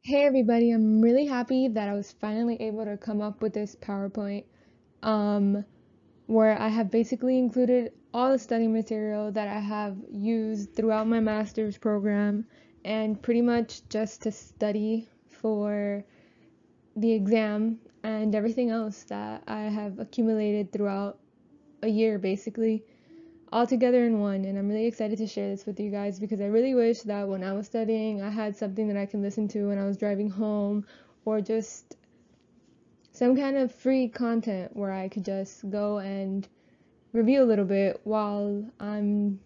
Hey everybody, I'm really happy that I was finally able to come up with this PowerPoint um, where I have basically included all the study material that I have used throughout my master's program and pretty much just to study for the exam and everything else that I have accumulated throughout a year basically all together in one. And I'm really excited to share this with you guys because I really wish that when I was studying I had something that I can listen to when I was driving home, or just some kind of free content where I could just go and review a little bit while I'm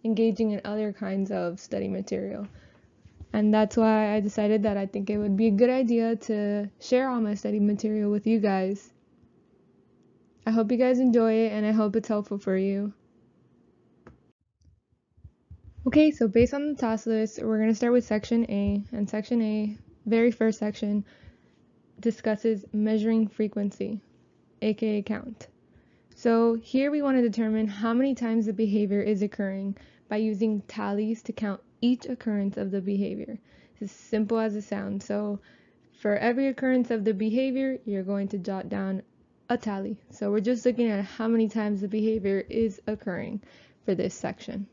engaging in other kinds of study material. And that's why I decided that I think it would be a good idea to share all my study material with you guys. I hope you guys enjoy it and I hope it's helpful for you. Okay, so based on the task list, we're going to start with section A, and section A, very first section, discusses measuring frequency, aka count. So here we want to determine how many times the behavior is occurring by using tallies to count each occurrence of the behavior. It's as simple as it sounds. So for every occurrence of the behavior, you're going to jot down a tally. So we're just looking at how many times the behavior is occurring for this section.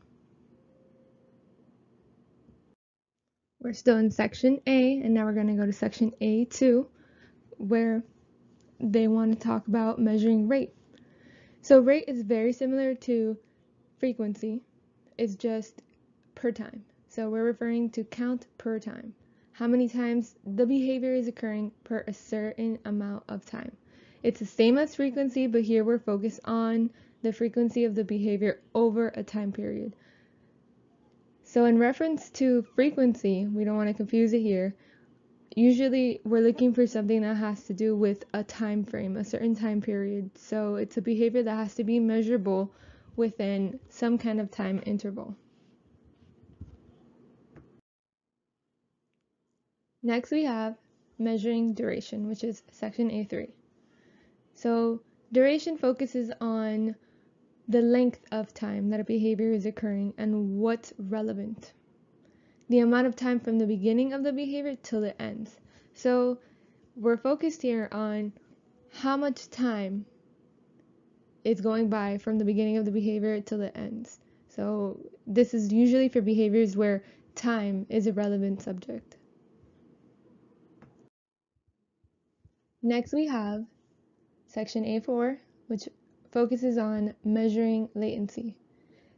We're still in section A, and now we're going to go to section A2, where they want to talk about measuring rate. So rate is very similar to frequency. It's just per time. So we're referring to count per time. How many times the behavior is occurring per a certain amount of time. It's the same as frequency, but here we're focused on the frequency of the behavior over a time period. So in reference to frequency, we don't want to confuse it here. Usually we're looking for something that has to do with a time frame, a certain time period. So it's a behavior that has to be measurable within some kind of time interval. Next we have measuring duration, which is section A3. So duration focuses on the length of time that a behavior is occurring and what's relevant. The amount of time from the beginning of the behavior till it ends. So we're focused here on how much time is going by from the beginning of the behavior till it ends. So this is usually for behaviors where time is a relevant subject. Next we have section A4, which focuses on measuring latency.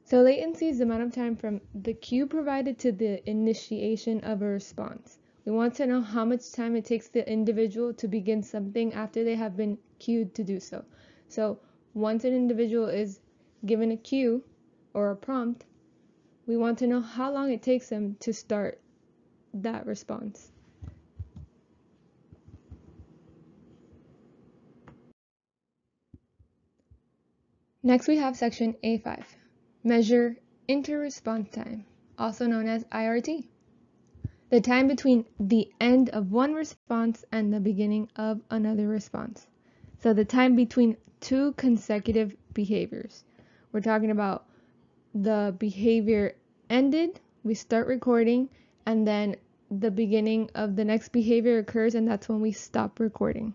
So latency is the amount of time from the cue provided to the initiation of a response. We want to know how much time it takes the individual to begin something after they have been cued to do so. So once an individual is given a cue or a prompt, we want to know how long it takes them to start that response. Next we have section A5, measure interresponse time, also known as IRT. The time between the end of one response and the beginning of another response. So the time between two consecutive behaviors. We're talking about the behavior ended, we start recording, and then the beginning of the next behavior occurs, and that's when we stop recording.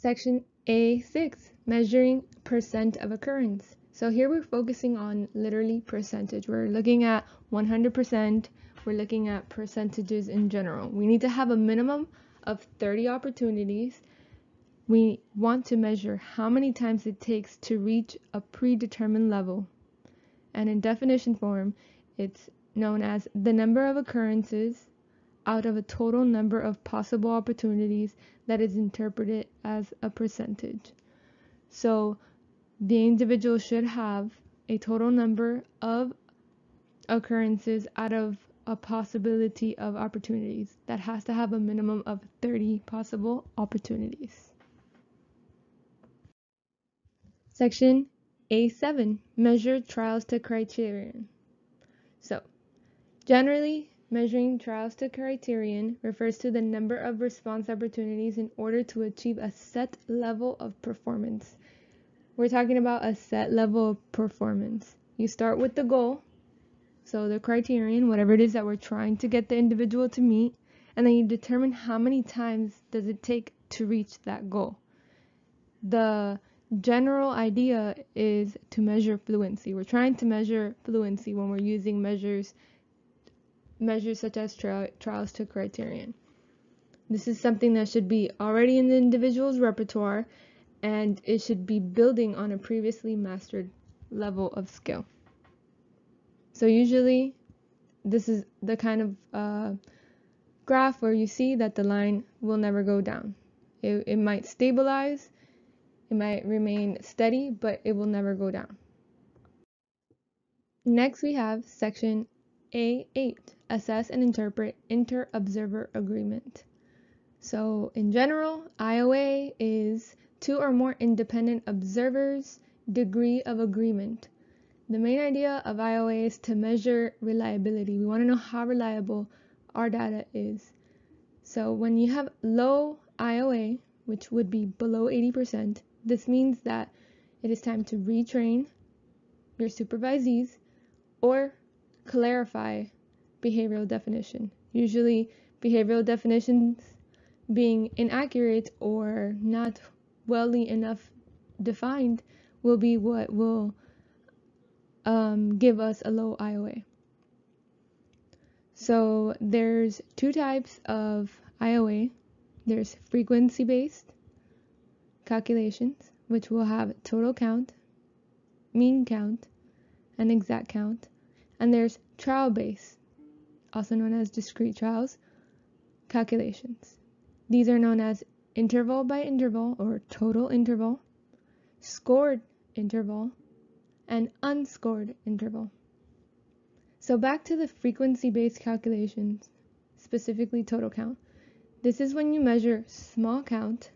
Section A6, measuring percent of occurrence. So here we're focusing on literally percentage. We're looking at 100%. We're looking at percentages in general. We need to have a minimum of 30 opportunities. We want to measure how many times it takes to reach a predetermined level. And in definition form, it's known as the number of occurrences out of a total number of possible opportunities that is interpreted as a percentage. So the individual should have a total number of occurrences out of a possibility of opportunities. That has to have a minimum of 30 possible opportunities. Section A7, measure trials to criterion. So generally, measuring trials to criterion refers to the number of response opportunities in order to achieve a set level of performance. We're talking about a set level of performance. You start with the goal, So the criterion, whatever it is that we're trying to get the individual to meet, and then you determine how many times does it take to reach that goal. The general idea is to measure fluency. We're trying to measure fluency when we're using measures such as trials to criterion. This is something that should be already in the individual's repertoire, and it should be building on a previously mastered level of skill. So usually this is the kind of graph where you see that the line will never go down. It might stabilize, it might remain steady, but it will never go down. Next we have section A8, assess and interpret inter-observer agreement. So in general, IOA is two or more independent observers' degree of agreement. The main idea of IOA is to measure reliability. We want to know how reliable our data is. So when you have low IOA, which would be below 80%, this means that it is time to retrain your supervisees or clarify behavioral definition. Usually behavioral definitions being inaccurate or not well enough defined will be what will give us a low IOA. So there's two types of IOA. There's frequency-based calculations, which will have total count, mean count, and exact count. And there's trial-based, also known as discrete trials, calculations. These are known as interval by interval or total interval, scored interval, and unscored interval. So back to the frequency-based calculations, specifically total count. This is when you measure small count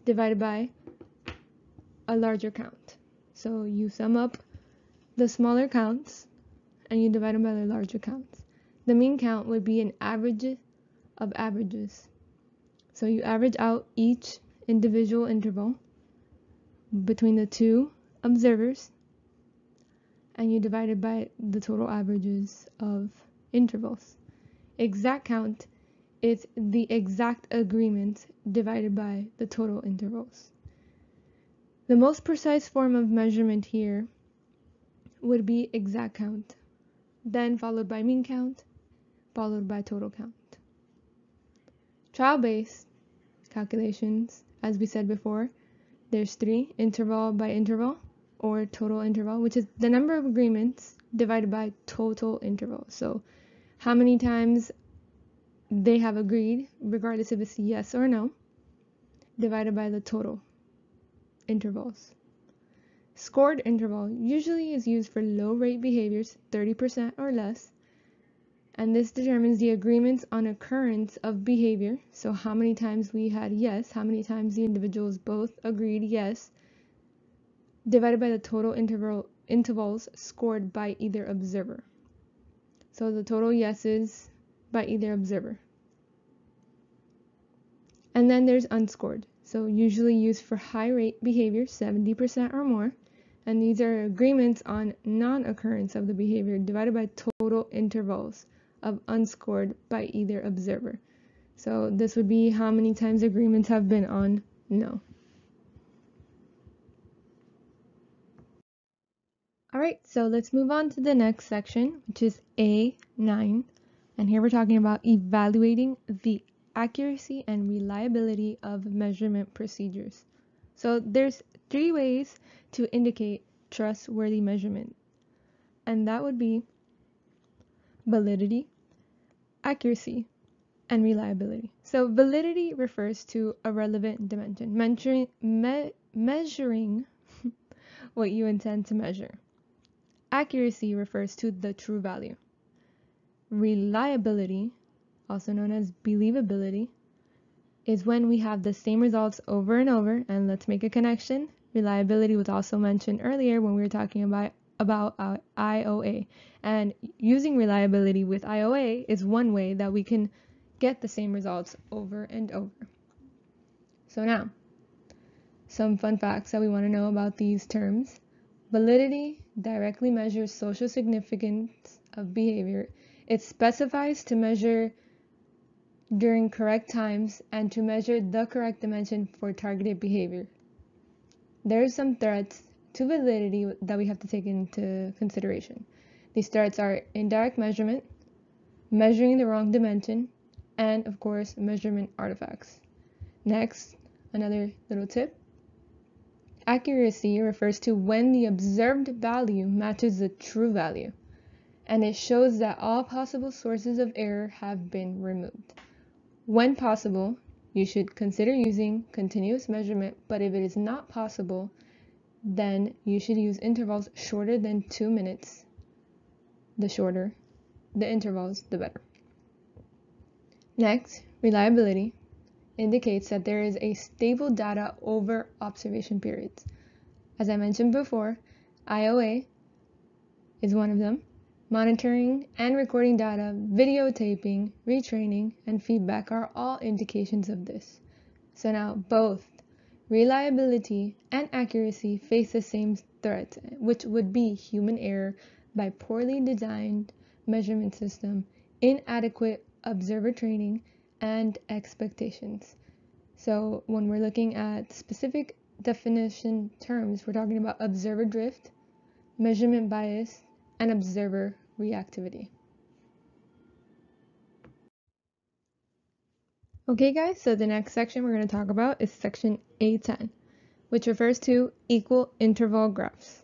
divided by a larger count. So you sum up the smaller counts and you divide them by the larger counts. The mean count would be an average of averages. So you average out each individual interval between the two observers and you divide it by the total averages of intervals. Exact count is the exact agreement divided by the total intervals. The most precise form of measurement here would be exact count, then followed by mean count, followed by total count. Trial-based calculations, as we said before, there's three: interval by interval or total interval, which is the number of agreements divided by total interval. So how many times they have agreed, regardless if it's yes or no, divided by the total intervals. Scored interval usually is used for low rate behaviors, 30% or less, and this determines the agreements on occurrence of behavior. So how many times we had yes, how many times the individuals both agreed yes, divided by the total intervals scored by either observer. So the total yeses by either observer. And then there's unscored. So usually used for high rate behavior, 70% or more. And these are agreements on non-occurrence of the behavior divided by total intervals of unscored by either observer. So this would be how many times agreements have been on no. Alright, so let's move on to the next section, which is A9. And here we're talking about evaluating the accuracy and reliability of measurement procedures. So there's three ways to indicate trustworthy measurement, and that would be validity, accuracy, and reliability. So validity refers to a relevant dimension, measuring what you intend to measure. Accuracy refers to the true value. Reliability, also known as believability, is when we have the same results over and over. And let's make a connection. Reliability was also mentioned earlier when we were talking about IOA. And using reliability with IOA is one way that we can get the same results over and over. So now, some fun facts that we want to know about these terms. Validity directly measures social significance of behavior. It specifies to measure during correct times and to measure the correct dimension for targeted behavior. There are some threats to validity that we have to take into consideration. These threats are indirect measurement, measuring the wrong dimension, and of course, measurement artifacts. Next, another little tip. Accuracy refers to when the observed value matches the true value, and it shows that all possible sources of error have been removed. When possible, you should consider using continuous measurement, but if it is not possible, then you should use intervals shorter than 2 minutes. The shorter the intervals, the better. Next, reliability indicates that there is a stable data over observation periods. As I mentioned before, IOA is one of them. Monitoring and recording data, videotaping, retraining, and feedback are all indications of this. So now both reliability and accuracy face the same threat, which would be human error by poorly designed measurement system, inadequate observer training, and expectations. So when we're looking at specific definition terms, we're talking about observer drift, measurement bias, and observer reactivity. Okay guys, so the next section we're going to talk about is section A10, which refers to equal interval graphs.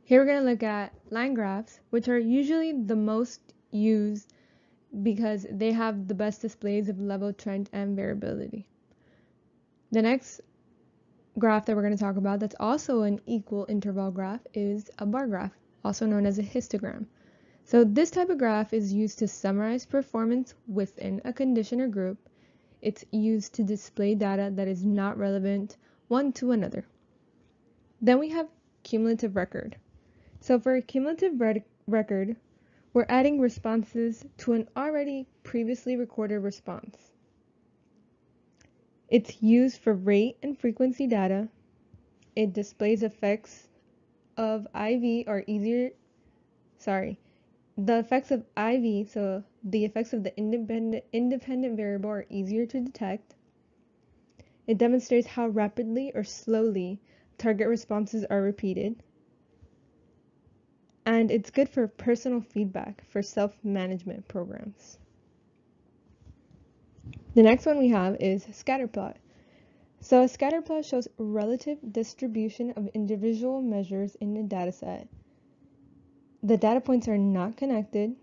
Here we're going to look at line graphs, which are usually the most used because they have the best displays of level, trend, and variability. The next graph that we're going to talk about that's also an equal interval graph is a bar graph, also known as a histogram. So this type of graph is used to summarize performance within a condition or group. It's used to display data that is not relevant one to another. Then we have cumulative record. So for a cumulative record, we're adding responses to an already previously recorded response. It's used for rate and frequency data. It displays effects of IV or the effects of IV, so the effects of the independent variable are easier to detect. It demonstrates how rapidly or slowly target responses are repeated. And it's good for personal feedback for self-management programs. The next one we have is scatterplot. So a scatterplot shows relative distribution of individual measures in a dataset. The data points are not connected.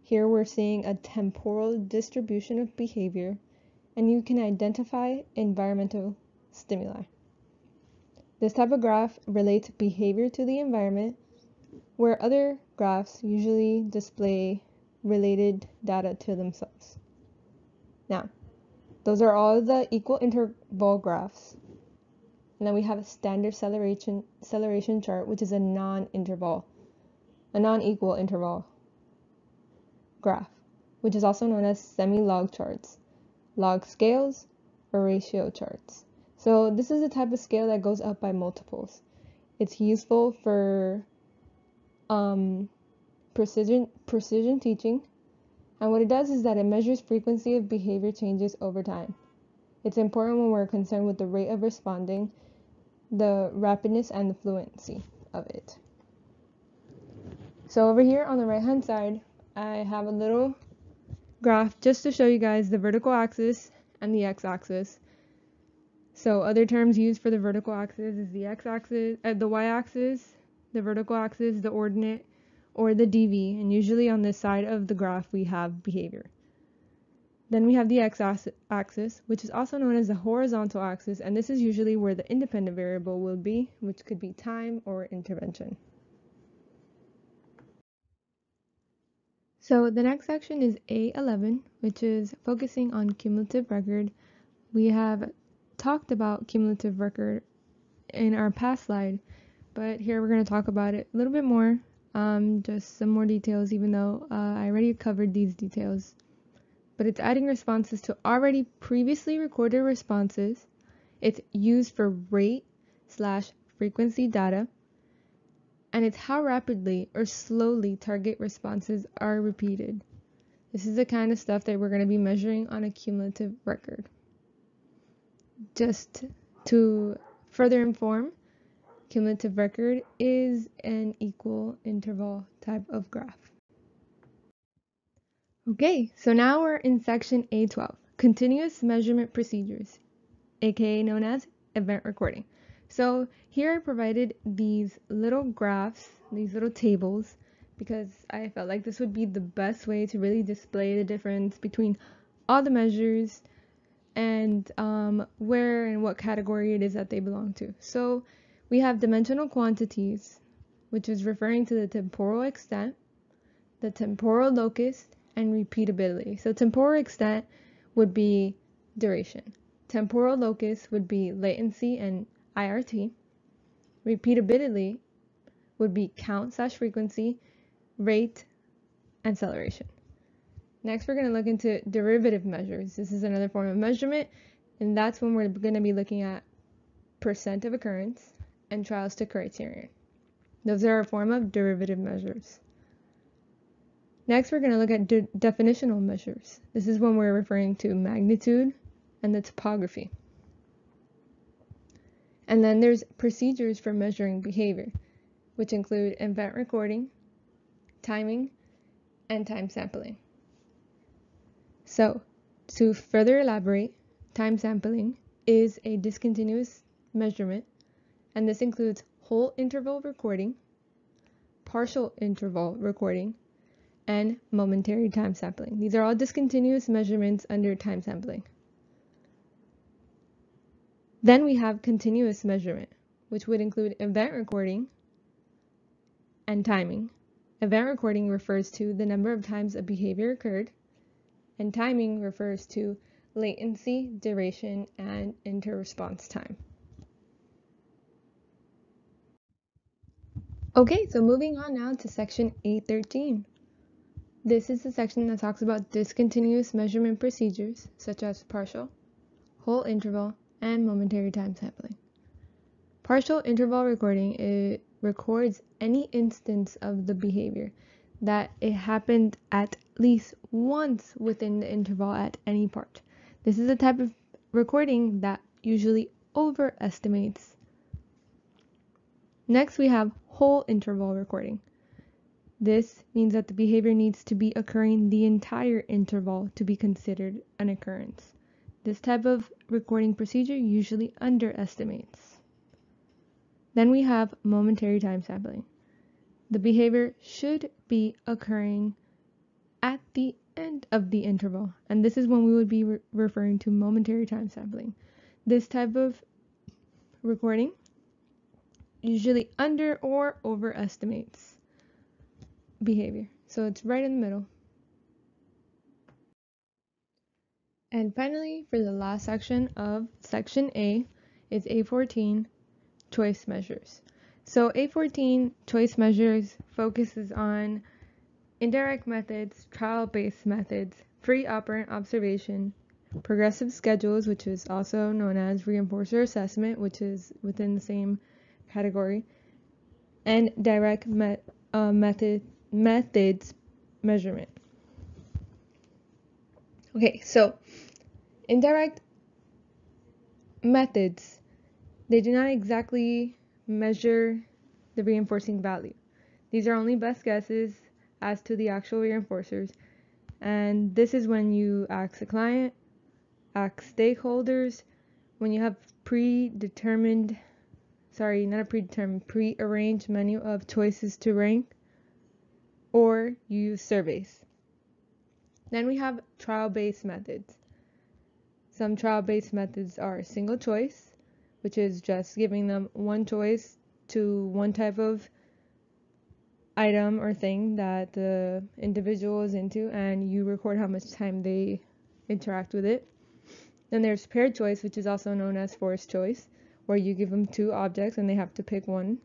Here we're seeing a temporal distribution of behavior, and you can identify environmental stimuli. This type of graph relates behavior to the environment, where other graphs usually display related data to themselves. Now, those are all the equal interval graphs. And then we have a standard acceleration chart, which is a non-equal interval graph, which is also known as semi-log charts, log scales, or ratio charts. So this is a type of scale that goes up by multiples. It's useful for precision teaching, and what it does is that it measures frequency of behavior changes over time. It's important when we're concerned with the rate of responding, the rapidness, and the fluency of it. So over here on the right hand side, I have a little graph just to show you guys the vertical axis and the x-axis. So other terms used for the vertical axis is the x-axis, the y-axis, the vertical axis, the ordinate, or the dv, and usually on this side of the graph we have behavior. Then we have the x-axis, which is also known as the horizontal axis, and this is usually where the independent variable will be, which could be time or intervention. So the next section is A11, which is focusing on cumulative record. We have talked about cumulative record in our past slide, but here we're going to talk about it a little bit more, just some more details, even though I already covered these details. But it's adding responses to already previously recorded responses. It's used for rate/frequency data, and it's how rapidly or slowly target responses are repeated. This is the kind of stuff that we're going to be measuring on a cumulative record. Just to further inform, cumulative record is an equal interval type of graph. Okay, so now we're in section A12, continuous measurement procedures, aka known as event recording. So here I provided these little graphs, these little tables, because I felt like this would be the best way to really display the difference between all the measures and where and what category it is that they belong to. So we have dimensional quantities, which is referring to the temporal extent, the temporal locus, and repeatability. So temporal extent would be duration. Temporal locus would be latency and IRT. Repeatability would be count/frequency, rate, and acceleration. Next, we're going to look into derivative measures. This is another form of measurement, and that's when we're going to be looking at percent of occurrence and trials to criterion. Those are a form of derivative measures. Next, we're going to look at definitional measures. This is when we're referring to magnitude and the topography. And then there's procedures for measuring behavior, which include event recording, timing, and time sampling. So, to further elaborate, time sampling is a discontinuous measurement, and this includes whole interval recording, partial interval recording, and momentary time sampling. These are all discontinuous measurements under time sampling. Then we have continuous measurement, which would include event recording and timing. Event recording refers to the number of times a behavior occurred, and timing refers to latency, duration, and interresponse time. Okay, so moving on now to section A13. This is the section that talks about discontinuous measurement procedures, such as partial, whole interval, and momentary time sampling. Partial interval recording, it records any instance of the behavior that it happened at least once within the interval at any part. This is a type of recording that usually overestimates. Next, we have whole interval recording. This means that the behavior needs to be occurring the entire interval to be considered an occurrence. This type of recording procedure usually underestimates. Then we have momentary time sampling. The behavior should be occurring at the end of the interval, and this is when we would be referring to momentary time sampling. This type of recording usually under or overestimates behavior, so it's right in the middle. And finally, for the last section of section A is A14, choice measures. So A14, choice measures, focuses on indirect methods, trial-based methods, free operant observation, progressive schedules, which is also known as reinforcer assessment, which is within the same category, and direct methods measurement. Okay, so indirect methods, they do not exactly measure the reinforcing value. These are only best guesses as to the actual reinforcers, and this is when you ask the client, ask stakeholders, when you have prearranged menu of choices to rank, or you use surveys. Then we have trial-based methods. Some trial-based methods are single choice, which is just giving them one choice to one type of item or thing that the individual is into, and you record how much time they interact with it. Then there's paired choice, which is also known as forced choice, where you give them two objects and they have to pick one,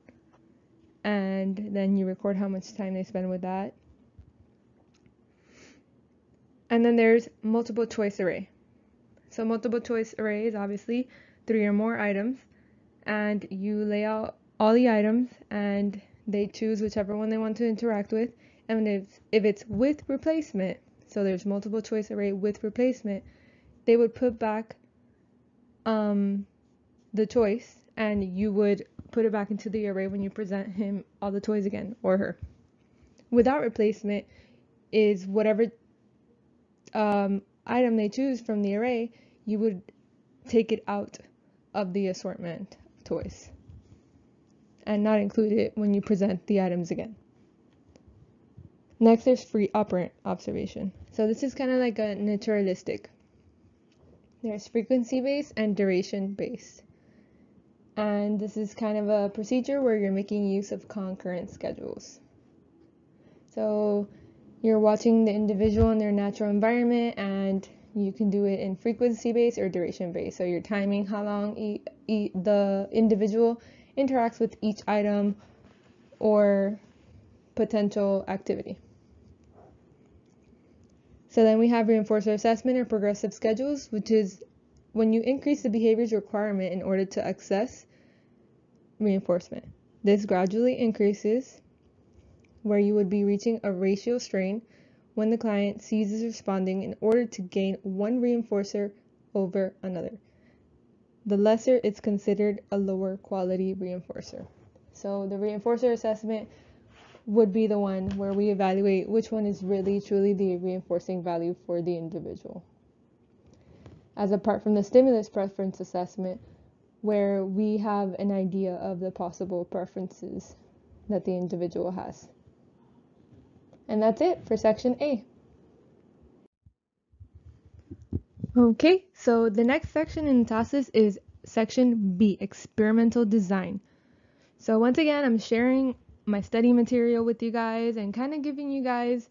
and then you record how much time they spend with that. And then there's multiple choice array. So multiple choice array is obviously 3 or more items, and you lay out all the items and they choose whichever one they want to interact with, and if it's with replacement, so there's multiple choice array with replacement, they would put back the choice, and you would put it back into the array when you present him all the toys again, or her. Without replacement is whatever item they choose from the array, you would take it out of the assortment of toys and not include it when you present the items again. Next, there's free operant observation. So this is kind of like a naturalistic. There's frequency-based and duration-based. And this is kind of a procedure where you're making use of concurrent schedules. So you're watching the individual in their natural environment, and you can do it in frequency-based or duration-based. So you're timing how long the individual interacts with each item or potential activity. So then we have reinforcer assessment or progressive schedules, which is when you increase the behavior's requirement in order to access reinforcement. This gradually increases where you would be reaching a ratio strain when the client ceases responding in order to gain one reinforcer over another. The lesser it's considered a lower quality reinforcer. So the reinforcer assessment would be the one where we evaluate which one is really truly the reinforcing value for the individual. As apart from the stimulus preference assessment, where we have an idea of the possible preferences that the individual has. And that's it for section A. Okay, so the next section in TASIS is section B, experimental design. So once again, I'm sharing my study material with you guys and kind of giving you guys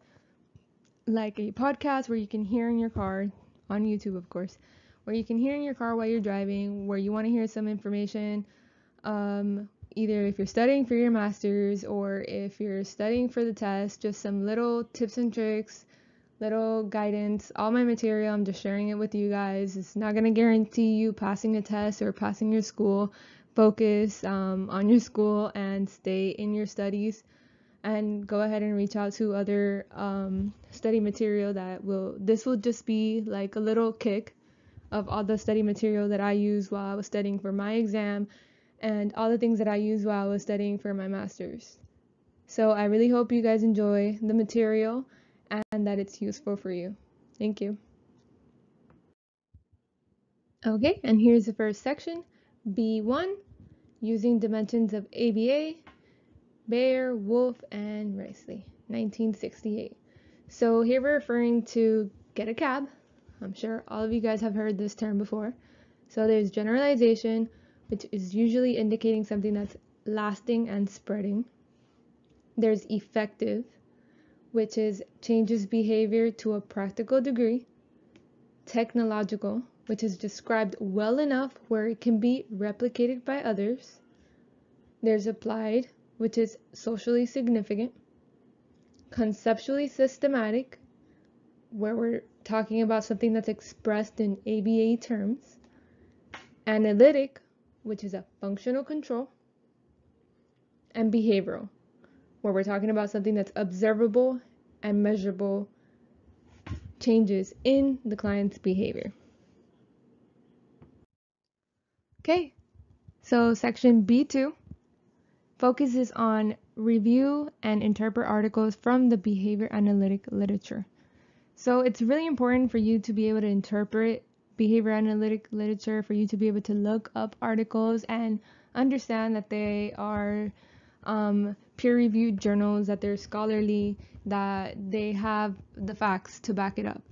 like a podcast where you can hear in your car, on YouTube of course, where you can hear in your car while you're driving, where you want to hear some information, either if you're studying for your master's or if you're studying for the test, just some little tips and tricks, little guidance. All my material, I'm just sharing it with you guys. It's not going to guarantee you passing a test or passing your school. Focus on your school and stay in your studies, and go ahead and reach out to other study material this will just be like a little kick of all the study material that I used while I was studying for my exam and all the things that I used while I was studying for my master's. So I really hope you guys enjoy the material and that it's useful for you. Thank you. Okay, and here's the first section, B1, using dimensions of ABA, Baer, Wolf, and Risley, 1968. So here we're referring to get a cab. I'm sure all of you guys have heard this term before. So there's generalization, which is usually indicating something that's lasting and spreading. There's effective, which is changes behavior to a practical degree. Technological, which is described well enough where it can be replicated by others. There's applied, which is socially significant. Conceptually systematic, where we're talking about something that's expressed in ABA terms. Analytic, which is a functional control. And behavioral, where we're talking about something that's observable and measurable changes in the client's behavior. Okay, so section B2 focuses on review and interpret articles from the behavior analytic literature. So it's really important for you to be able to interpret behavior analytic literature, for you to be able to look up articles and understand that they are peer-reviewed journals, that they're scholarly, that they have the facts to back it up.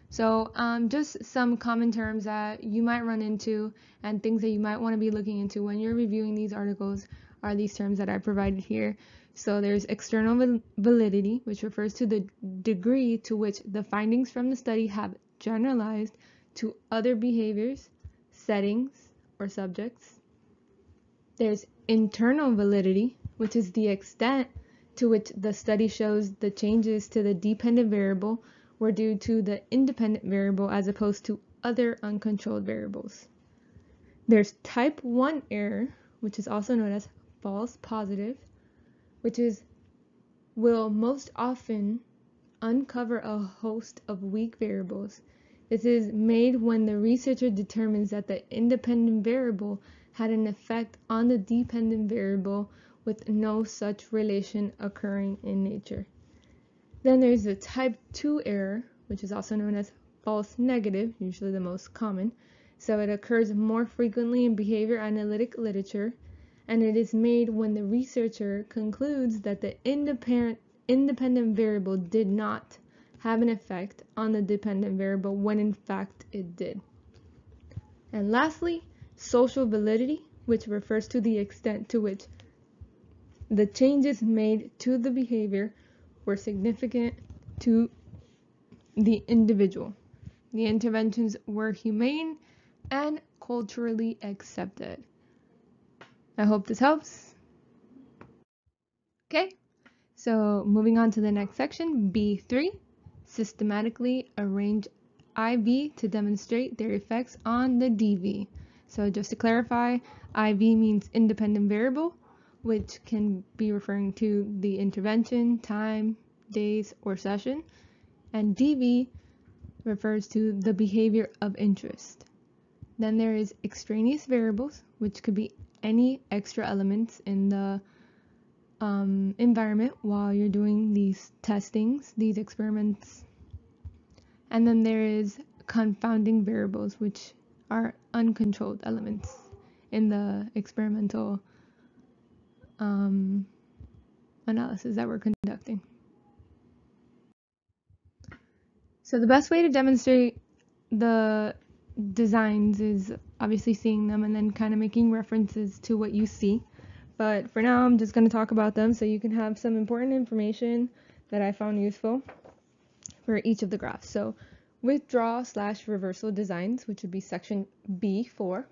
So just some common terms that you might run into and things that you might want to be looking into when you're reviewing these articles are these terms that I provided here. So there's external validity, which refers to the degree to which the findings from the study have generalized to other behaviors, settings, or subjects. There's internal validity, which is the extent to which the study shows the changes to the dependent variable were due to the independent variable as opposed to other uncontrolled variables. There's type 1 error, which is also known as false positive, which will most often uncover a host of weak variables. This is made when the researcher determines that the independent variable had an effect on the dependent variable with no such relation occurring in nature. Then there's the type 2 error, which is also known as false negative, usually the most common. So it occurs more frequently in behavior analytic literature, and it is made when the researcher concludes that the independent variable did not have an effect on the dependent variable when in fact it did. And lastly, social validity, which refers to the extent to which the changes made to the behavior were significant to the individual. The interventions were humane and culturally accepted. I hope this helps. Okay, so moving on to the next section, B3, systematically arrange IV to demonstrate their effects on the DV. So just to clarify, IV means independent variable, which can be referring to the intervention, time, days, or session, and DV refers to the behavior of interest. Then there is extraneous variables, which could be any extra elements in the environment while you're doing these testings, these experiments. And then there is confounding variables, which are uncontrolled elements in the experimental analysis that we're conducting. So the best way to demonstrate the designs is obviously seeing them and then kind of making references to what you see. But for now, I'm just going to talk about them so you can have some important information that I found useful for each of the graphs. So withdrawal/reversal designs, which would be section B4.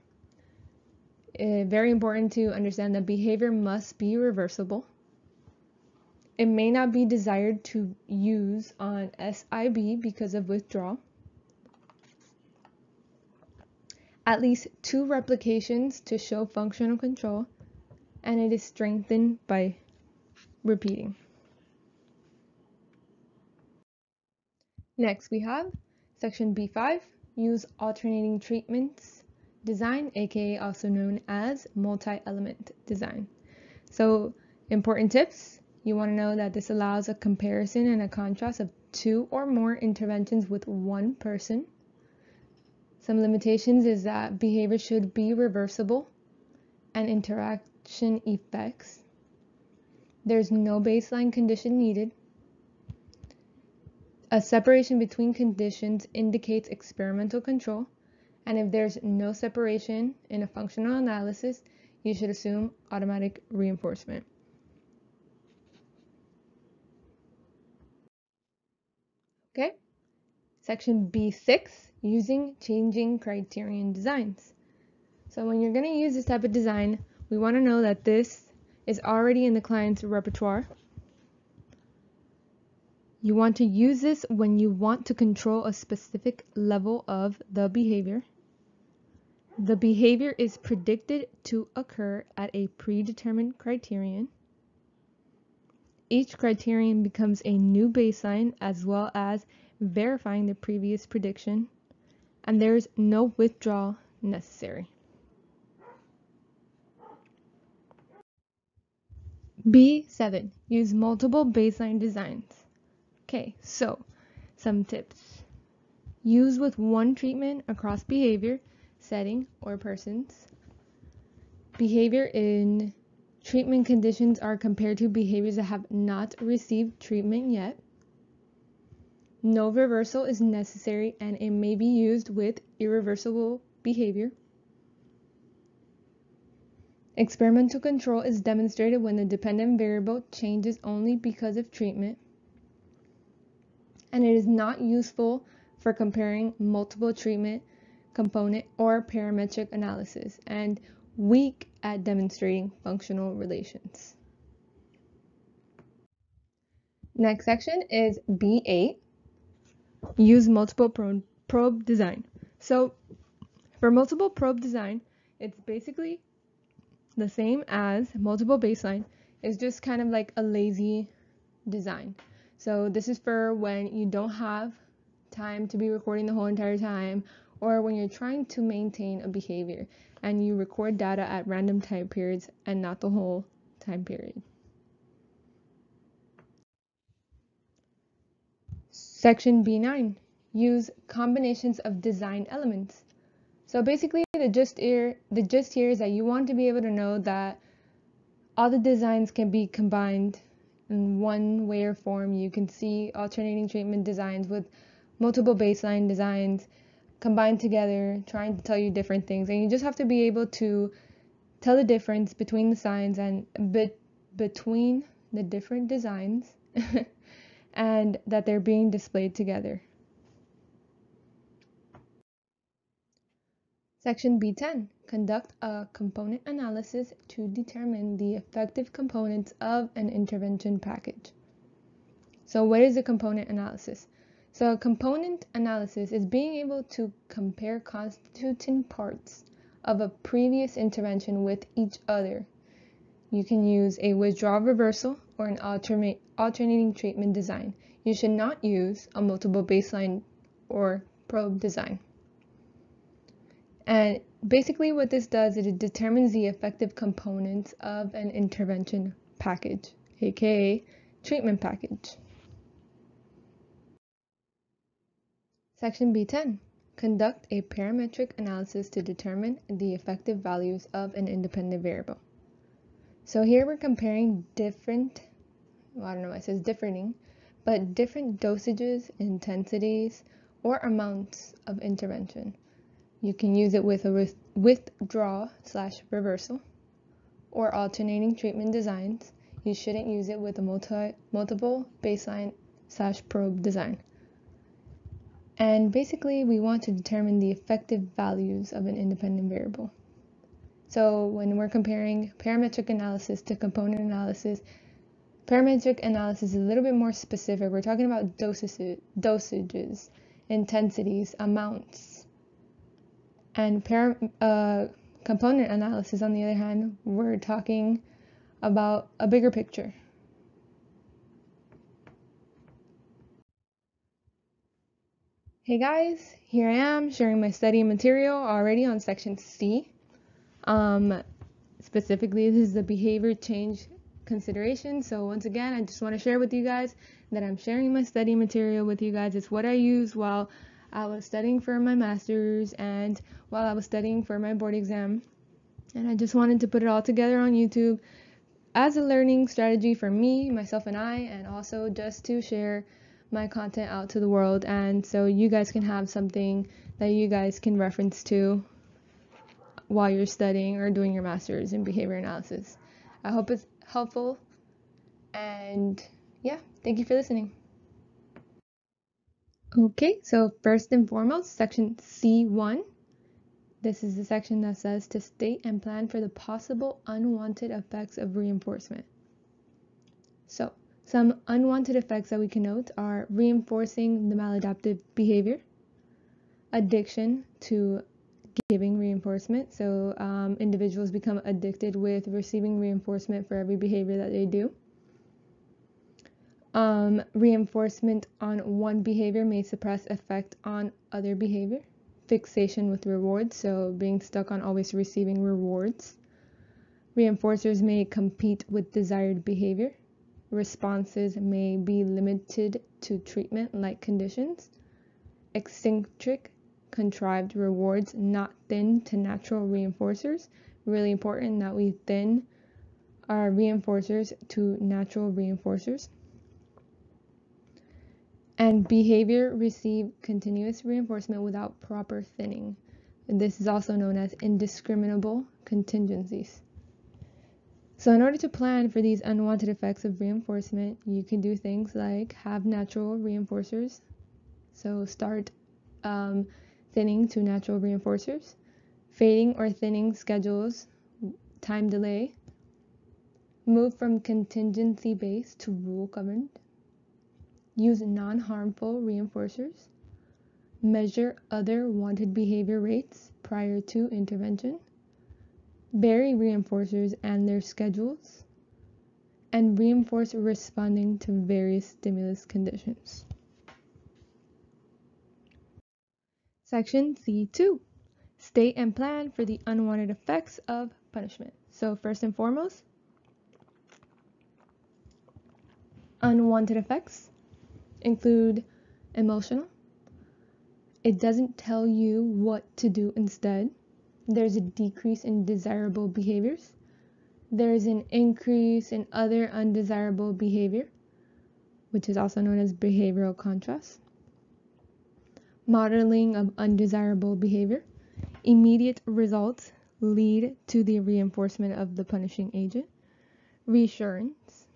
Very important to understand that behavior must be reversible. It may not be desired to use on SIB because of withdrawal. At least 2 replications to show functional control, and it is strengthened by repeating. Next we have section B5, use alternating treatments design, aka also known as multi-element design. So important tips, you want to know that this allows a comparison and a contrast of 2 or more interventions with one person. Some limitations is that behavior should be reversible and interaction effects. There's no baseline condition needed. A separation between conditions indicates experimental control, and if there's no separation in a functional analysis, you should assume automatic reinforcement. Okay, section B6, using changing criterion designs. So when you're going to use this type of design, we want to know that this is already in the client's repertoire. You want to use this when you want to control a specific level of the behavior. The behavior is predicted to occur at a predetermined criterion. Each criterion becomes a new baseline as well as verifying the previous prediction, and there is no withdrawal necessary. B7, use multiple baseline designs. Okay, so some tips. Use with one treatment across behavior, setting, or persons. Behavior in treatment conditions are compared to behaviors that have not received treatment yet. No reversal is necessary and it may be used with irreversible behavior. Experimental control is demonstrated when the dependent variable changes only because of treatment. And it is not useful for comparing multiple treatment component or parametric analysis, and weak at demonstrating functional relations. Next section is B8, use multiple probe design. So for multiple probe design, it's basically the same as multiple baseline, is just kind of like a lazy design. So this is for when you don't have time to be recording the whole entire time, or when you're trying to maintain a behavior and you record data at random time periods and not the whole time period. Section B9, use combinations of design elements. So basically the gist here is that you want to be able to know that all the designs can be combined in one way or form. You can see alternating treatment designs with multiple baseline designs combined together, trying to tell you different things. And you just have to be able to tell the difference between the signs and between the different designs and that they're being displayed together. Section B10, conduct a component analysis to determine the effective components of an intervention package. So what is a component analysis? So a component analysis is being able to compare constituent parts of a previous intervention with each other. You can use a withdrawal reversal or an alternating treatment design. You should not use a multiple baseline or probe design. And basically what this does is it determines the effective components of an intervention package, aka treatment package. Section B10, conduct a parametric analysis to determine the effective values of an independent variable. So here we're comparing different dosages, intensities, or amounts of intervention. You can use it with a withdraw/reversal or alternating treatment designs. You shouldn't use it with a multiple baseline/probe design. And basically, we want to determine the effective values of an independent variable. So when we're comparing parametric analysis to component analysis, parametric analysis is a little bit more specific. We're talking about dosages, intensities, amounts. And component analysis, on the other hand, we're talking about a bigger picture. Hey guys, here I am sharing my study material already on section C. Specifically, this is the behavior change consideration. So once again, I just want to share with you guys that I'm sharing my study material with you guys. It's what I used while I was studying for my master's and while I was studying for my board exam. And I just wanted to put it all together on YouTube as a learning strategy for me, myself, and I, and also just to share my content out to the world. And so you guys can have something that you guys can reference to while you're studying or doing your master's in behavior analysis. I hope it's helpful. And yeah, thank you for listening. Okay, so first and foremost, section C1. This is the section that says to state and plan for the possible unwanted effects of reinforcement. So, some unwanted effects that we can note are reinforcing the maladaptive behavior, addiction to giving reinforcement. So, individuals become addicted with receiving reinforcement for every behavior that they do. Reinforcement on one behavior may suppress effect on other behavior. Fixation with rewards, so being stuck on always receiving rewards. Reinforcers may compete with desired behavior. Responses may be limited to treatment-like conditions. Eccentric, contrived rewards not thin to natural reinforcers. Really important that we thin our reinforcers to natural reinforcers. And behavior receive continuous reinforcement without proper thinning. This is also known as indiscriminable contingencies. So in order to plan for these unwanted effects of reinforcement, you can do things like have natural reinforcers. So start thinning to natural reinforcers. Fading or thinning schedules, time delay. Move from contingency-based to rule-governed. Use non-harmful reinforcers. Measure other wanted behavior rates prior to intervention. Vary reinforcers and their schedules. and reinforce responding to various stimulus conditions. Section C2, state and plan for the unwanted effects of punishment. So first and foremost, unwanted effects include emotional. It doesn't tell you what to do instead. There's a decrease in desirable behaviors. There's an increase in other undesirable behavior, which is also known as behavioral contrast. Modeling of undesirable behavior. Immediate results lead to the reinforcement of the punishing agent. Reassurance.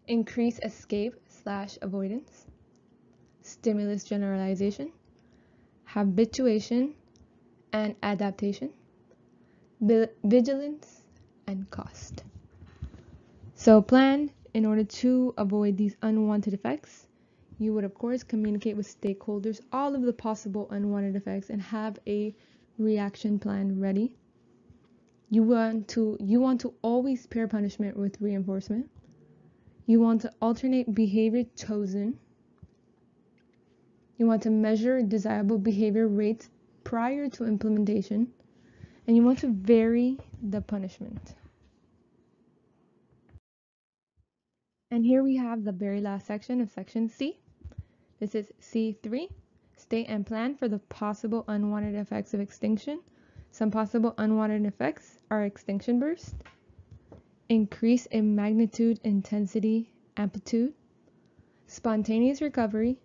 Increase escape/avoidance. Stimulus generalization. Habituation and adaptation. Vigilance and cost. So plan in order to avoid these unwanted effects. You would of course communicate with stakeholders all of the possible unwanted effects and have a reaction plan ready. You want to always pair punishment with reinforcement. You want to alternate behavior chosen. You want to measure desirable behavior rates prior to implementation, and you want to vary the punishment. And here we have the very last section of section C. This is C3, state and plan for the possible unwanted effects of extinction. Some possible unwanted effects are extinction burst, increase in magnitude, intensity, amplitude, spontaneous recovery,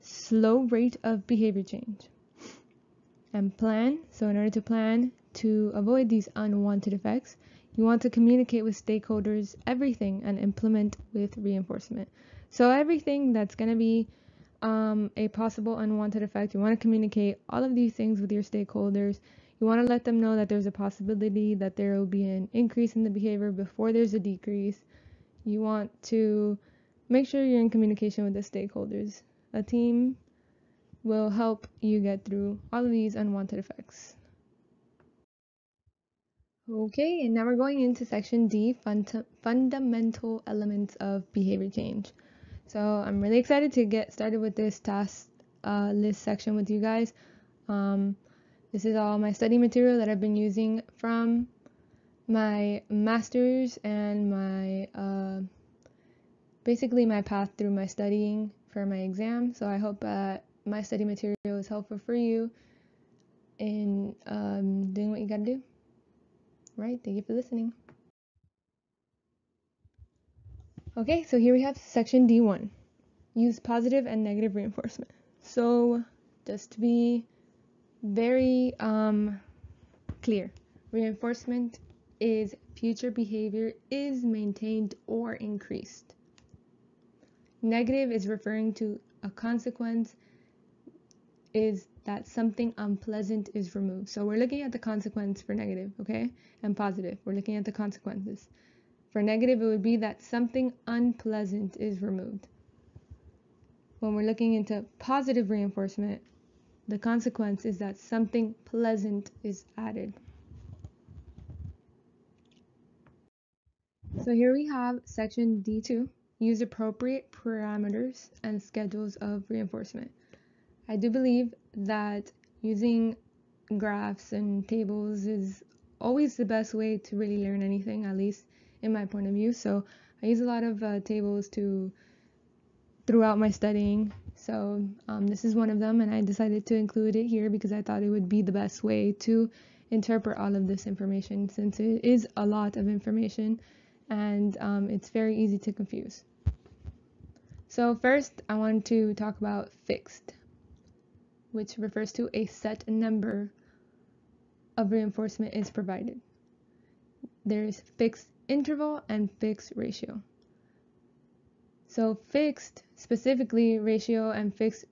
slow rate of behavior change. And plan, so in order to plan to avoid these unwanted effects, you want to communicate with stakeholders everything and implement with reinforcement. So everything that's going to be a possible unwanted effect, you want to communicate all of these things with your stakeholders. You want to let them know that there's a possibility that there will be an increase in the behavior before there's a decrease. You want to make sure you're in communication with the stakeholders. A team will help you get through all of these unwanted effects. Okay, and now we're going into section D, fundamental elements of behavior change. So I'm really excited to get started with this task list section with you guys. This is all my study material that I've been using from my master's and my basically my path through my studying for my exam. So I hope that my study material is helpful for you in doing what you gotta do. Right, thank you for listening. Okay, so here we have section D1. Use positive and negative reinforcement. So just to be very clear, reinforcement is future behavior is maintained or increased. Negative is referring to a consequence is that something unpleasant is removed. So we're looking at the consequence for negative, okay? And positive, we're looking at the consequences. For negative, it would be that something unpleasant is removed. When we're looking into positive reinforcement, the consequence is that something pleasant is added. So here we have section D2, use appropriate parameters and schedules of reinforcement. I do believe that using graphs and tables is always the best way to really learn anything, at least in my point of view. So I use a lot of tables throughout my studying. So this is one of them, and I decided to include it here because I thought it would be the best way to interpret all of this information, since it is a lot of information and it's very easy to confuse. So first, I want to talk about fixed, which refers to a set number of reinforcement is provided. There's fixed interval and fixed ratio. So fixed, specifically ratio and fixed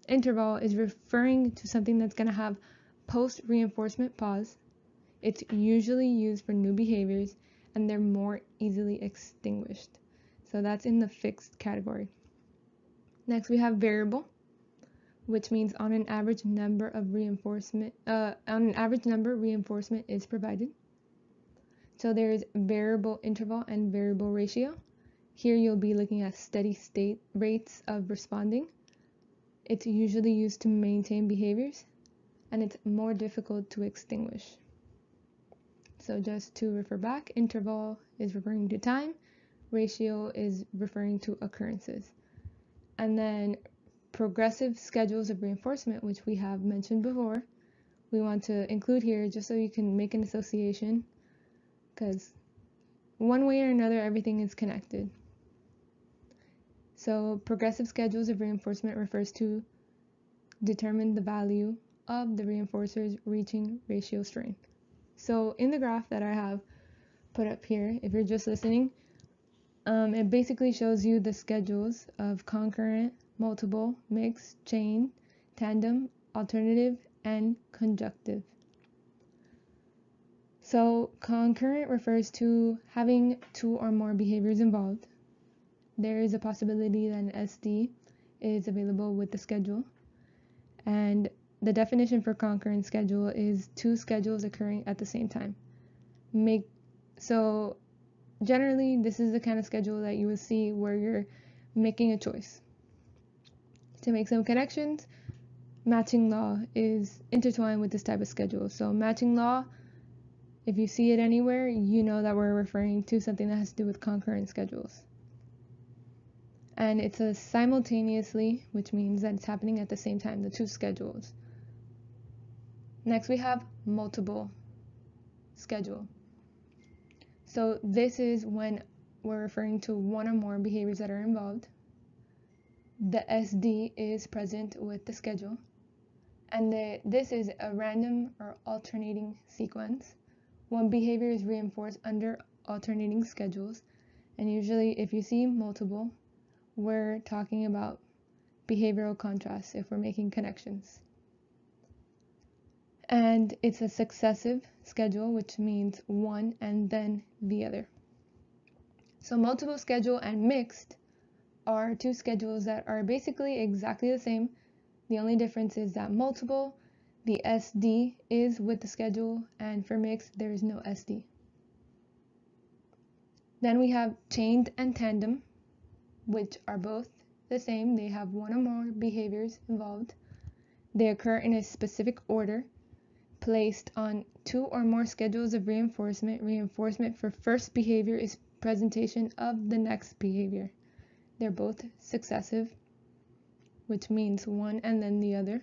interval, is referring to something that's going to have post-reinforcement pause. It's usually used for new behaviors and they're more easily extinguished. So that's in the fixed category. Next we have variable, which means on an average number reinforcement is provided. So there's variable interval and variable ratio. Here you'll be looking at steady state rates of responding. It's usually used to maintain behaviors, and it's more difficult to extinguish. So just to refer back, interval is referring to time, ratio is referring to occurrences. And then progressive schedules of reinforcement, which we have mentioned before, we want to include here just so you can make an association, because one way or another everything is connected. So progressive schedules of reinforcement refers to determine the value of the reinforcers reaching ratio strain. So in the graph that I have put up here, if you're just listening, it basically shows you the schedules of concurrent, multiple, mixed, chain, tandem, alternative, and conjunctive. So concurrent refers to having two or more behaviors involved. There is a possibility that an SD is available with the schedule. And the definition for concurrent schedule is two schedules occurring at the same time. So generally, this is the kind of schedule that you will see where you're making a choice. To make some connections, matching law is intertwined with this type of schedule. So matching law, if you see it anywhere, you know that we're referring to something that has to do with concurrent schedules. And it's a simultaneously, which means that it's happening at the same time, the two schedules. Next we have multiple schedule. So this is when we're referring to one or more behaviors that are involved. The SD is present with the schedule. And this is a random or alternating sequence. One behavior is reinforced under alternating schedules. And usually if you see multiple, we're talking about behavioral contrast if we're making connections. And it's a successive schedule, which means one and then the other. So multiple schedule and mixed are two schedules that are basically exactly the same. The only difference is that multiple, the SD is with the schedule, and for mixed, there is no SD. Then we have chained and tandem, which are both the same. They have one or more behaviors involved. They occur in a specific order, placed on two or more schedules of reinforcement. Reinforcement for first behavior is presentation of the next behavior. They're both successive, which means one and then the other.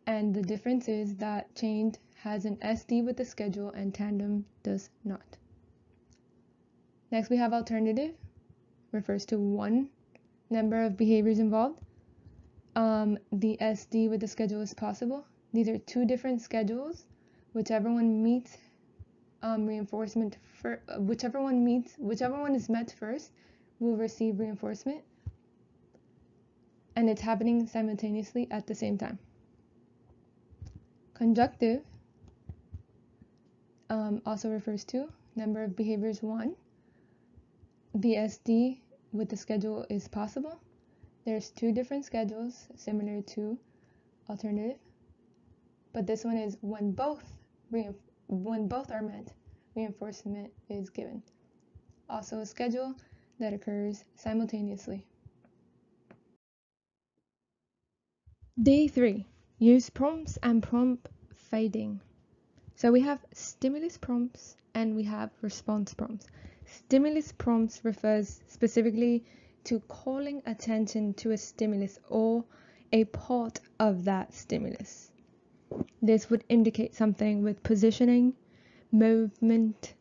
And the difference is that chained has an SD with the schedule and tandem does not. Next we have alternative, refers to one number of behaviors involved. The SD with the schedule is possible. These are two different schedules. Whichever one meets reinforcement whichever one is met first will receive reinforcement, and it's happening simultaneously at the same time. Conjunctive also refers to number of behaviors 1. The SD with the schedule is possible. There's two different schedules similar to alternative, but this one is when both are met, reinforcement is given. Also a schedule that occurs simultaneously. Day 3. Use prompts and prompt fading. So we have stimulus prompts and we have response prompts. Stimulus prompts refers specifically to calling attention to a stimulus or a part of that stimulus. This would indicate something with positioning, movement,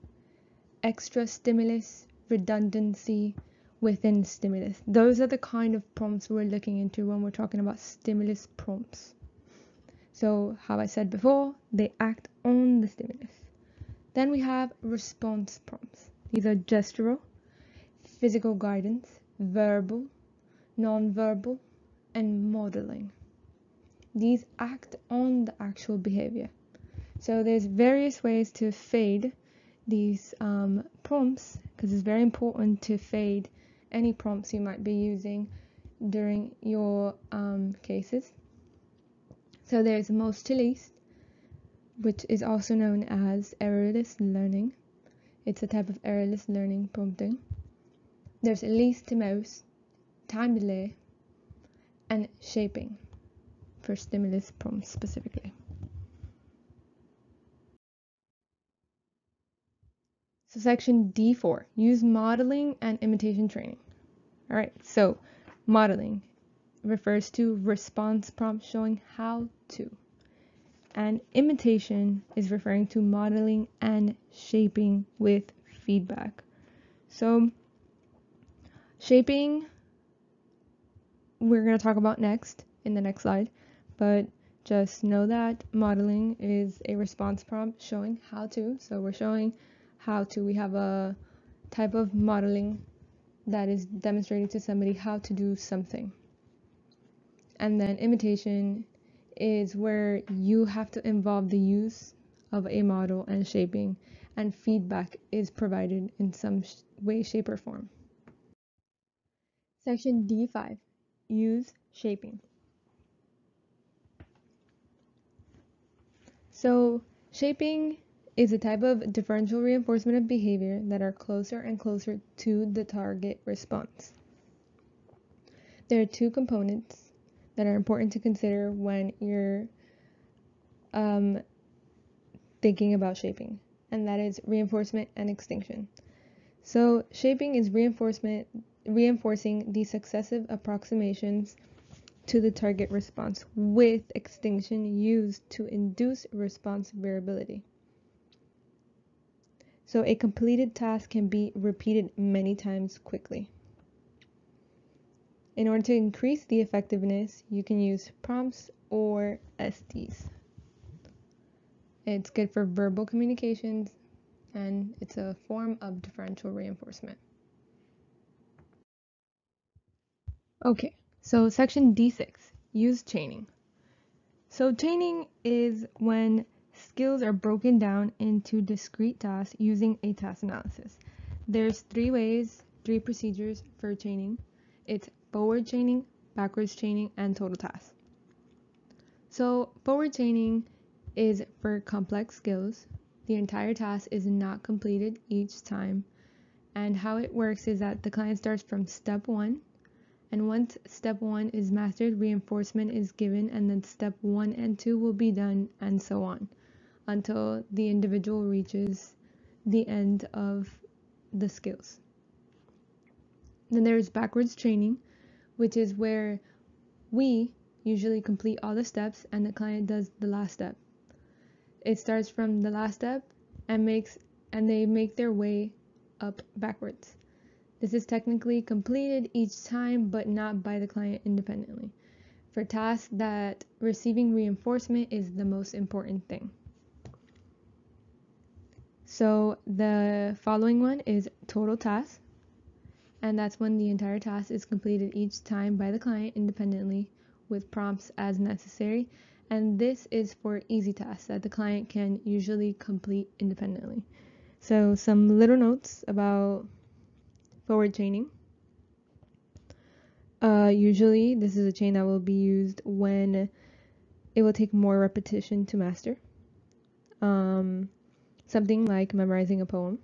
extra stimulus, redundancy within stimulus. Those are the kind of prompts we're looking into when we're talking about stimulus prompts. So, how I said before, they act on the stimulus. Then we have response prompts. These are gestural, physical guidance, verbal, non-verbal, and modeling. These act on the actual behavior. So there's various ways to fade these prompts, because it's very important to fade any prompts you might be using during your cases. So there's most to least, which is also known as errorless learning. It's a type of errorless learning prompting. There's least to most, time delay, and shaping for stimulus prompts specifically. So section D4, use modeling and imitation training. All right, so modeling refers to response prompts showing how to. And imitation is referring to modeling and shaping with feedback. So shaping, we're going to talk about next in the next slide, but just know that modeling is a response prompt showing how to. So we're showing how to. We have a type of modeling that is demonstrating to somebody how to do something. And then imitation is where you have to involve the use of a model and shaping, and feedback is provided in some way, shape, or form. Section D5, use shaping. So shaping is a type of differential reinforcement of behavior that are closer and closer to the target response. There are two components that are important to consider when you're thinking about shaping, and that is reinforcement and extinction. So shaping is reinforcing the successive approximations to the target response, with extinction used to induce response variability. So a completed task can be repeated many times quickly. In order to increase the effectiveness, you can use prompts or SDs. It's good for verbal communications, and it's a form of differential reinforcement. Okay, so section D6, use chaining. So chaining is when skills are broken down into discrete tasks using a task analysis. There's three procedures for chaining. It's forward chaining, backwards chaining, and total task. So forward chaining is for complex skills. The entire task is not completed each time. And how it works is that the client starts from step 1, and once step 1 is mastered, reinforcement is given, and then step 1 and 2 will be done, and so on, until the individual reaches the end of the skills. Then there's backwards training, which is where we usually complete all the steps and the client does the last step. It starts from the last step and they make their way up backwards. This is technically completed each time, but not by the client independently. For tasks that receiving reinforcement is the most important thing. So the following one is total task, and that's when the entire task is completed each time by the client independently with prompts as necessary. And this is for easy tasks that the client can usually complete independently. So some little notes about forward chaining. Usually this is a chain that will be used when it will take more repetition to master. Something like memorizing a poem.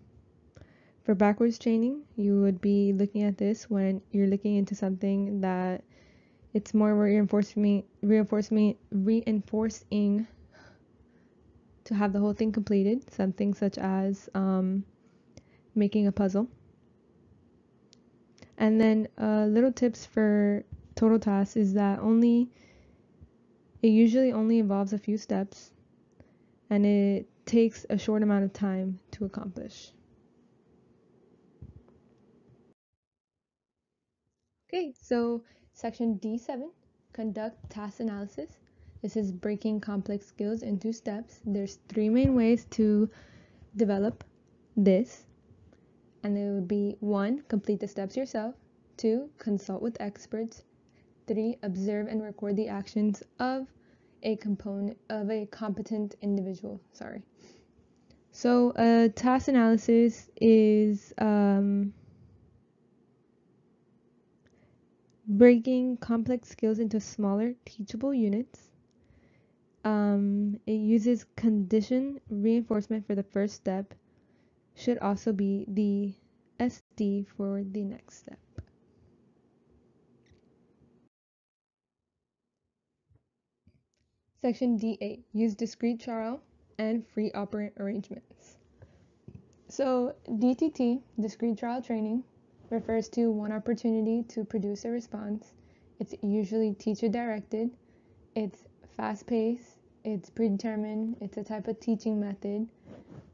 For backwards chaining, you would be looking at this when you're looking into something that it's more reinforcing to have the whole thing completed, something such as making a puzzle. And then little tips for total tasks is that it usually only involves a few steps, and it takes a short amount of time to accomplish. Okay, so section D7, conduct task analysis. This is breaking complex skills into steps. There's 3 main ways to develop this, and it would be 1, complete the steps yourself, 2, consult with experts, 3, observe and record the actions of a competent individual. So task analysis is breaking complex skills into smaller teachable units. It uses condition reinforcement for the first step, should also be the SD for the next step. Section D8, use discrete trial and free operant arrangements. So DTT, discrete trial training, refers to one opportunity to produce a response. It's usually teacher-directed, it's fast-paced, it's predetermined, it's a type of teaching method,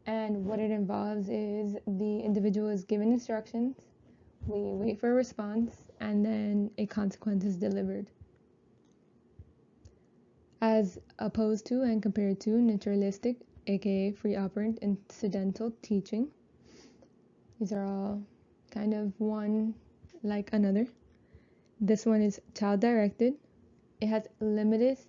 and what it involves is the individual is given instructions, we wait for a response, and then a consequence is delivered. As opposed to and compared to naturalistic, aka free operant incidental teaching. These are all kind of one like another. This one is child directed. It has limitless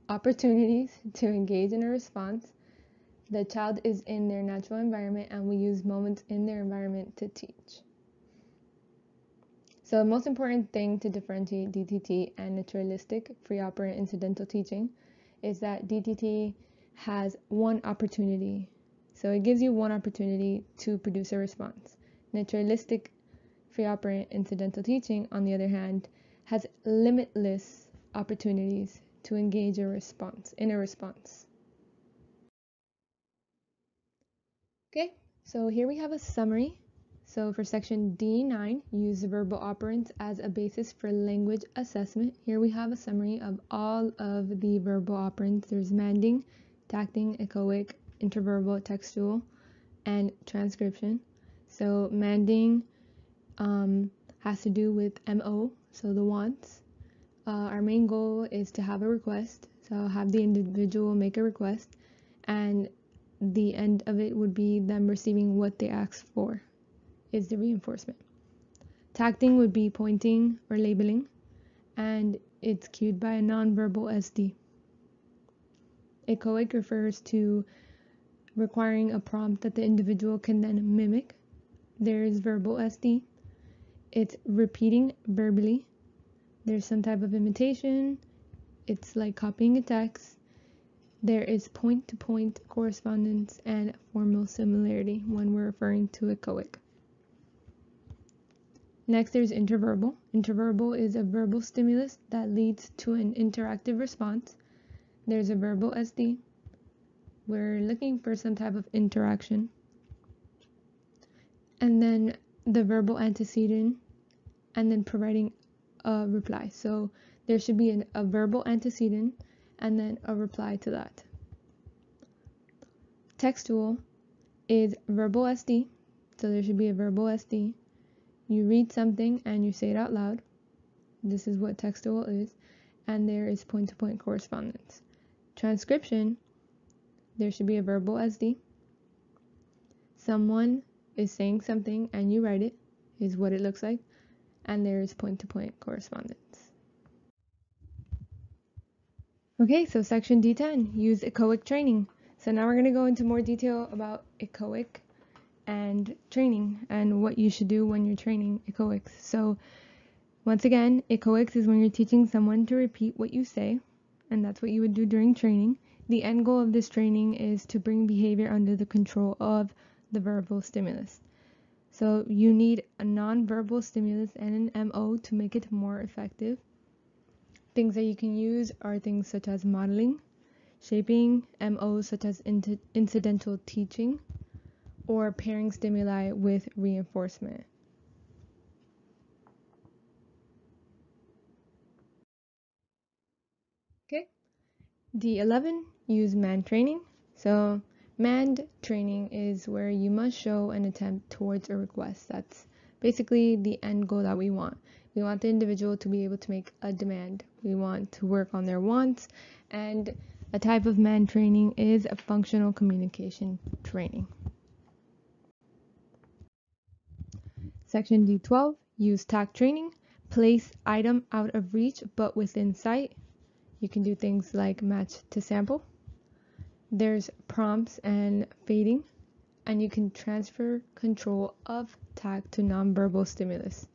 opportunities to engage in a response. The child is in their natural environment and we use moments in their environment to teach. So the most important thing to differentiate DTT and naturalistic free operant incidental teaching is that DTT has one opportunity. So it gives you one opportunity to produce a response. Naturalistic free operant incidental teaching, on the other hand, has limitless opportunities to engage in a response. Okay, so here we have a summary. So for section D9, use verbal operands as a basis for language assessment. Here we have a summary of all of the verbal operands. There's manding, tacting, echoic, interverbal, textual, and transcription. So manding has to do with MO, so the wants. Our main goal is to have a request, so have the individual make a request, and the end of it would be them receiving what they asked for, is the reinforcement. Tacting would be pointing or labeling, and it's cued by a nonverbal SD. Echoic refers to requiring a prompt that the individual can then mimic. There is verbal SD. It's repeating verbally. There's some type of imitation. It's like copying a text. There is point-to-point correspondence and formal similarity when we're referring to echoic. Next, there's interverbal. Interverbal is a verbal stimulus that leads to an interactive response. There's a verbal SD. We're looking for some type of interaction. And then the verbal antecedent, and then providing a reply. So there should be a verbal antecedent and then a reply to that. Textual is verbal SD, so there should be a verbal SD. You read something and you say it out loud. This is what textual is, and there is point-to-point correspondence. Transcription, there should be a verbal SD. Someone is saying something and you write it, is what it looks like, and there is point-to-point correspondence. Okay, so section D10, use echoic training. So now we're going to go into more detail about echoic and training and what you should do when you're training echoics. So once again, echoics is when you're teaching someone to repeat what you say, and that's what you would do during training. The end goal of this training is to bring behavior under the control of the verbal stimulus. So you need a non-verbal stimulus and an MO to make it more effective. Things that you can use are things such as modeling, shaping, MOs such as incidental teaching, or pairing stimuli with reinforcement. Okay. D11, use manned training. So manned training is where you must show an attempt towards a request. That's basically the end goal that we want. We want the individual to be able to make a demand. We want to work on their wants, and a type of manned training is a functional communication training. Section D12, use tact training. Place item out of reach but within sight. You can do things like match to sample. There's prompts and fading, and you can transfer control of tact to nonverbal stimulus.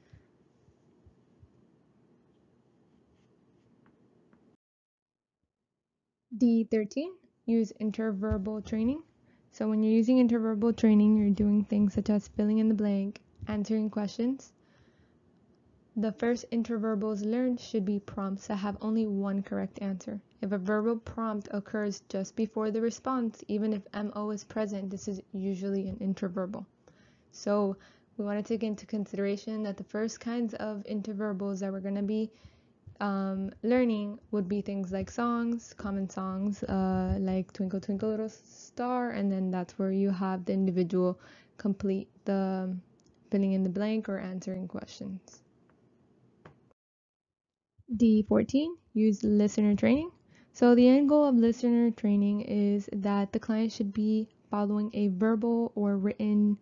D13, use interverbal training. So when you're using interverbal training, you're doing things such as filling in the blank, answering questions. The first interverbals learned should be prompts that have only one correct answer. If a verbal prompt occurs just before the response, even if MO is present, this is usually an interverbal. So we want to take into consideration that the first kinds of interverbals that we're going to be learning would be things like songs, common songs, like Twinkle Twinkle Little Star, and then that's where you have the individual complete the filling in the blank or answering questions. D14, use listener training. So the end goal of listener training is that the client should be following a verbal or written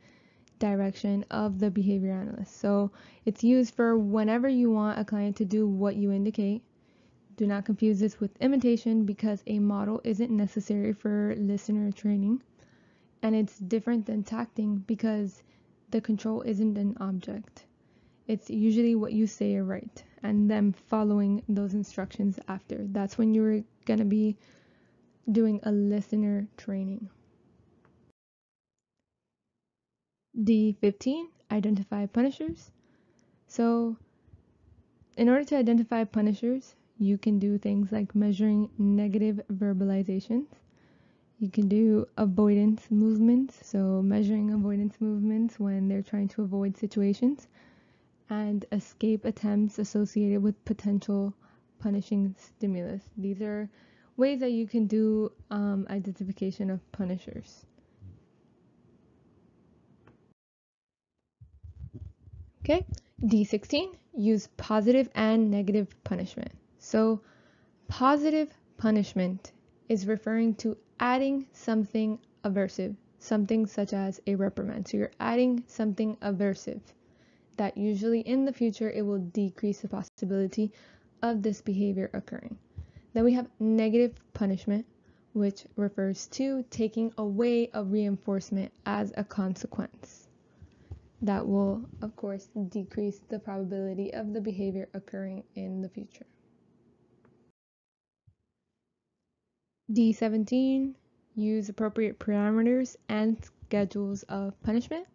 direction of the behavior analyst. So it's used for whenever you want a client to do what you indicate. Do not confuse this with imitation because a model isn't necessary for listener training. And it's different than tacting because the control isn't an object. It's usually what you say or write and them following those instructions after. That's when you're going to be doing a listener training. D15, identify punishers. So in order to identify punishers, you can do things like measuring negative verbalizations. You can do avoidance movements, so measuring avoidance movements when they're trying to avoid situations, and escape attempts associated with potential punishing stimulus. These are ways that you can do identification of punishers. Okay, D16, use positive and negative punishment. So positive punishment is referring to adding something aversive, something such as a reprimand. So you're adding something aversive that usually in the future it will decrease the possibility of this behavior occurring. Then we have negative punishment, which refers to taking away a reinforcement as a consequence. That will, of course, decrease the probability of the behavior occurring in the future. D17, use appropriate parameters and schedules of punishment.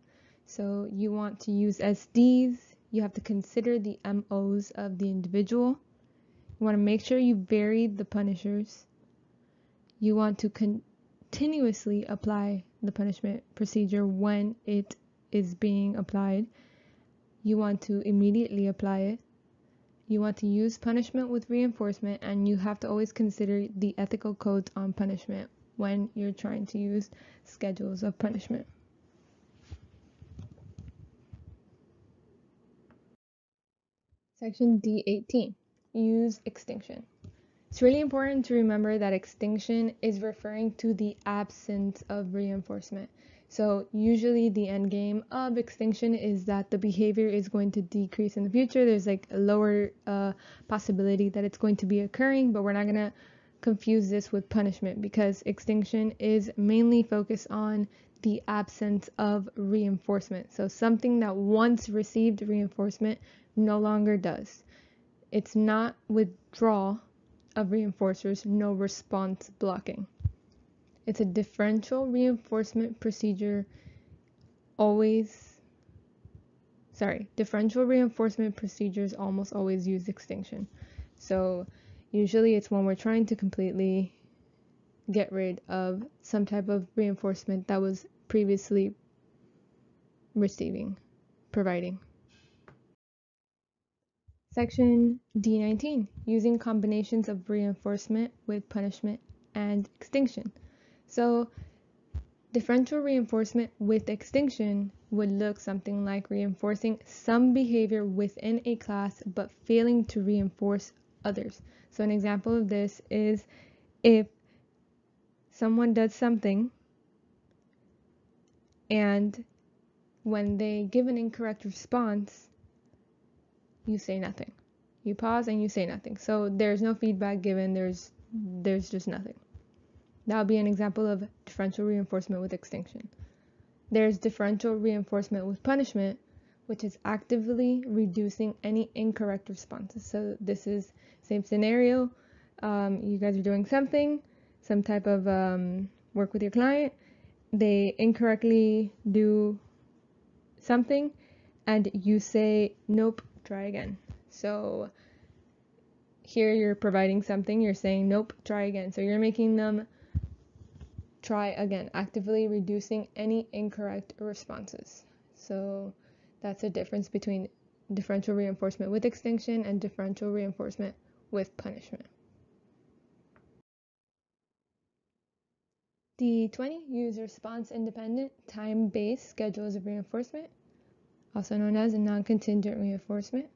So you want to use SDs. You have to consider the MOs of the individual. You want to make sure you vary the punishers. You want to continuously apply the punishment procedure when it is being applied. You want to immediately apply it. You want to use punishment with reinforcement, and you have to always consider the ethical codes on punishment when you're trying to use schedules of punishment. Section D18, use extinction. It's really important to remember that extinction is referring to the absence of reinforcement. So usually the end game of extinction is that the behavior is going to decrease in the future. There's like a lower possibility that it's going to be occurring, but we're not going to confuse this with punishment because extinction is mainly focused on the absence of reinforcement. So something that once received reinforcement no longer does. It's not withdrawal of reinforcers, no response blocking. It's a differential reinforcement procedure differential reinforcement procedures almost always use extinction. So usually it's when we're trying to completely get rid of some type of reinforcement that was previously providing. Section D19, using combinations of reinforcement with punishment and extinction. So differential reinforcement with extinction would look something like reinforcing some behavior within a class but failing to reinforce others. So an example of this is if someone does something and when they give an incorrect response, you say nothing. You pause and you say nothing. So there's no feedback given, there's just nothing. That would be an example of differential reinforcement with extinction. There's differential reinforcement with punishment, which is actively reducing any incorrect responses. So this is same scenario. You guys are doing something. some type of work with your client, they incorrectly do something, and you say, nope, try again. So here you're providing something, you're saying, nope, try again. So you're making them try again, actively reducing any incorrect responses. So that's a difference between differential reinforcement with extinction and differential reinforcement with punishment. D20, use response-independent, time-based schedules of reinforcement, also known as non-contingent reinforcement.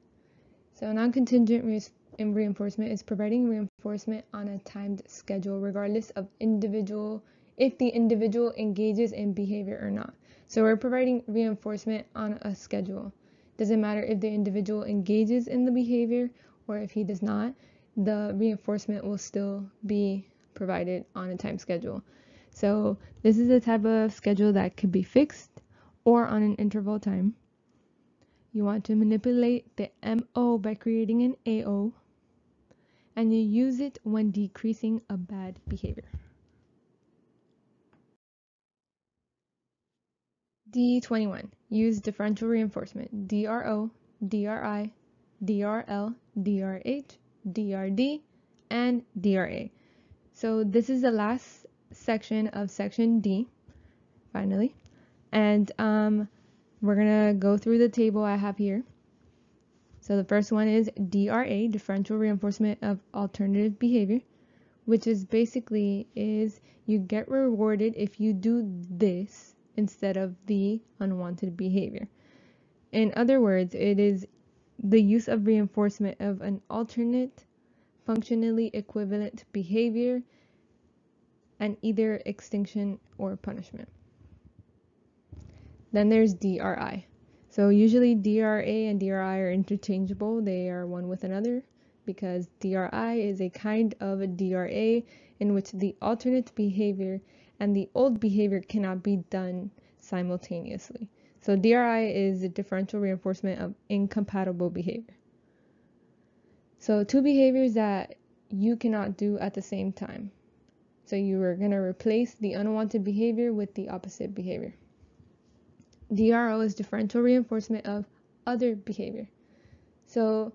So non-contingent reinforcement is providing reinforcement on a timed schedule regardless of if the individual engages in behavior or not. So we're providing reinforcement on a schedule. Doesn't matter if the individual engages in the behavior or if he does not, the reinforcement will still be provided on a time schedule. So this is a type of schedule that could be fixed or on an interval time. You want to manipulate the MO by creating an AO, and you use it when decreasing a bad behavior. D21, use differential reinforcement, DRO, DRI, DRL, DRH, DRD, and DRA. So this is the last section of section D, finally, and we're gonna go through the table I have here. So the first one is DRA, differential reinforcement of alternative behavior, which is basically you get rewarded if you do this instead of the unwanted behavior. In other words, it is the use of reinforcement of an alternate functionally equivalent behavior and either extinction or punishment. Then there's DRI. So usually DRA and DRI are interchangeable. They are one with another because DRI is a kind of a DRA in which the alternate behavior and the old behavior cannot be done simultaneously. So DRI is a differential reinforcement of incompatible behavior. So two behaviors that you cannot do at the same time. So you are going to replace the unwanted behavior with the opposite behavior. DRO is differential reinforcement of other behavior. So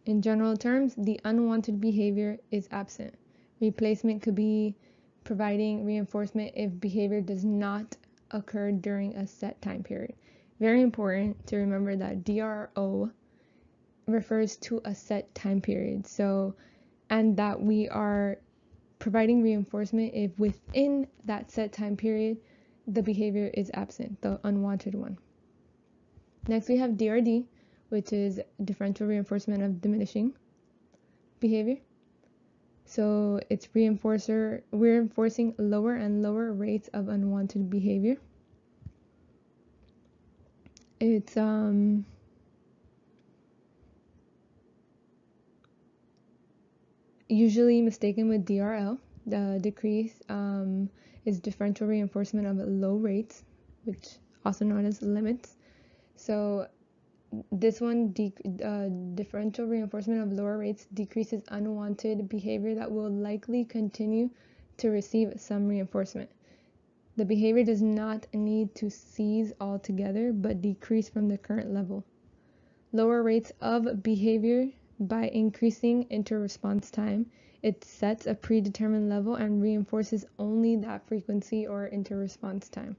in general terms, the unwanted behavior is absent. Replacement could be providing reinforcement if behavior does not occur during a set time period. Very important to remember that DRO refers to a set time period. So, and that we are providing reinforcement if within that set time period the behavior is absent, the unwanted one. Next we have DRD, which is differential reinforcement of diminishing behavior. So it's reinforcing lower and lower rates of unwanted behavior. It's usually mistaken with DRL. The decrease is differential reinforcement of low rates, which also known as limits. So this one, differential reinforcement of lower rates decreases unwanted behavior that will likely continue to receive some reinforcement. The behavior does not need to cease altogether, but decrease from the current level. Lower rates of behavior by increasing interresponse time. It sets a predetermined level and reinforces only that frequency or interresponse time.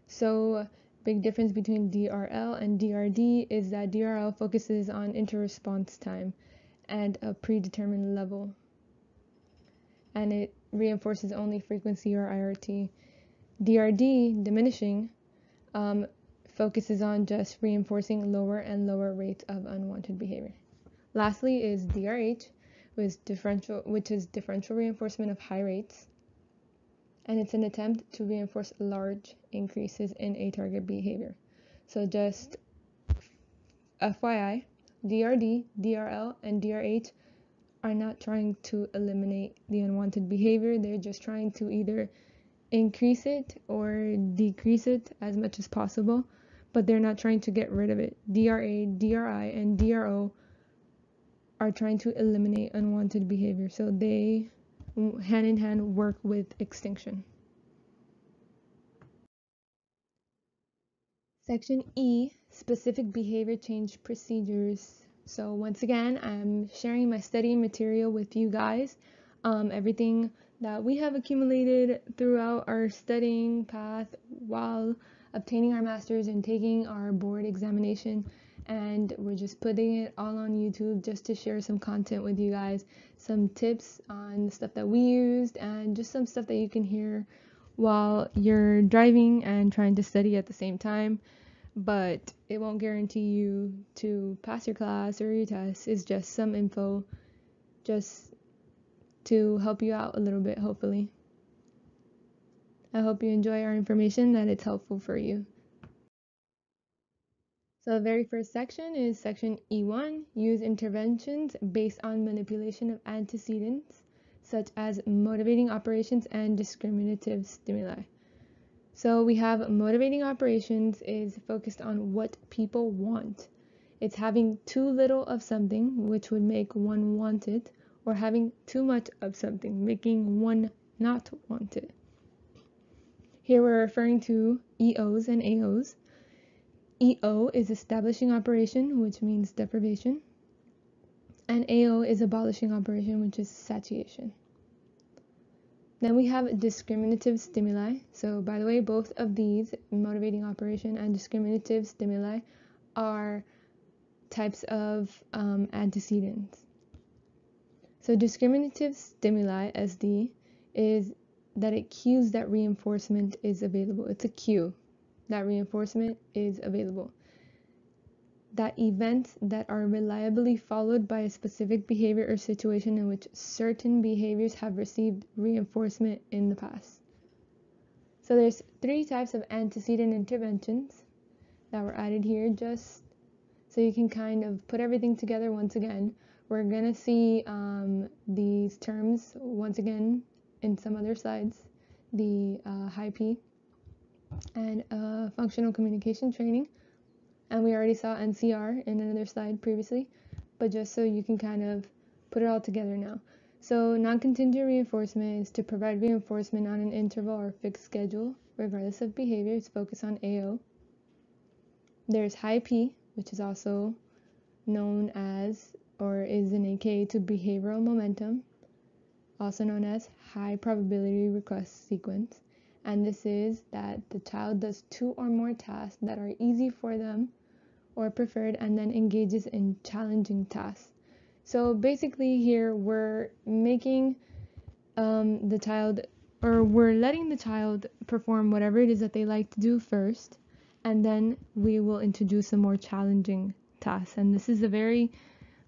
So big difference between DRL and DRD is that DRL focuses on interresponse time and a predetermined level, and it reinforces only frequency or IRT. DRD, diminishing, focuses on just reinforcing lower and lower rates of unwanted behavior. Lastly is DRH, which is differential reinforcement of high rates, and it's an attempt to reinforce large increases in a target behavior. So just FYI, DRD, DRL, and DRH are not trying to eliminate the unwanted behavior. They're just trying to either increase it or decrease it as much as possible, but they're not trying to get rid of it. DRA, DRI, and DRO are trying to eliminate unwanted behavior. So they hand in hand work with extinction. Section E, specific behavior change procedures. So once again, I'm sharing my study material with you guys. Everything that we have accumulated throughout our studying path while obtaining our master's and taking our board examination. And we're just putting it all on YouTube just to share some content with you guys, some tips on the stuff that we used, and just some stuff that you can hear while you're driving and trying to study at the same time. But it won't guarantee you to pass your class or your test. It's just some info just to help you out a little bit, hopefully. I hope you enjoy our information, that it's helpful for you. So the very first section is section E1, use interventions based on manipulation of antecedents, such as motivating operations and discriminative stimuli. So we have motivating operations is focused on what people want. It's having too little of something, which would make one want it, or having too much of something, making one not want it. Here we're referring to EOs and AOs. EO is establishing operation, which means deprivation, and AO is abolishing operation, which is satiation. Then we have discriminative stimuli. So by the way, both of these, motivating operation and discriminative stimuli, are types of antecedents. So discriminative stimuli, SD, is that it cues that reinforcement is available. It's a cue that reinforcement is available. That events that are reliably followed by a specific behavior or situation in which certain behaviors have received reinforcement in the past. So there's 3 types of antecedent interventions that were added here just so you can kind of put everything together once again. We're going to see these terms once again in some other slides, the high P and functional communication training. And we already saw NCR in another slide previously, but just so you can kind of put it all together now. So non-contingent reinforcement is to provide reinforcement on an interval or fixed schedule, regardless of behavior. It's focused on AO. There's high P, which is also known as, or is an AKA to behavioral momentum, also known as high probability request sequence. And this is that the child does 2 or more tasks that are easy for them or preferred, and then engages in challenging tasks. So basically here we're making the child, or we're letting the child perform whatever it is that they like to do first, and then we will introduce some more challenging tasks. And this is a very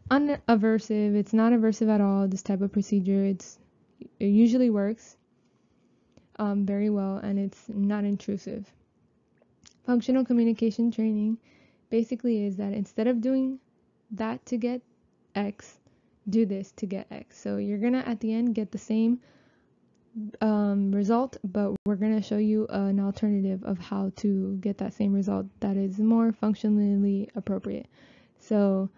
unaversive, it's not aversive at all, this type of procedure. It usually works very well, and it's not intrusive. Functional communication training basically is that instead of doing that to get X, do this to get X. So you're gonna at the end get the same result, but we're gonna show you an alternative of how to get that same result that is more functionally appropriate. So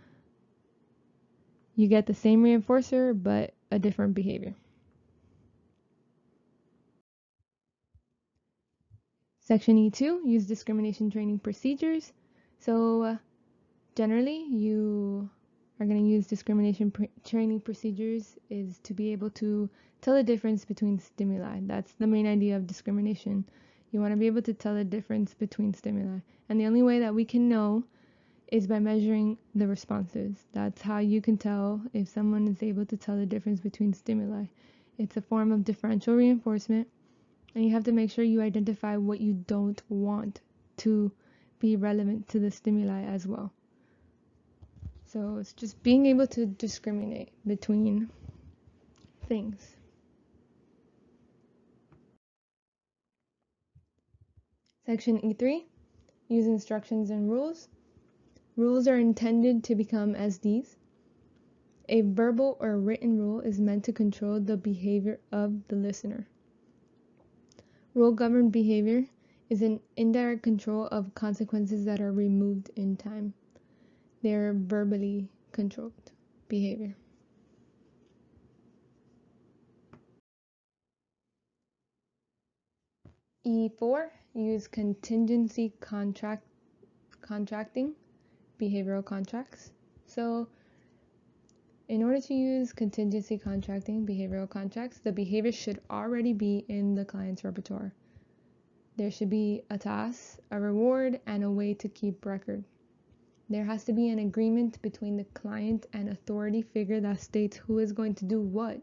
you get the same reinforcer but a different behavior. Section E2, use discrimination training procedures. So generally you are going to use discrimination training procedures is to be able to tell the difference between stimuli. That's the main idea of discrimination. You want to be able to tell the difference between stimuli. And the only way that we can know is by measuring the responses. That's how you can tell if someone is able to tell the difference between stimuli. It's a form of differential reinforcement, and you have to make sure you identify what you don't want to be relevant to the stimuli as well. So it's just being able to discriminate between things. Section E3, use instructions and rules. Rules are intended to become SDs. A verbal or written rule is meant to control the behavior of the listener. Rule-governed behavior is an indirect control of consequences that are removed in time. They are verbally controlled behavior. E4, use contingency contracting, behavioral contracts. So in order to use contingency contracting, behavioral contracts, the behavior should already be in the client's repertoire. There should be a task, a reward, and a way to keep record. There has to be an agreement between the client and authority figure that states who is going to do what,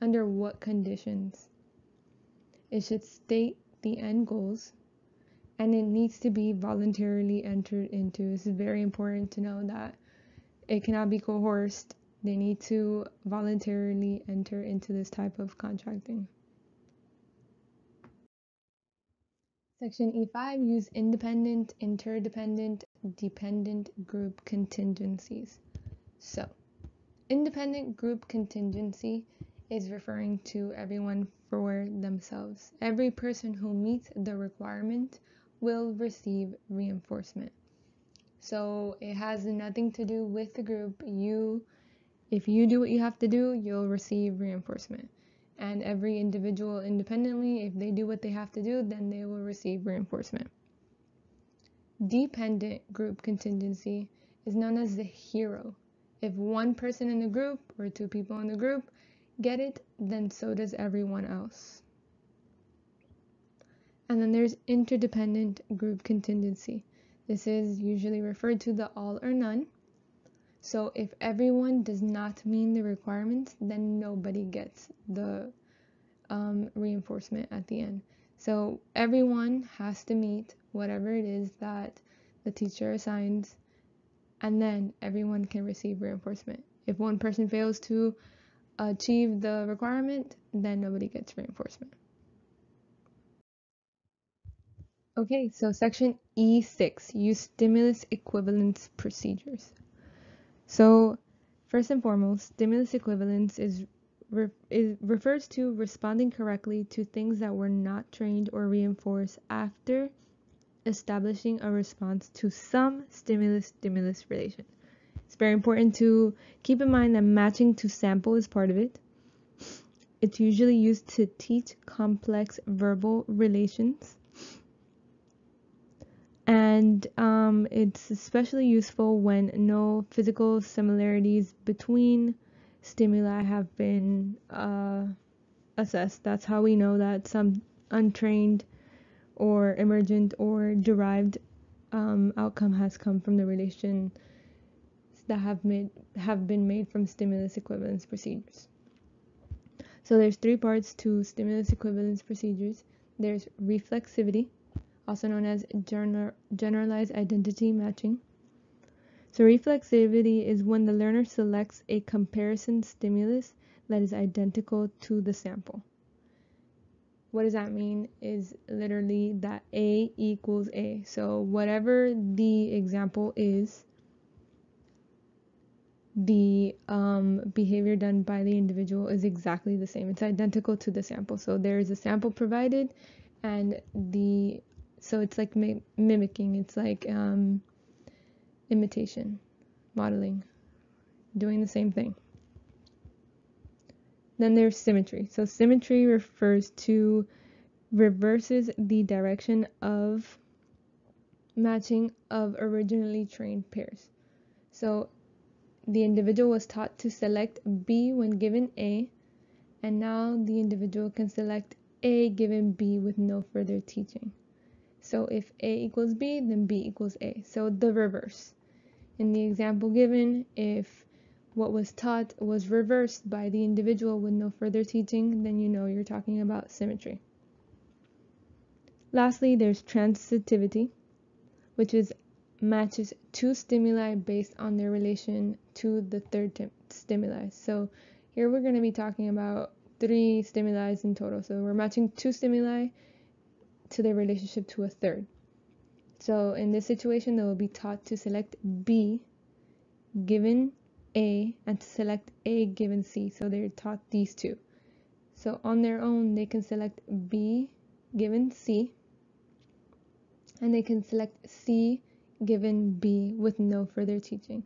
under what conditions. It should state the end goals, and it needs to be voluntarily entered into. This is very important to know that it cannot be coerced. They need to voluntarily enter into this type of contracting. Section E5, use independent, interdependent, dependent group contingencies. So, independent group contingency is referring to everyone for themselves. Every person who meets the requirement will receive reinforcement. So it has nothing to do with the group. If you do what you have to do, you'll receive reinforcement. And every individual independently, if they do what they have to do, then they will receive reinforcement. Dependent group contingency is known as the hero. If one person in the group or two people in the group get it, then so does everyone else. And then there's interdependent group contingency. This is usually referred to the all or none. So if everyone does not meet the requirements, then nobody gets the reinforcement at the end. So everyone has to meet whatever it is that the teacher assigns, and then everyone can receive reinforcement. If one person fails to achieve the requirement, then nobody gets reinforcement. Okay, so section E6, use stimulus equivalence procedures. So first and foremost, stimulus equivalence refers to responding correctly to things that were not trained or reinforced after establishing a response to some stimulus-stimulus relation. It's very important to keep in mind that matching to sample is part of it. It's usually used to teach complex verbal relations. And it's especially useful when no physical similarities between stimuli have been assessed. That's how we know that some untrained or emergent or derived outcome has come from the relation that have been made from stimulus equivalence procedures. So there's three parts to stimulus equivalence procedures. There's reflexivity, also known as generalized identity matching. So reflexivity is when the learner selects a comparison stimulus that is identical to the sample. What does that mean? Is literally that A equals A. So whatever the example is, the behavior done by the individual is exactly the same. It's identical to the sample. So there is a sample provided, and so it's like mimicking. It's like imitation, modeling, doing the same thing. Then there's symmetry. So symmetry reverses the direction of matching of originally trained pairs. So the individual was taught to select B when given A, and now the individual can select A given B with no further teaching. So if A equals B, then B equals A. So the reverse. In the example given, if what was taught was reversed by the individual with no further teaching, then you know you're talking about symmetry. Lastly, there's transitivity, which matches two stimuli based on their relation to the third stimuli. So here we're going to be talking about three stimuli in total. So we're matching two stimuli to their relationship to a third. So in this situation, they will be taught to select B given A and to select A given C. So they're taught these two. So on their own, they can select B given C, and they can select C given B with no further teaching.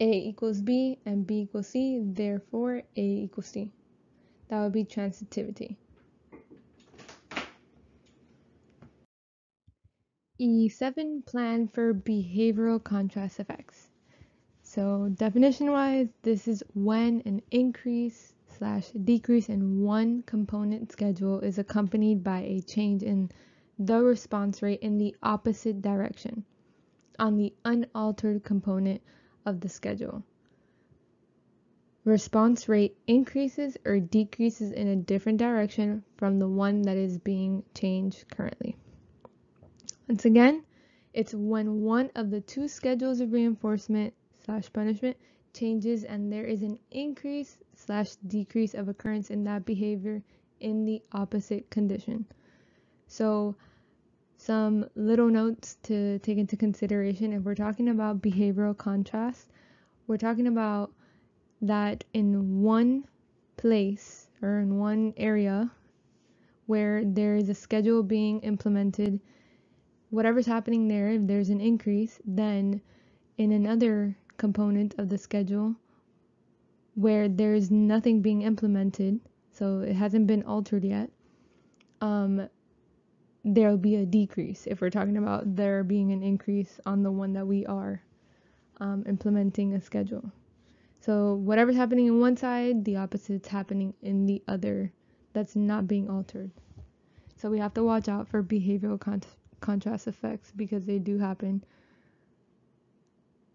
A equals B and B equals C, therefore A equals C. That would be transitivity. E7, plan for behavioral contrast effects. So definition-wise, this is when an increase/decrease in one component schedule is accompanied by a change in the response rate in the opposite direction on the unaltered component of the schedule. Response rate increases or decreases in a different direction from the one that is being changed currently. Once again, it's when one of the two schedules of reinforcement/punishment changes and there is an increase/decrease of occurrence in that behavior in the opposite condition. So some little notes to take into consideration. If we're talking about behavioral contrast, we're talking about that in one place or in one area where there is a schedule being implemented, whatever's happening there, if there's an increase, then in another component of the schedule where there's nothing being implemented, so it hasn't been altered yet, there'll be a decrease if we're talking about there being an increase on the one that we are implementing a schedule. So whatever's happening in one side, the opposite's happening in the other that's not being altered. So we have to watch out for behavioral contrast effects because they do happen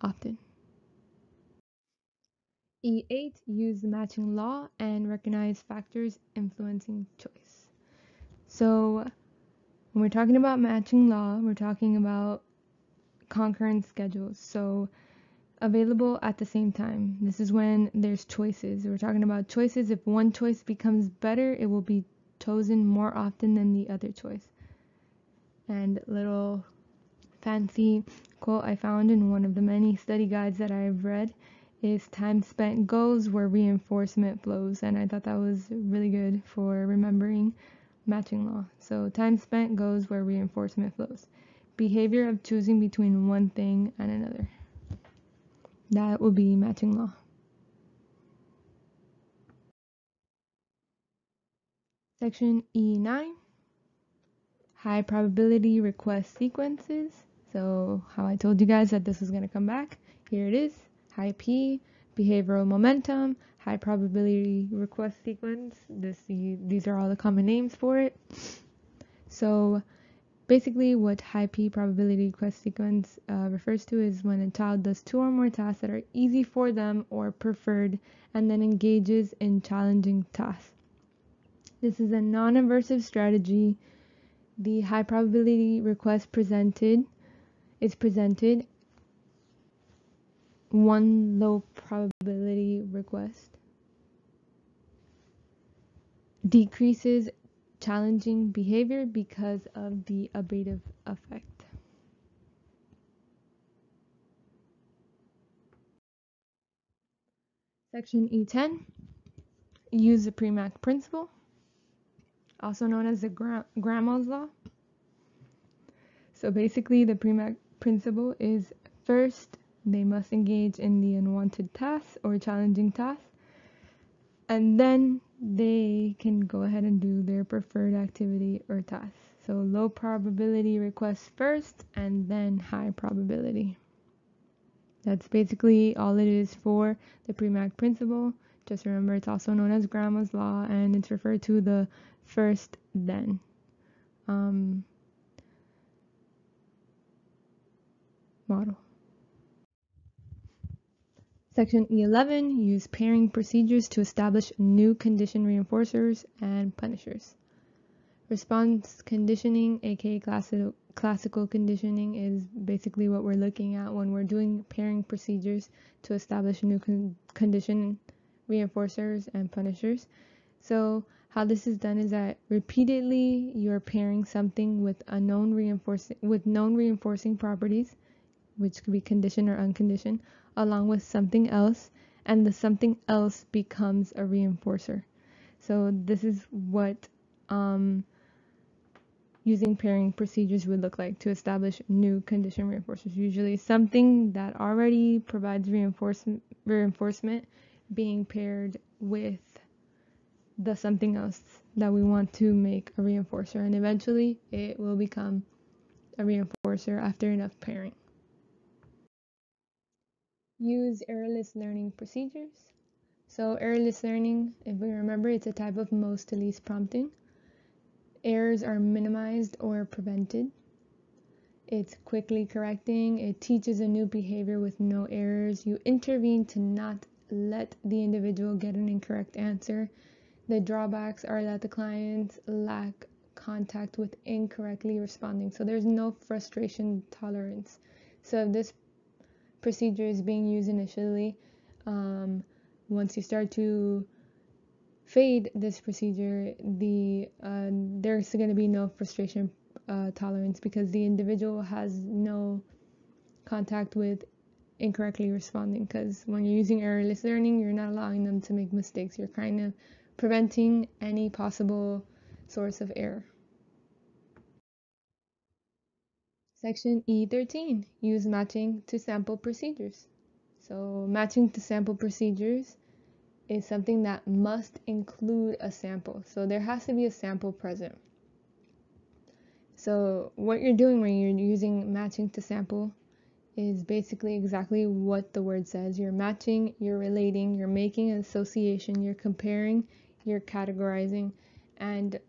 often. E8, use the matching law and recognize factors influencing choice. So when we're talking about matching law, we're talking about concurrent schedules. So available at the same time. This is when there's choices. We're talking about choices. If one choice becomes better, it will be chosen more often than the other choice. And little fancy quote I found in one of the many study guides that I've read is time spent goes where reinforcement flows. And I thought that was really good for remembering matching law. So time spent goes where reinforcement flows. Behavior of choosing between one thing and another. That will be matching law. Section E9, high probability request sequences. So how I told you guys that this was going to come back. Here it is. High P, behavioral momentum, high probability request sequence. These are all the common names for it. So basically what high P probability request sequence refers to is when a child does two or more tasks that are easy for them or preferred and then engages in challenging tasks. This is a non-aversive strategy. The high probability request is presented. One low probability request decreases challenging behavior because of the abative effect. Section E10, use the Premack principle, also known as the Grandma's law. So basically the Premack principle is first, they must engage in the unwanted tasks or challenging tasks, and then they can go ahead and do their preferred activity or task. So low probability requests first and then high probability. That's basically all it is for the Premack principle. Just remember it's also known as Grandma's law and it's referred to the first then. Model. Section E11, use pairing procedures to establish new condition reinforcers and punishers. Response conditioning, aka classical conditioning, is basically what we're looking at when we're doing pairing procedures to establish new condition reinforcers and punishers. So how this is done is that repeatedly you're pairing something with known reinforcing properties, which could be conditioned or unconditioned, along with something else, and the something else becomes a reinforcer. So this is what using pairing procedures would look like to establish new condition reinforcers. Usually something that already provides reinforcement being paired with the something else that we want to make a reinforcer, and eventually it will become a reinforcer reinforcer after enough pairing. Use errorless learning procedures. So errorless learning, if we remember, it's a type of most to least prompting. Errors are minimized or prevented. It's quickly correcting. It teaches a new behavior with no errors. You intervene to not let the individual get an incorrect answer. The drawbacks are that the clients lack contact with incorrectly responding. So there's no frustration tolerance. So if this procedure is being used initially, once you start to fade this procedure, there's going to be no frustration tolerance because the individual has no contact with incorrectly responding. Because when you're using errorless learning, you're not allowing them to make mistakes. You're kind of preventing any possible source of error. Section E13, use matching to sample procedures. So matching to sample procedures is something that must include a sample. So there has to be a sample present. So what you're doing when you're using matching to sample is basically exactly what the word says. You're matching, you're relating, you're making an association, you're comparing, you're categorizing. And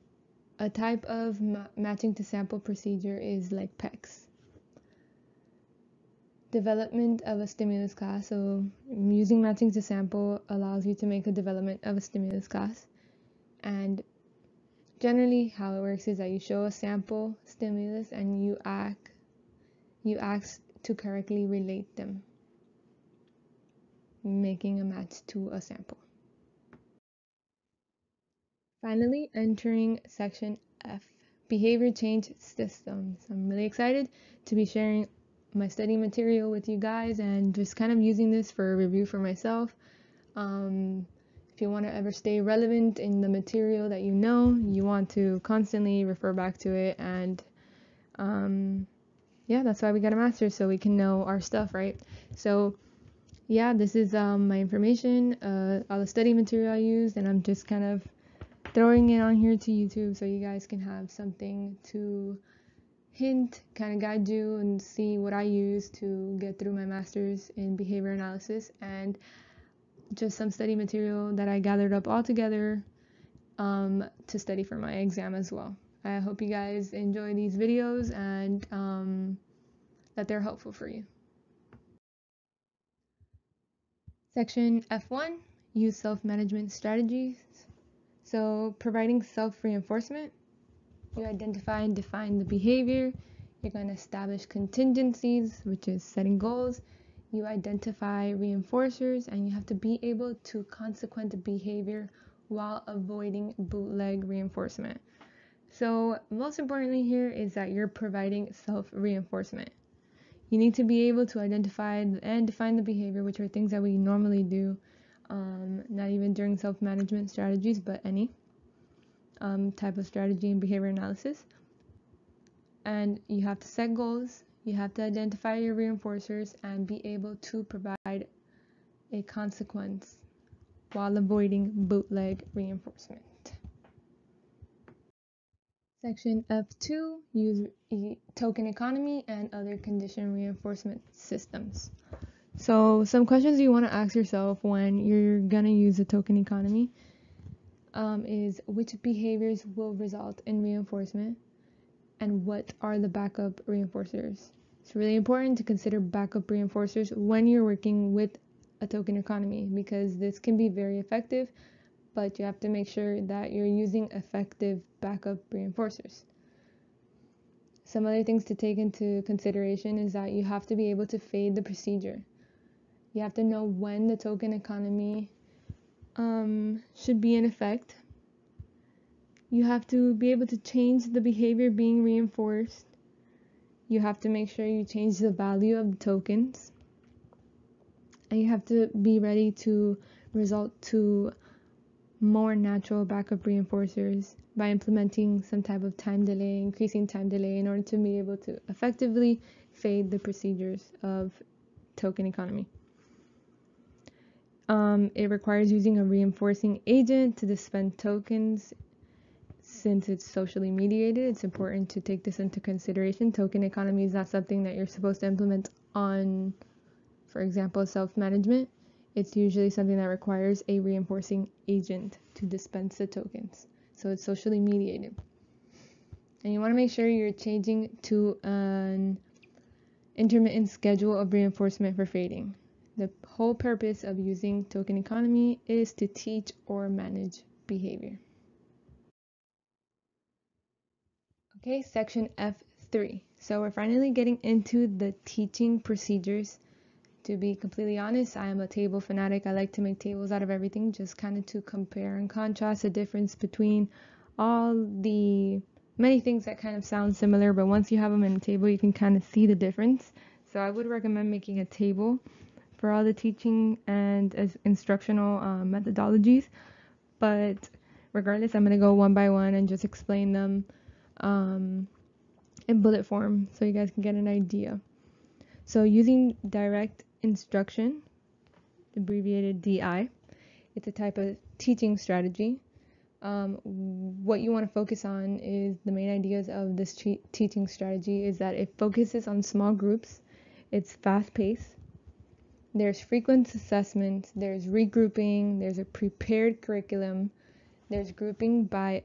a type of matching to sample procedure is like PECs. Development of a stimulus class. So using matching to sample allows you to make a development of a stimulus class. And generally how it works is that you show a sample stimulus and you ask to correctly relate them, making a match to a sample. Finally, entering section F, behavior change systems. I'm really excited to be sharing my study material with you guys and just kind of using this for a review for myself. If you want to ever stay relevant in the material that you know, you want to constantly refer back to it. And yeah, that's why we got a master's, so we can know our stuff, right? So yeah, this is my information, all the study material I used, and I'm just kind of throwing it on here to YouTube so you guys can have something to hint, kind of guide you and see what I use to get through my master's in behavior analysis, and just some study material that I gathered up all together to study for my exam as well. I hope you guys enjoy these videos and that they're helpful for you. Section F1, use self-management strategies. So providing self-reinforcement, you identify and define the behavior. You're going to establish contingencies, which is setting goals. You identify reinforcers, and you have to be able to consequent the behavior while avoiding bootleg reinforcement. So most importantly here is that you're providing self-reinforcement. You need to be able to identify and define the behavior, which are things that we normally do, not even during self-management strategies, but any type of strategy in behavior analysis. And you have to set goals, you have to identify your reinforcers, and be able to provide a consequence while avoiding bootleg reinforcement. Section F2, use token economy and other condition reinforcement systems. So some questions you want to ask yourself when you're gonna use a token economy is which behaviors will result in reinforcement and what are the backup reinforcers. It's really important to consider backup reinforcers when you're working with a token economy because this can be very effective, but you have to make sure that you're using effective backup reinforcers. Some other things to take into consideration is that you have to be able to fade the procedure. You have to know when the token economy should be in effect. You have to be able to change the behavior being reinforced. You have to make sure you change the value of the tokens. And you have to be ready to result to more natural backup reinforcers by implementing some type of time delay, increasing time delay in order to be able to effectively fade the procedures of token economy. It requires using a reinforcing agent to dispense tokens. since it's socially mediated, it's important to take this into consideration. Token economy is not something that you're supposed to implement on, for example, self-management. It's usually something that requires a reinforcing agent to dispense the tokens. So it's socially mediated. And you want to make sure you're changing to an intermittent schedule of reinforcement for fading. The whole purpose of using token economy is to teach or manage behavior. Okay, section F3. So we're finally getting into the teaching procedures. To be completely honest, I am a table fanatic. I like to make tables out of everything, just kind of to compare and contrast the difference between all the many things that kind of sound similar, but once you have them in a table, you can kind of see the difference. So I would recommend making a table for all the teaching and as instructional methodologies. But regardless, I'm going to go one by one and just explain them in bullet form so you guys can get an idea. So using direct instruction, abbreviated DI, it's a type of teaching strategy. What you want to focus on is the main ideas of this teaching strategy is that it focuses on small groups, it's fast-paced, there's frequent assessment, there's regrouping, there's a prepared curriculum, there's grouping by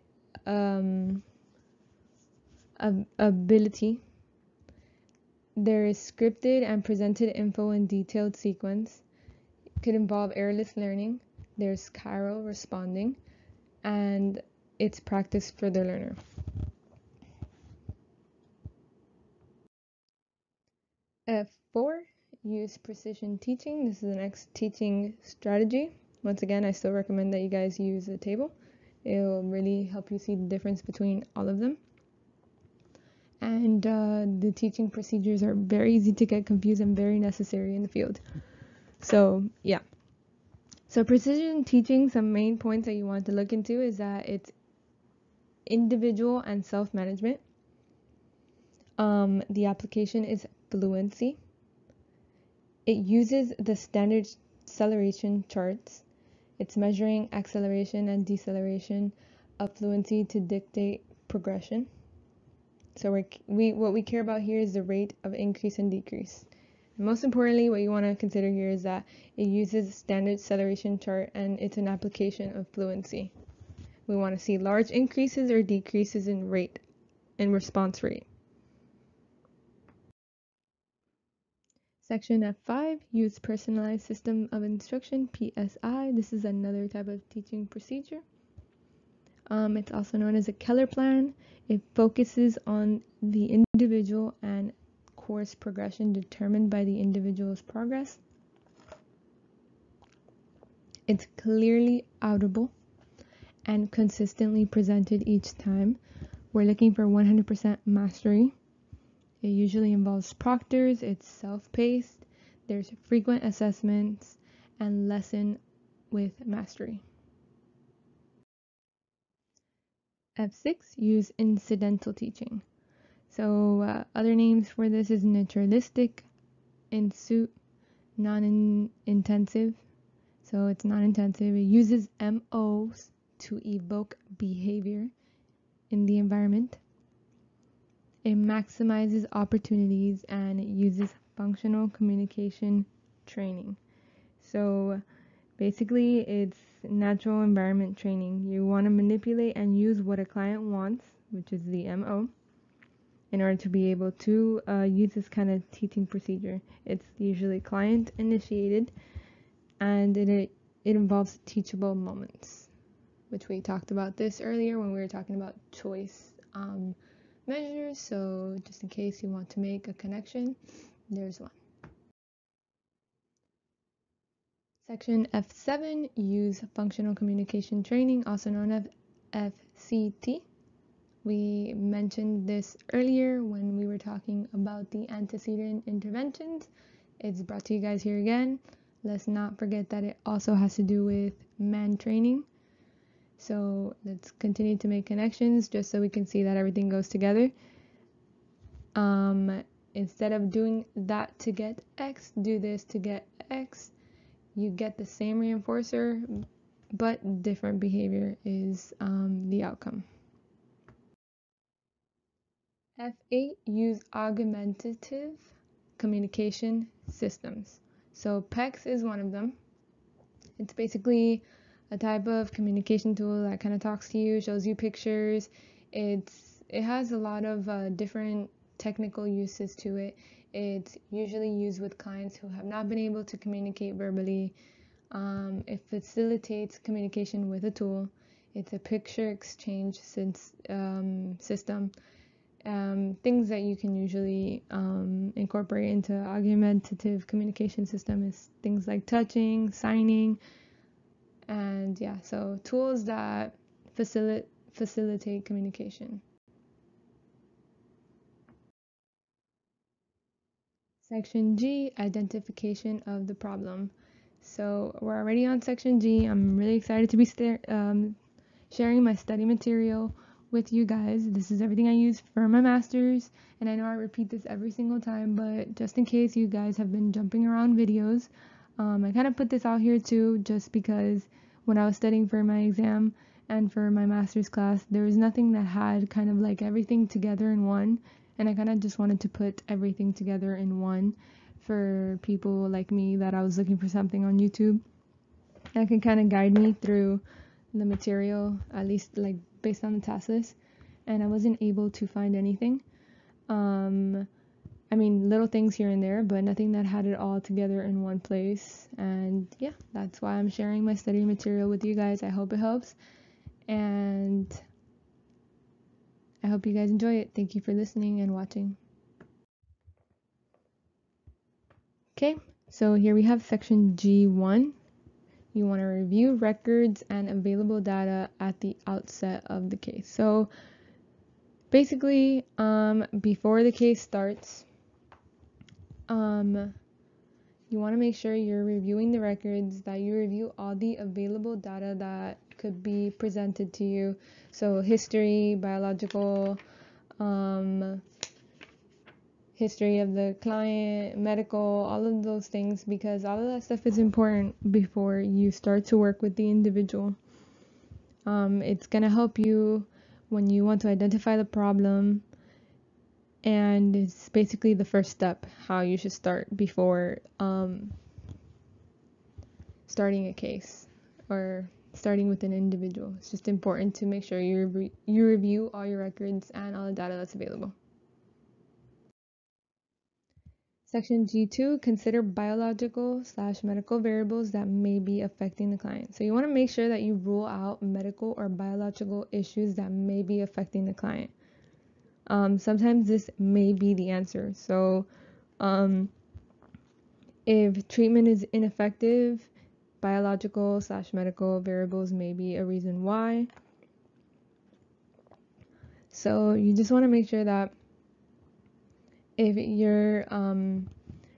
ability, there is scripted and presented info in detailed sequence. It could involve errorless learning, there's chiral responding, and it's practice for the learner. F4, use precision teaching. This is the next teaching strategy. Once again, I still recommend that you guys use a table. It will really help you see the difference between all of them. And the teaching procedures are very easy to get confused and very necessary in the field. So, yeah. So precision teaching, some main points that you want to look into is that it's individual and self-management. The application is fluency. It uses the standard acceleration charts. It's measuring acceleration and deceleration of fluency to dictate progression. So what we care about here is the rate of increase and decrease. And most importantly, what you want to consider here is that it uses standard acceleration chart and it's an application of fluency. We want to see large increases or decreases in rate and response rate. Section F5, use personalized system of instruction, PSI. This is another type of teaching procedure. It's also known as a Keller plan. It focuses on the individual and course progression determined by the individual's progress. It's clearly audible and consistently presented each time. We're looking for 100% mastery. It usually involves proctors, it's self-paced, there's frequent assessments, and lesson with mastery. F6, use incidental teaching. So other names for this is naturalistic, in suit, non-intensive. So it's non-intensive. It uses MOs to evoke behavior in the environment. It maximizes opportunities and it uses functional communication training. So basically it's natural environment training. You want to manipulate and use what a client wants, which is the MO, in order to be able to use this kind of teaching procedure. It's usually client initiated and it involves teachable moments, which we talked about this earlier when we were talking about choice measures. So just in case you want to make a connection, there's one. Section F7, use functional communication training, also known as FCT. We mentioned this earlier when we were talking about the antecedent interventions. It's brought to you guys here again. Let's not forget that it also has to do with man training. So let's continue to make connections just so we can see that everything goes together. Instead of doing that to get X, do this to get X. You get the same reinforcer, but different behavior is the outcome. F8, use augmentative communication systems. So PECS is one of them. It's basically a type of communication tool that kind of talks to you, shows you pictures. It has a lot of different technical uses to it. It's usually used with clients who have not been able to communicate verbally. It facilitates communication with a tool. It's a picture exchange system. Things that you can usually incorporate into augmentative communication system is things like touching, signing, and yeah, so tools that facilitate communication. Section G, identification of the problem. So we're already on section G. I'm really excited to be sharing my study material with you guys. This is everything I use for my master's, and I know I repeat this every single time, but just in case you guys have been jumping around videos, I kind of put this out here too, just because when I was studying for my exam and for my master's class, there was nothing that had kind of like everything together in one, and I kind of just wanted to put everything together in one for people like me that I was looking for something on YouTube that can kind of guide me through the material, at least like based on the task list, and I wasn't able to find anything. I mean, little things here and there, but nothing that had it all together in one place. And yeah, that's why I'm sharing my study material with you guys. I hope it helps, and I hope you guys enjoy it. Thank you for listening and watching. Okay, so here we have section G1. You want to review records and available data at the outset of the case. So basically, before the case starts, you want to make sure you're reviewing the records, that you review all the available data that could be presented to you. So history, biological, history of the client, medical, all of those things, because all of that stuff is important before you start to work with the individual. It's going to help you when you want to identify the problem, and it's basically the first step, how you should start before starting a case or starting with an individual. It's just important to make sure you review all your records and all the data that's available. Section G2, consider biological/medical variables that may be affecting the client. So you want to make sure that you rule out medical or biological issues that may be affecting the client. Sometimes this may be the answer. So if treatment is ineffective, biological/medical variables may be a reason why. So you just want to make sure that if you're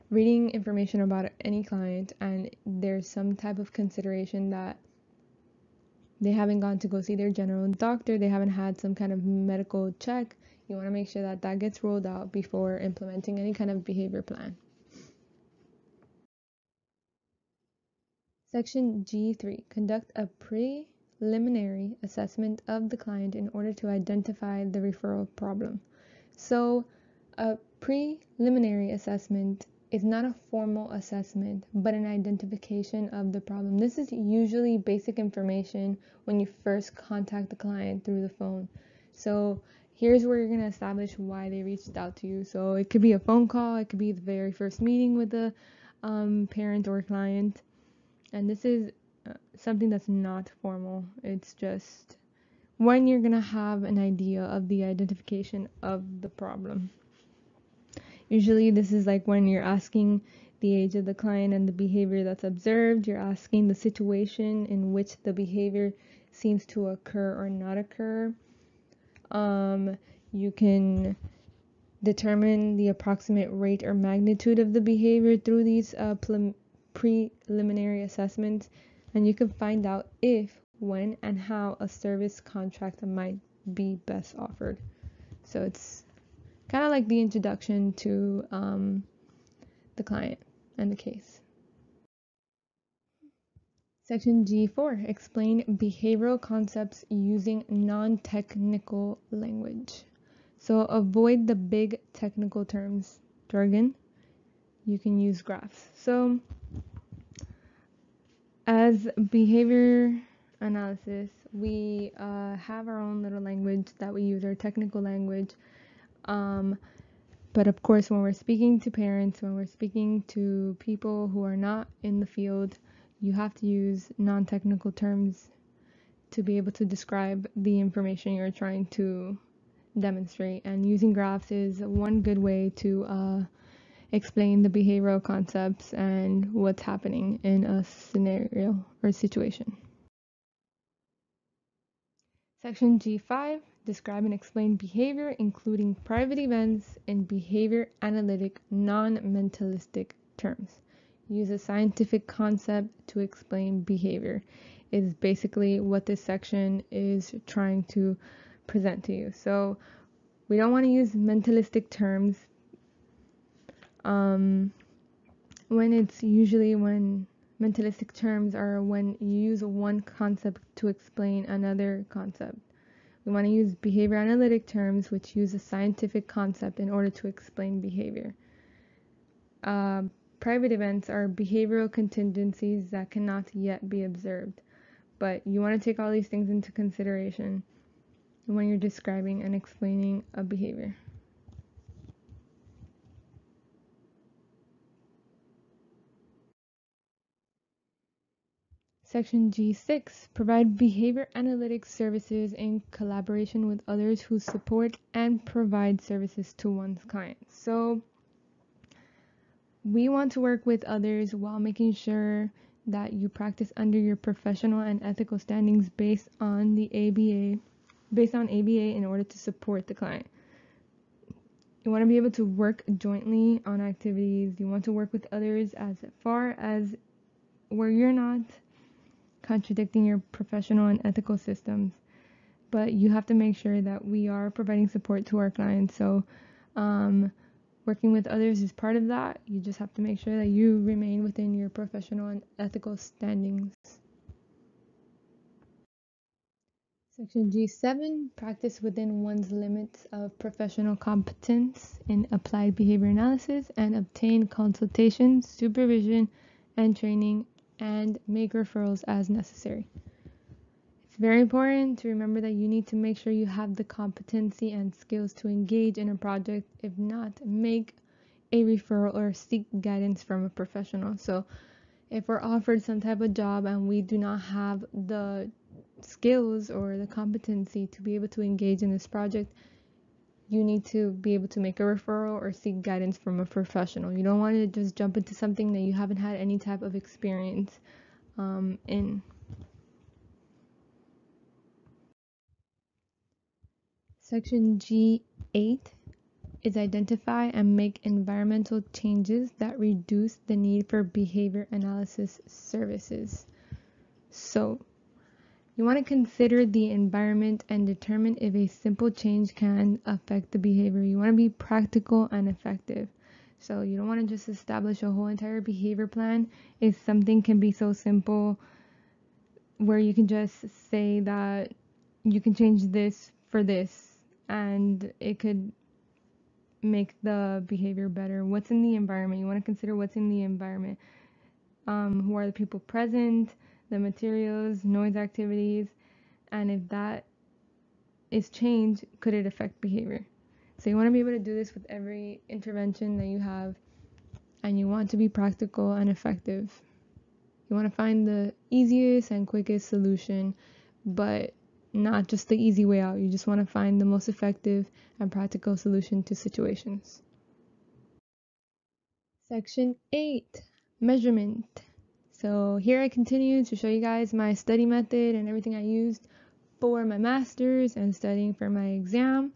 reading information about any client and there's some type of consideration that they haven't gone to go see their general doctor, they haven't had some kind of medical check, you want to make sure that that gets ruled out before implementing any kind of behavior plan. Section G3, conduct a preliminary assessment of the client in order to identify the referral problem. So a preliminary assessment is not a formal assessment, but an identification of the problem. This is usually basic information when you first contact the client through the phone. So here's where you're going to establish why they reached out to you. So it could be a phone call, it could be the very first meeting with the parent or client. And this is something that's not formal. It's just when you're going to have an idea of the identification of the problem. Usually this is like when you're asking the age of the client and the behavior that's observed. You're asking the situation in which the behavior seems to occur or not occur. You can determine the approximate rate or magnitude of the behavior through these preliminary assessments, and you can find out if, when, and how a service contract might be best offered. So it's kind of like the introduction to the client and the case. Section G4, explain behavioral concepts using non-technical language. So avoid the big technical terms, jargon. You can use graphs. So as behavior analysis, we have our own little language that we use, our technical language. But of course, when we're speaking to parents, when we're speaking to people who are not in the field, you have to use non-technical terms to be able to describe the information you're trying to demonstrate. And using graphs is one good way to explain the behavioral concepts and what's happening in a scenario or situation. Section G5, describe and explain behavior, including private events in behavior analytic, non-mentalistic terms. Use a scientific concept to explain behavior is basically what this section is trying to present to you. So we don't want to use mentalistic terms when mentalistic terms are when you use one concept to explain another concept. We want to use behavior analytic terms which use a scientific concept in order to explain behavior. Private events are behavioral contingencies that cannot yet be observed, but you want to take all these things into consideration when you're describing and explaining a behavior. Section G6, provide behavior analytics services in collaboration with others who support and provide services to one's clients. So we want to work with others while making sure that you practice under your professional and ethical standings based on ABA in order to support the client. You want to be able to work jointly on activities. You want to work with others as far as where you're not contradicting your professional and ethical systems, but you have to make sure that we are providing support to our clients. So working with others is part of that. You just have to make sure that you remain within your professional and ethical standings. Section G7, practice within one's limits of professional competence in applied behavior analysis and obtain consultation, supervision, and training, and make referrals as necessary. It's very important to remember that you need to make sure you have the competency and skills to engage in a project. If not, make a referral or seek guidance from a professional. So if we're offered some type of job and we do not have the skills or the competency to be able to engage in this project, you need to be able to make a referral or seek guidance from a professional. You don't want to just jump into something that you haven't had any type of experience in. Section G8 is identify and make environmental changes that reduce the need for behavior analysis services. So you want to consider the environment and determine if a simple change can affect the behavior. You want to be practical and effective. So you don't want to just establish a whole entire behavior plan if something can be so simple where you can just say that you can change this for this and it could make the behavior better. What's in the environment? You want to consider what's in the environment. Who are the people present, the materials, noise activities, and if that is changed, could it affect behavior? So you want to be able to do this with every intervention that you have, and you want to be practical and effective. You want to find the easiest and quickest solution, but not just the easy way out. You just want to find the most effective and practical solution to situations. Section 8, measurement. So here I continue to show you guys my study method and everything I used for my master's and studying for my exam.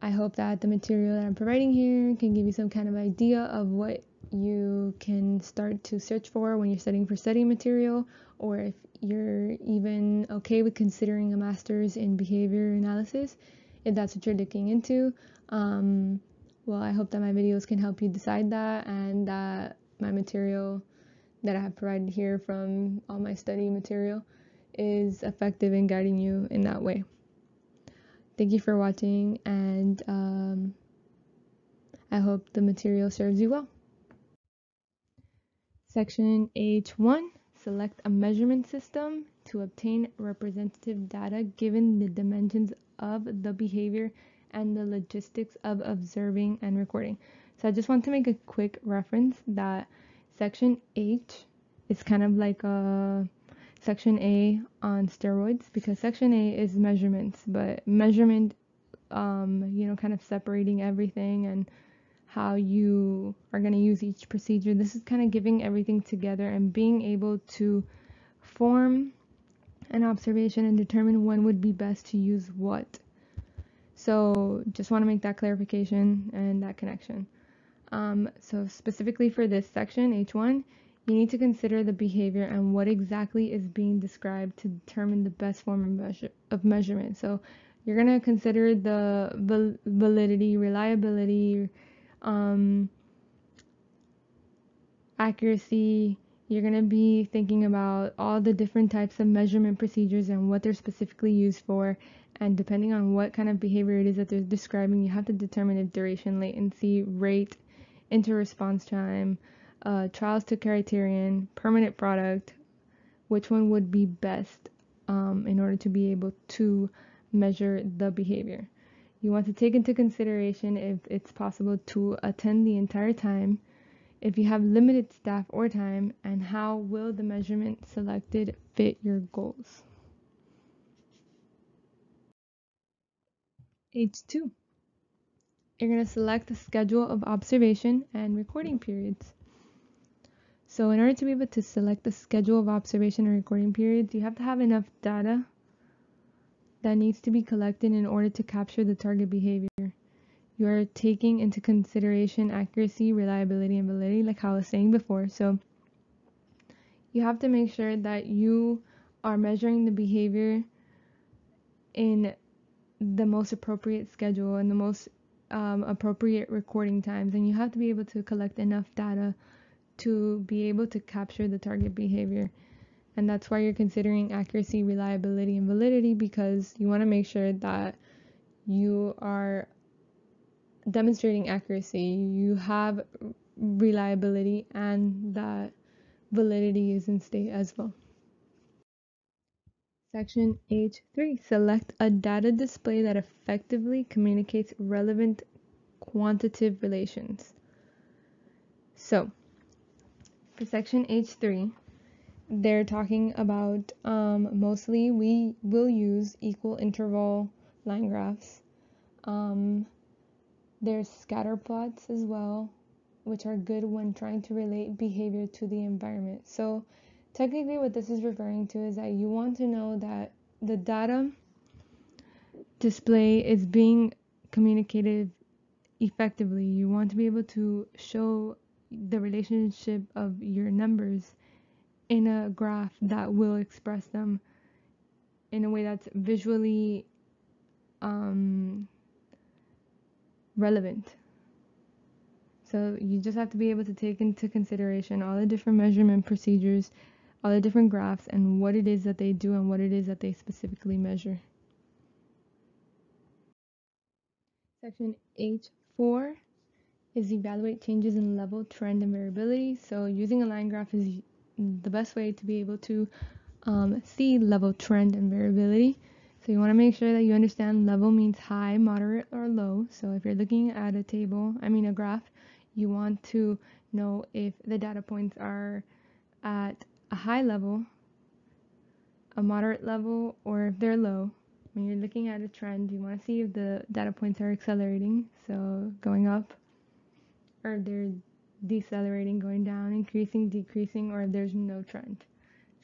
I hope that the material that I'm providing here can give you some kind of idea of what you can start to search for when you're studying for study material, or if you're even okay with considering a master's in behavior analysis, if that's what you're looking into. Well, I hope that my videos can help you decide that, and that my material that I have provided here from all my study material is effective in guiding you in that way. Thank you for watching, and I hope the material serves you well. Section H1, select a measurement system to obtain representative data given the dimensions of the behavior and the logistics of observing and recording. So I just want to make a quick reference that Section H is kind of like a Section A on steroids, because Section A is measurements, but measurement, kind of separating everything and how you are going to use each procedure. This is kind of giving everything together and being able to form an observation and determine when would be best to use what. So just want to make that clarification and that connection. So specifically for this section, H1, you need to consider the behavior and what exactly is being described to determine the best form of measurement. So you're going to consider the validity, reliability, accuracy. You're going to be thinking about all the different types of measurement procedures and what they're specifically used for. And depending on what kind of behavior it is that they're describing, you have to determine if duration, latency, rate, interresponse time, trials to criterion, permanent product, which one would be best in order to be able to measure the behavior. You want to take into consideration if it's possible to attend the entire time, if you have limited staff or time, and how will the measurement selected fit your goals. H2. You're going to select a schedule of observation and recording periods. So in order to be able to select the schedule of observation and recording periods, you have to have enough data that needs to be collected in order to capture the target behavior. You are taking into consideration accuracy, reliability, and validity, like how I was saying before. So you have to make sure that you are measuring the behavior in the most appropriate schedule and the most appropriate recording times, and you have to be able to collect enough data to be able to capture the target behavior. And that's why you're considering accuracy, reliability, and validity, because you want to make sure that you are demonstrating accuracy, you have reliability, and that validity is in state as well. Section H3, select a data display that effectively communicates relevant quantitative relations. So for section H3, they're talking about mostly we will use equal interval line graphs. There's scatter plots as well, which are good when trying to relate behavior to the environment. So technically what this is referring to is that you want to know that the data display is being communicated effectively. You want to be able to show the relationship of your numbers in a graph that will express them in a way that's visually relevant. So you just have to be able to take into consideration all the different measurement procedures, all the different graphs, and what it is that they do and what it is that they specifically measure. Section H4 is evaluate changes in level, trend, and variability. So using a line graph is the best way to be able to see level, trend, and variability. So you want to make sure that you understand level means high, moderate, or low. So if you're looking at a graph, you want to know if the data points are at a high level, a moderate level, or if they're low. When you're looking at a trend, you want to see if the data points are accelerating, so going up, or they're decelerating, going down, increasing, decreasing, or if there's no trend.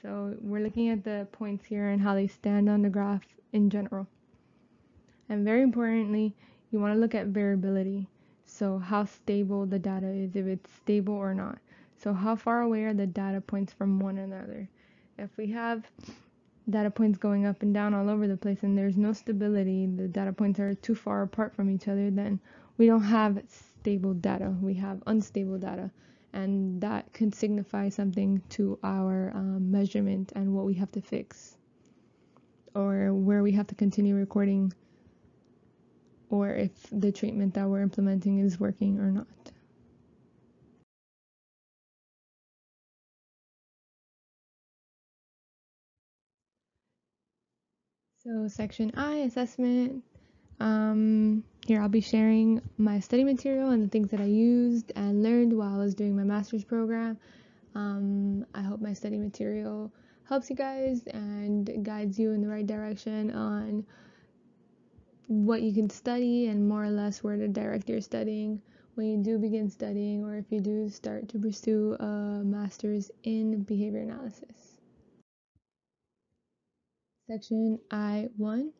So we're looking at the points here and how they stand on the graph in general. And very importantly, you want to look at variability. So how stable the data is, if it's stable or not. So how far away are the data points from one another? If we have data points going up and down all over the place and there's no stability, the data points are too far apart from each other, then we don't have stable data, we have unstable data. And that could signify something to our measurement and what we have to fix, or where we have to continue recording or if the treatment that we're implementing is working or not. So section I, assessment. Here I'll be sharing my study material and the things that I used and learned while I was doing my master's program. I hope my study material helps you guys and guides you in the right direction on what you can study and more or less where to direct your studying when you do begin studying, or if you do start to pursue a master's in behavior analysis. Section I-1,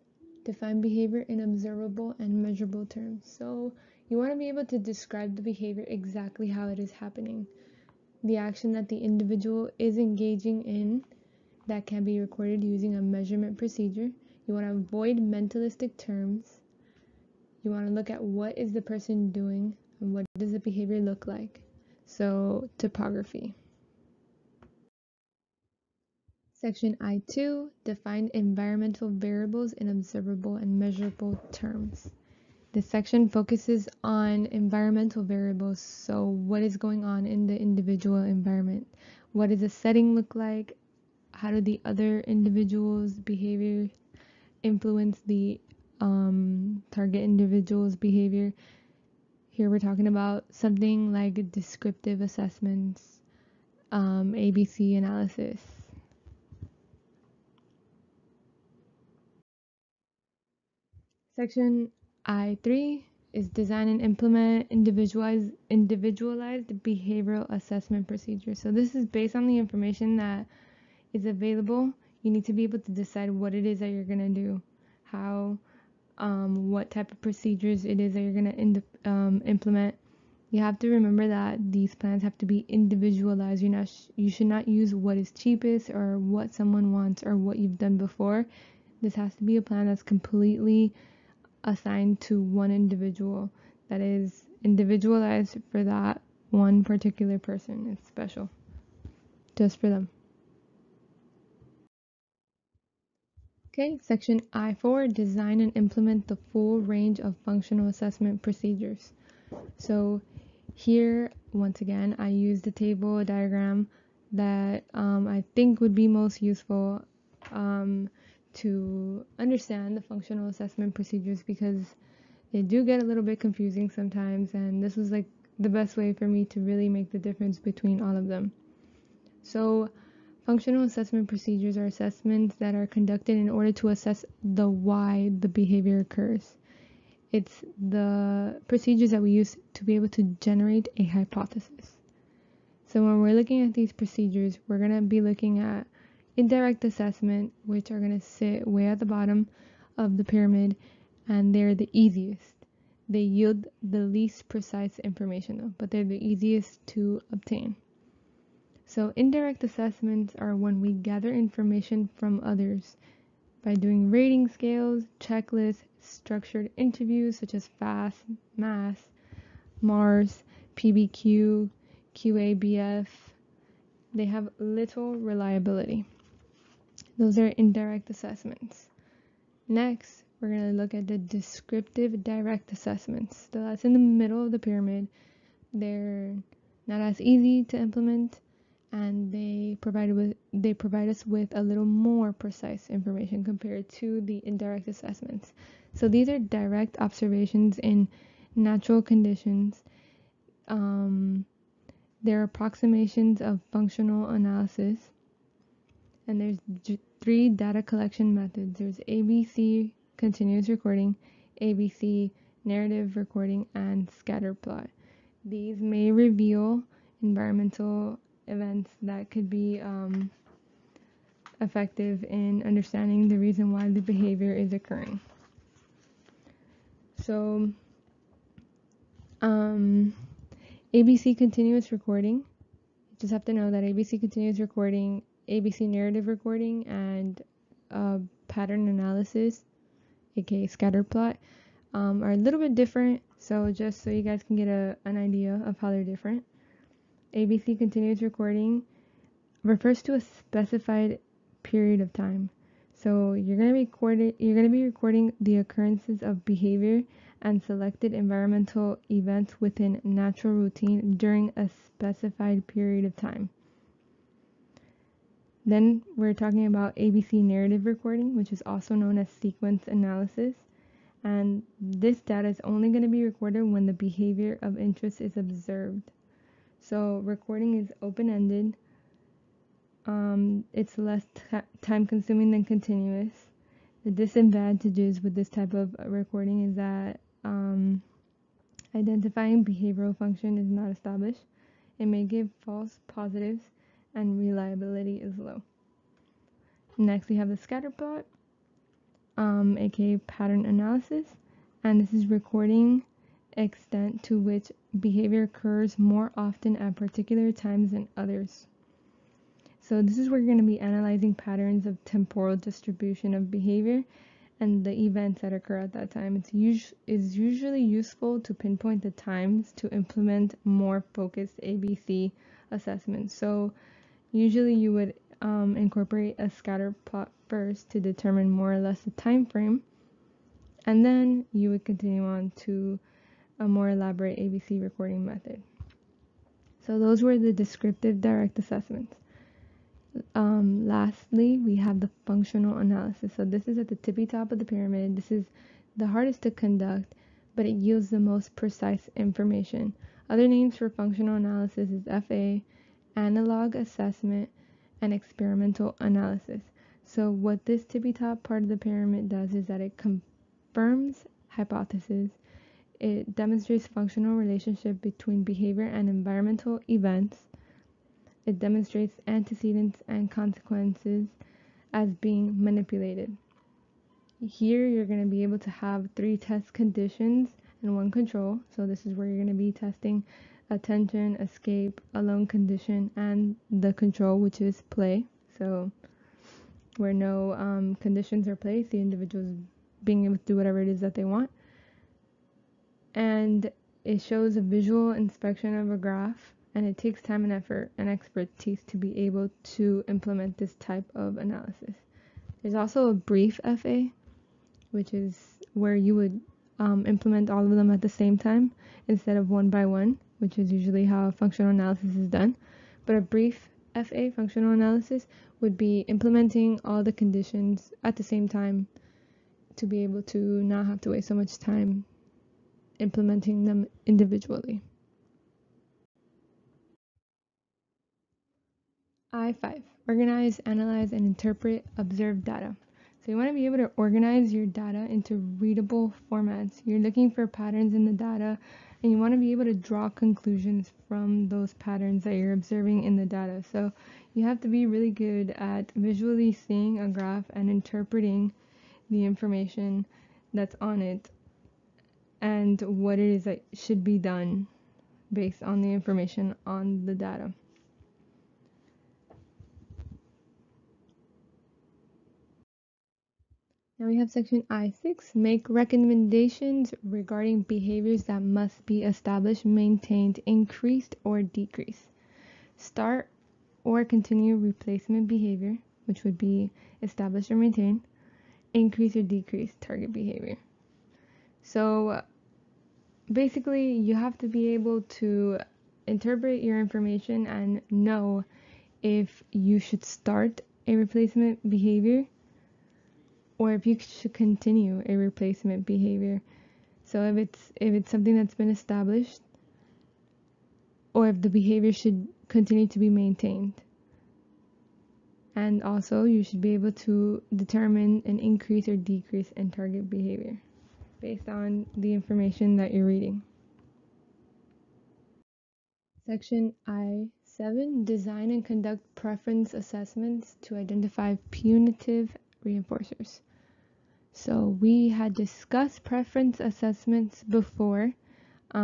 define behavior in observable and measurable terms. So you want to be able to describe the behavior exactly how it is happening. The action that the individual is engaging in that can be recorded using a measurement procedure. You want to avoid mentalistic terms. You want to look at what is the person doing and what does the behavior look like. So typography. Section I-2, define environmental variables in observable and measurable terms. This section focuses on environmental variables, so what is going on in the individual environment? What does the setting look like? How do the other individuals' behavior influence the target individual's behavior? Here we're talking about something like descriptive assessments, ABC analysis. Section I-3 is design and implement individualized behavioral assessment procedures. So this is based on the information that is available. You need to be able to decide what it is that you're going to do, how, what type of procedures it is that you're going to implement. You have to remember that these plans have to be individualized. You should not use what is cheapest or what someone wants or what you've done before. This has to be a plan that's completely assigned to one individual, that is individualized for that one particular person. It's special just for them. Okay, section I-4, design and implement the full range of functional assessment procedures. So here, once again, I used a table, a diagram that I think would be most useful to understand the functional assessment procedures, because they do get a little bit confusing sometimes, and this was like the best way for me to really make the difference between all of them. So functional assessment procedures are assessments that are conducted in order to assess the why the behavior occurs. It's the procedures that we use to be able to generate a hypothesis. So when we're looking at these procedures, we're going to be looking at indirect assessment, which are going to sit way at the bottom of the pyramid, and they're the easiest. They yield the least precise information though, but they're the easiest to obtain. So indirect assessments are when we gather information from others by doing rating scales, checklists, structured interviews such as FAST, MAS, MARS, PBQ, QABF. They have little reliability. Those are indirect assessments. Next, we're going to look at the descriptive direct assessments. So that's in the middle of the pyramid. They're not as easy to implement, and they provide us with a little more precise information compared to the indirect assessments. So these are direct observations in natural conditions. They're approximations of functional analysis, and there's 3 data collection methods. There's ABC, continuous recording, ABC, narrative recording, and scatter plot. These may reveal environmental events that could be effective in understanding the reason why the behavior is occurring. So ABC continuous recording, you just have to know that ABC continuous recording, ABC narrative recording, and pattern analysis, aka scatter plot, are a little bit different. So just so you guys can get an idea of how they're different. ABC continuous recording refers to a specified period of time. So you're going to be recording the occurrences of behavior and selected environmental events within natural routine during a specified period of time. Then we're talking about ABC narrative recording, which is also known as sequence analysis. And this data is only going to be recorded when the behavior of interest is observed. So recording is open-ended. It's less time-consuming than continuous. The disadvantages with this type of recording is that identifying behavioral function is not established. It may give false positives, and reliability is low. Next, we have the scatter plot, aka pattern analysis, and this is recording extent to which behavior occurs more often at particular times than others. So this is where you're going to be analyzing patterns of temporal distribution of behavior and the events that occur at that time. It's usually useful to pinpoint the times to implement more focused ABC assessments. So usually you would incorporate a scatter plot first to determine more or less the time frame, and then you would continue on to a more elaborate ABC recording method. So those were the descriptive direct assessments. Lastly, we have the functional analysis. So this is at the tippy top of the pyramid. This is the hardest to conduct, but it yields the most precise information. Other names for functional analysis is FA, analog assessment, and experimental analysis. So what this tippy top part of the pyramid does is that it confirms hypotheses. It demonstrates functional relationship between behavior and environmental events. It demonstrates antecedents and consequences as being manipulated. Here you're going to be able to have 3 test conditions and 1 control. So this is where you're going to be testing attention, escape, alone condition, and the control, which is play. So where no conditions are placed, the individual is being able to do whatever it is that they want. And it shows a visual inspection of a graph, and it takes time and effort and expertise to be able to implement this type of analysis. There's also a brief FA, which is where you would implement all of them at the same time instead of one by one, which is usually how functional analysis is done. But a brief FA, functional analysis, would be implementing all the conditions at the same time to be able to not have to waste so much time implementing them individually. I5, organize, analyze, and interpret observed data. So you want to be able to organize your data into readable formats. You're looking for patterns in the data, and you want to be able to draw conclusions from those patterns that you're observing in the data. So you have to be really good at visually seeing a graph and interpreting the information that's on it and what it is that should be done based on the information on the data. Now we have section I6, make recommendations regarding behaviors that must be established, maintained, increased, or decreased. Start or continue replacement behavior, which would be established or maintained, increase or decrease target behavior. So basically you have to be able to interpret your information and know if you should start a replacement behavior or if you should continue a replacement behavior. So if it's something that's been established, or if the behavior should continue to be maintained. And also you should be able to determine an increase or decrease in target behavior based on the information that you're reading. Section I7, design and conduct preference assessments to identify punitive reinforcers. So we had discussed preference assessments before, so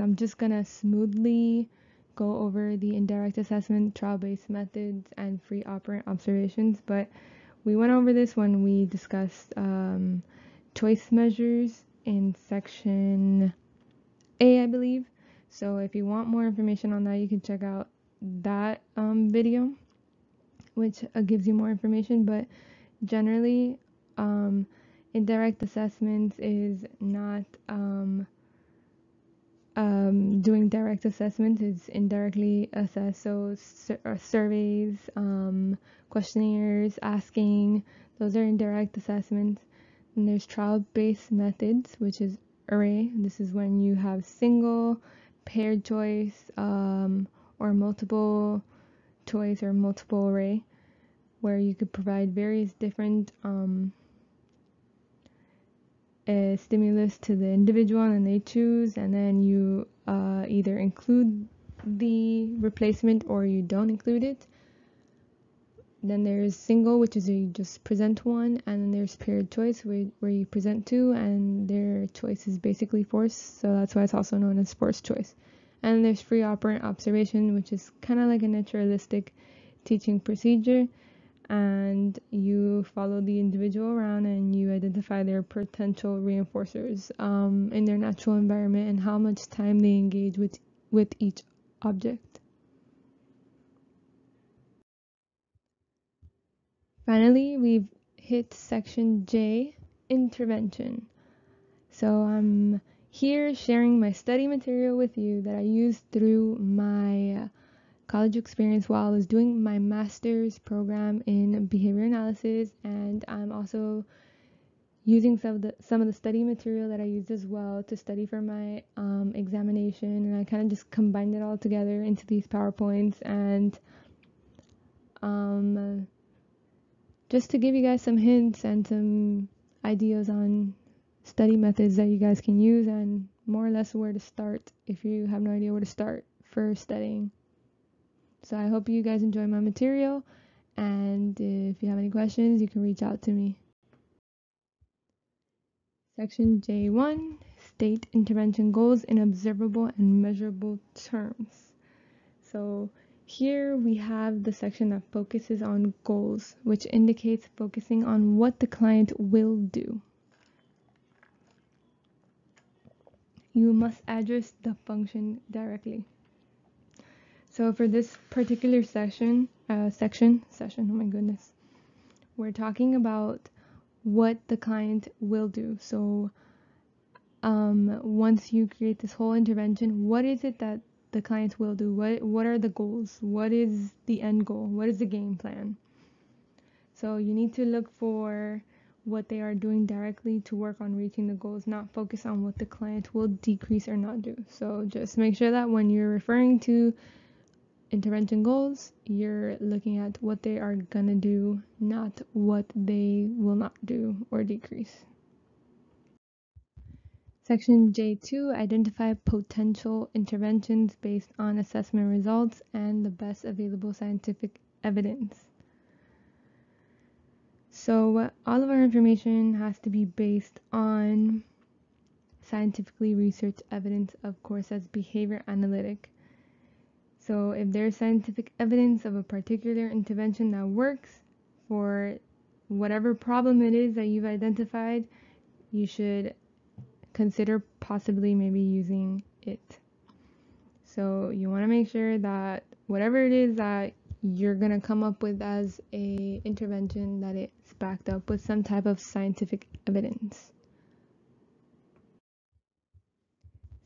I'm just gonna smoothly go over the indirect assessment, trial-based methods, and free operant observations. But we went over this when we discussed choice measures in section A, I believe. So if you want more information on that, you can check out that video, which gives you more information. But generally, Indirect assessments is not doing direct assessments, it's indirectly assessed. So surveys, questionnaires, asking, those are indirect assessments. And there's trial-based methods, which is array. This is when you have single, paired choice, or multiple choice or multiple array, where you could provide various different stimulus to the individual and they choose, and then you either include the replacement or you don't include it. Then there's single, which is you just present one, and then there's paired choice where you present two and their choice is basically forced, so that's why it's also known as forced choice. And there's free operant observation, which is kind of like a naturalistic teaching procedure, and you follow the individual around and you identify their potential reinforcers in their natural environment and how much time they engage with each object. Finally, we've hit section J, intervention. So I'm here sharing my study material with you that I used through my college experience while I was doing my master's program in behavior analysis, and I'm also using some of the study material that I used as well to study for my examination, and I kind of just combined it all together into these PowerPoints, and just to give you guys some hints and some ideas on study methods that you guys can use and more or less where to start if you have no idea where to start for studying. So I hope you guys enjoy my material, and if you have any questions, you can reach out to me. Section J1, state intervention goals in observable and measurable terms. So here we have the section that focuses on goals, which indicates focusing on what the client will do. You must address the function directly. So for this particular session, oh my goodness, we're talking about what the client will do. So once you create this whole intervention, what is it that the client will do? What are the goals? What is the end goal? What is the game plan? So you need to look for what they are doing directly to work on reaching the goals, not focus on what the client will decrease or not do. So just make sure that when you're referring to intervention goals, you're looking at what they are gonna do, not what they will not do or decrease. Section J2, identify potential interventions based on assessment results and the best available scientific evidence. So all of our information has to be based on scientifically researched evidence, of course, as behavior analytic. So if there's scientific evidence of a particular intervention that works for whatever problem it is that you've identified, you should consider possibly maybe using it. So you want to make sure that whatever it is that you're going to come up with as a intervention, that it's backed up with some type of scientific evidence.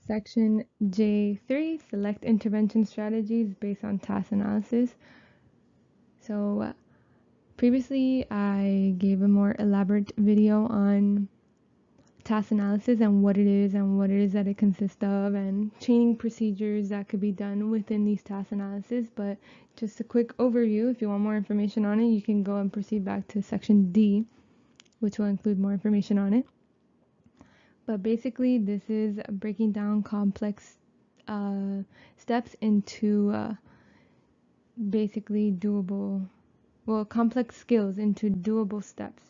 Section J3, select intervention strategies based on task analysis. So previously I gave a more elaborate video on task analysis and what it is that it consists of, and chaining procedures that could be done within these task analysis. But just a quick overview, if you want more information on it, you can go and proceed back to section D, which will include more information on it. But basically this is breaking down complex steps into basically complex skills into doable steps.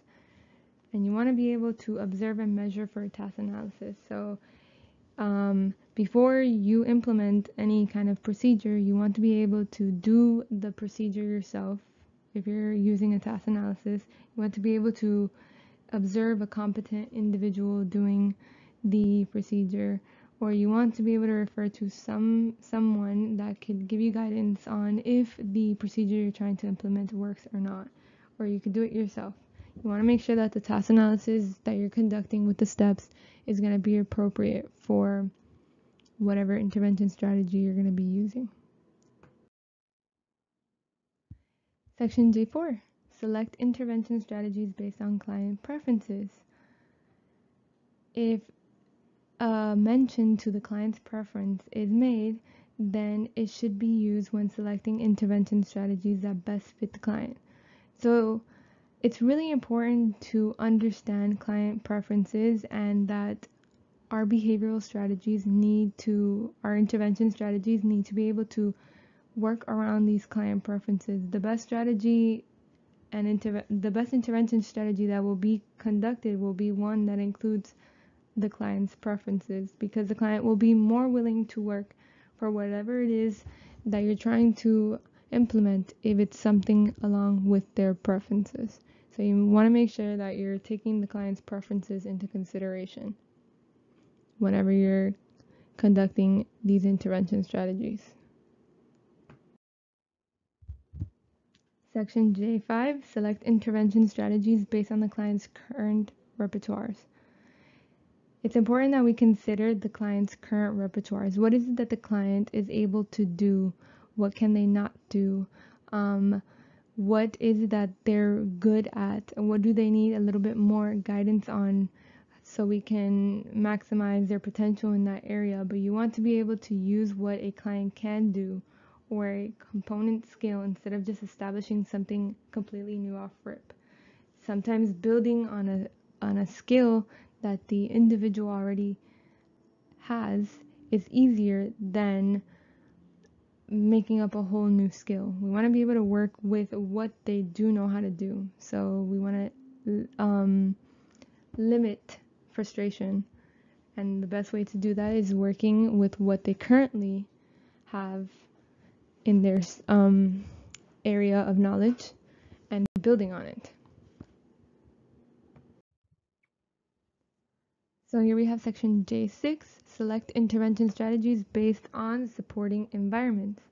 And you want to be able to observe and measure for a task analysis. So before you implement any kind of procedure, you want to be able to do the procedure yourself. If you're using a task analysis, you want to be able to observe a competent individual doing the procedure, or you want to be able to refer to someone that could give you guidance on if the procedure you're trying to implement works or not, or you could do it yourself. You want to make sure that the task analysis that you're conducting with the steps is going to be appropriate for whatever intervention strategy you're going to be using. Section J4, select intervention strategies based on client preferences. If a mention to the client's preference is made, then it should be used when selecting intervention strategies that best fit the client. So it's really important to understand client preferences and that our behavioral strategies our intervention strategies need to be able to work around these client preferences. The best strategy and the best intervention strategy that will be conducted will be one that includes the client's preferences, because the client will be more willing to work for whatever it is that you're trying to implement if it's something along with their preferences. So you want to make sure that you're taking the client's preferences into consideration whenever you're conducting these intervention strategies. Section J5, select intervention strategies based on the client's current repertoires. It's important that we consider the client's current repertoires. What is it that the client is able to do? What can they not do? What is it that they're good at? And what do they need a little bit more guidance on so we can maximize their potential in that area? But you want to be able to use what a client can do or a component skill instead of just establishing something completely new off rip. Sometimes building on a skill that the individual already has is easier than making up a whole new skill. We want to be able to work with what they do know how to do. So we want to limit frustration, and the best way to do that is working with what they currently have in their area of knowledge and building on it. So here we have section J6, select intervention strategies based on supporting environments.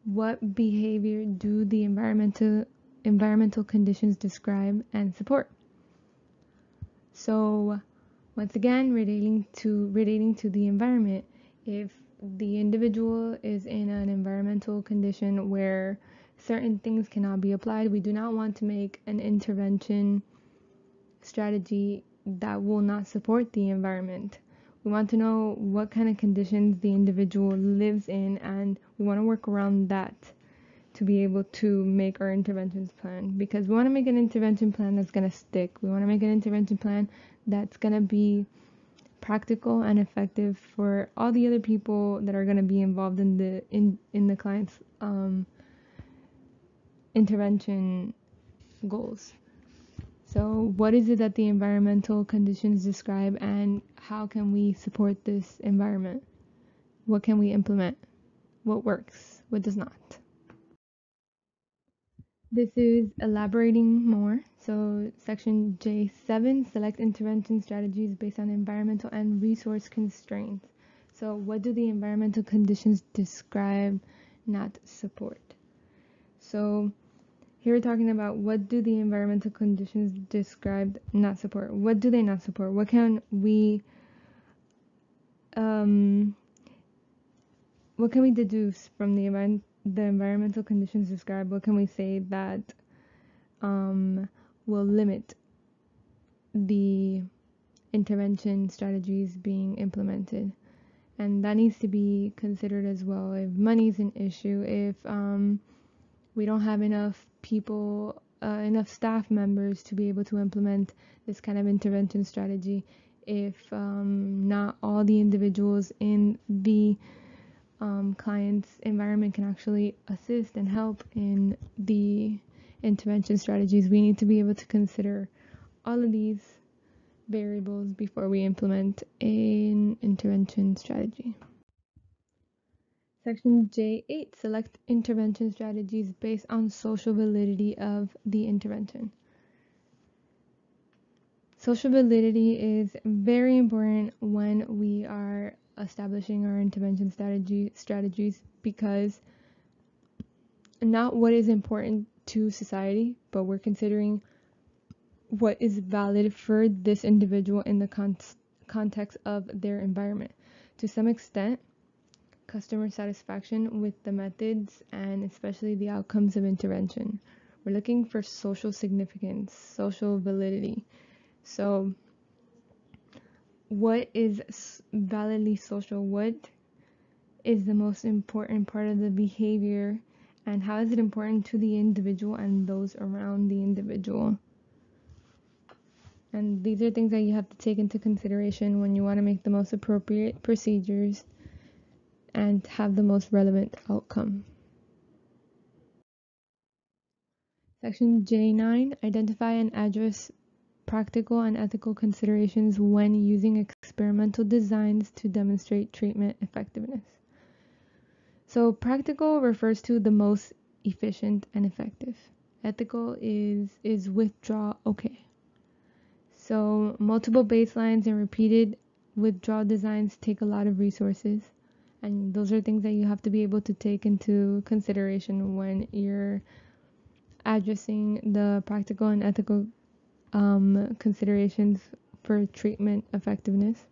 What behavior do the environmental conditions describe and support? So once again, relating to the environment, if the individual is in an environmental condition where certain things cannot be applied, we do not want to make an intervention strategy that will not support the environment. We want to know what kind of conditions the individual lives in, and we want to work around that to be able to make our interventions plan, because we want to make an intervention plan that's going to stick. We want to make an intervention plan that's going to be practical and effective for all the other people that are going to be involved in the client's intervention goals. So what is it that the environmental conditions describe, and how can we support this environment? What can we implement? What works? What does not? This is elaborating more. So section J7, select intervention strategies based on environmental and resource constraints. So what do the environmental conditions describe, not support? So here we're talking about what do the environmental conditions describe, not support. What do they not support? What can we deduce from the environmental conditions described? What can we say that will limit the intervention strategies being implemented? And that needs to be considered as well. If money is an issue, if we don't have enough people, enough staff members to be able to implement this kind of intervention strategy, if not all the individuals in the client's environment can actually assist and help in the intervention strategies, we need to be able to consider all of these variables before we implement an intervention strategy. Section J8, select intervention strategies based on social validity of the intervention. Social validity is very important when we are establishing our intervention strategies, because not what is important to society, but we're considering what is valid for this individual in the context of their environment. To some extent, customer satisfaction with the methods and especially the outcomes of intervention. We're looking for social significance, social validity. So, what is validly social? What is the most important part of the behavior, and how is it important to the individual and those around the individual? And these are things that you have to take into consideration when you want to make the most appropriate procedures and have the most relevant outcome. Section J9, identify and address practical and ethical considerations when using experimental designs to demonstrate treatment effectiveness. So practical refers to the most efficient and effective. Ethical is withdraw okay. So multiple baselines and repeated withdrawal designs take a lot of resources, and those are things that you have to be able to take into consideration when you're addressing the practical and ethical considerations for treatment effectiveness.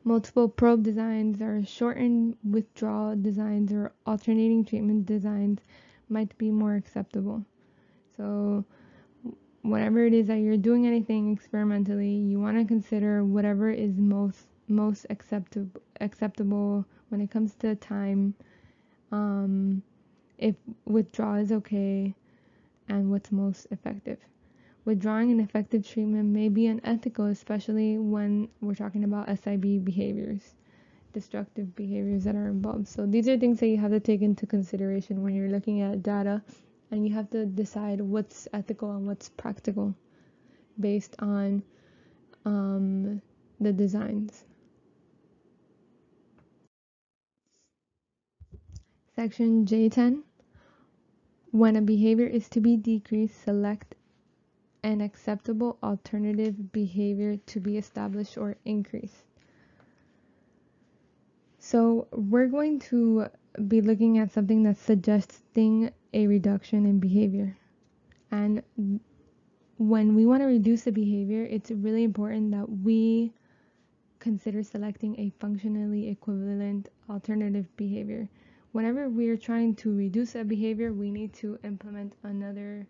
Multiple probe designs or shortened withdrawal designs or alternating treatment designs might be more acceptable. So whatever it is that you're doing anything experimentally, you want to consider whatever is most acceptable when it comes to time, if withdrawal is okay, and what's most effective. Withdrawing an effective treatment may be unethical, especially when we're talking about SIB behaviors, destructive behaviors that are involved. So these are things that you have to take into consideration when you're looking at data, and you have to decide what's ethical and what's practical based on the designs. Section J10. When a behavior is to be decreased, select an acceptable alternative behavior to be established or increased. So we're going to be looking at something that's suggesting a reduction in behavior. And when we want to reduce a behavior, it's really important that we consider selecting a functionally equivalent alternative behavior. Whenever we're trying to reduce a behavior, we need to implement another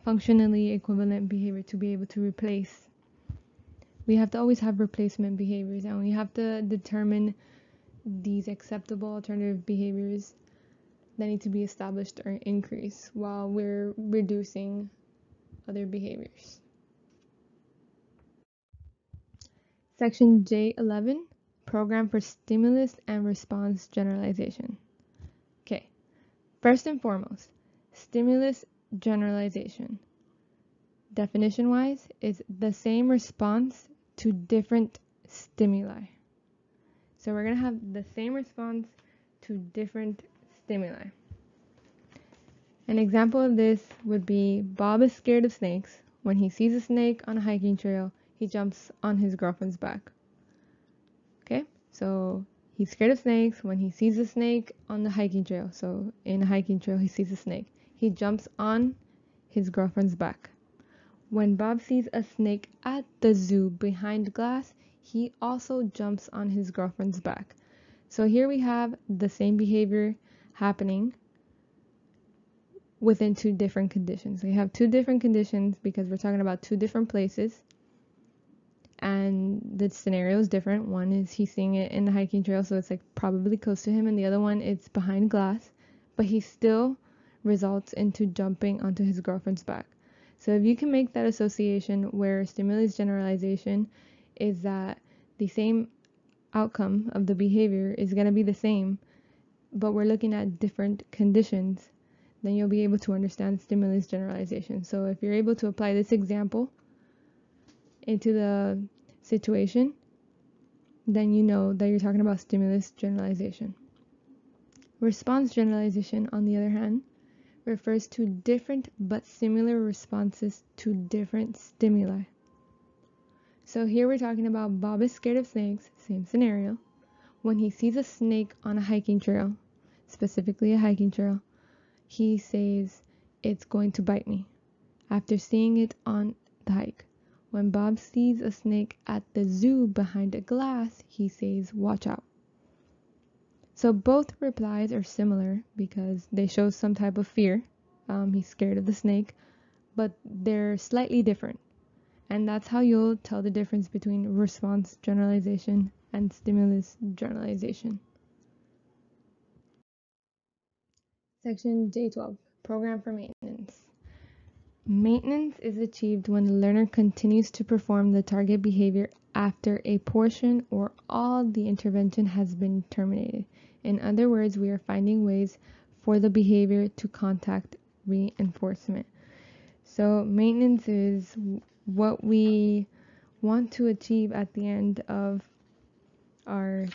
functionally equivalent behavior to be able to replace. We have to always have replacement behaviors, and we have to determine these acceptable alternative behaviors that need to be established or increased while we're reducing other behaviors. Section J11, program for stimulus and response generalization. Okay, first and foremost, stimulus generalization, definition-wise, is the same response to different stimuli. So we're going to have the same response to different stimuli. An example of this would be Bob is scared of snakes. When he sees a snake on a hiking trail, he jumps on his girlfriend's back. Okay, so he's scared of snakes. When he sees a snake on the hiking trail, so in a hiking trail he sees a snake, he jumps on his girlfriend's back. When Bob sees a snake at the zoo behind glass, he also jumps on his girlfriend's back. So here we have the same behavior happening within two different conditions. We have two different conditions because we're talking about two different places, and the scenario is different. One is he's seeing it in the hiking trail, so it's like probably close to him, and the other one it's behind glass, but he still results into jumping onto his girlfriend's back. So if you can make that association where stimulus generalization is that the same outcome of the behavior is going to be the same, but we're looking at different conditions, then you'll be able to understand stimulus generalization. So if you're able to apply this example into the situation, then you know that you're talking about stimulus generalization. Response generalization, on the other hand, refers to different but similar responses to different stimuli. So here we're talking about Bob is scared of snakes, same scenario. When he sees a snake on a hiking trail, specifically a hiking trail, he says, "It's going to bite me." after seeing it on the hike. When Bob sees a snake at the zoo behind a glass, he says, "Watch out." So both replies are similar because they show some type of fear. He's scared of the snake, but they're slightly different. And that's how you'll tell the difference between response generalization and stimulus generalization. Section J12, Program for Maintenance. Maintenance is achieved when the learner continues to perform the target behavior after a portion or all the intervention has been terminated. In other words, we are finding ways for the behavior to contact reinforcement. So maintenance is what we want to achieve at the end of our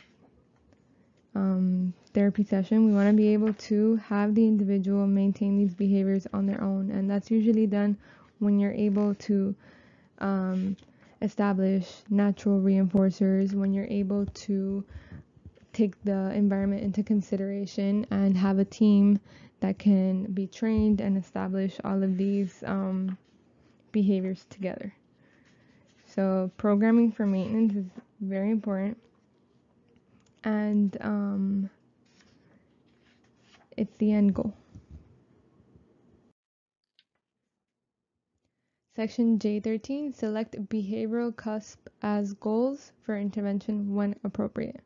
therapy session. We want to be able to have the individual maintain these behaviors on their own, and that's usually done when you're able to establish natural reinforcers, when you're able to take the environment into consideration and have a team that can be trained and establish all of these behaviors together. So programming for maintenance is very important, and it's the end goal. Section J13, select behavioral cusp as goals for intervention when appropriate.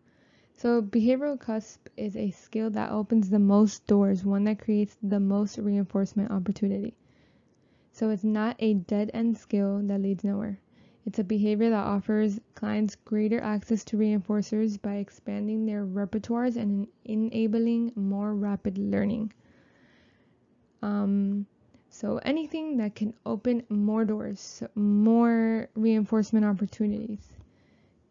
So behavioral cusp is a skill that opens the most doors, one that creates the most reinforcement opportunity. So it's not a dead-end skill that leads nowhere. It's a behavior that offers clients greater access to reinforcers by expanding their repertoires and enabling more rapid learning. So anything that can open more doors, more reinforcement opportunities.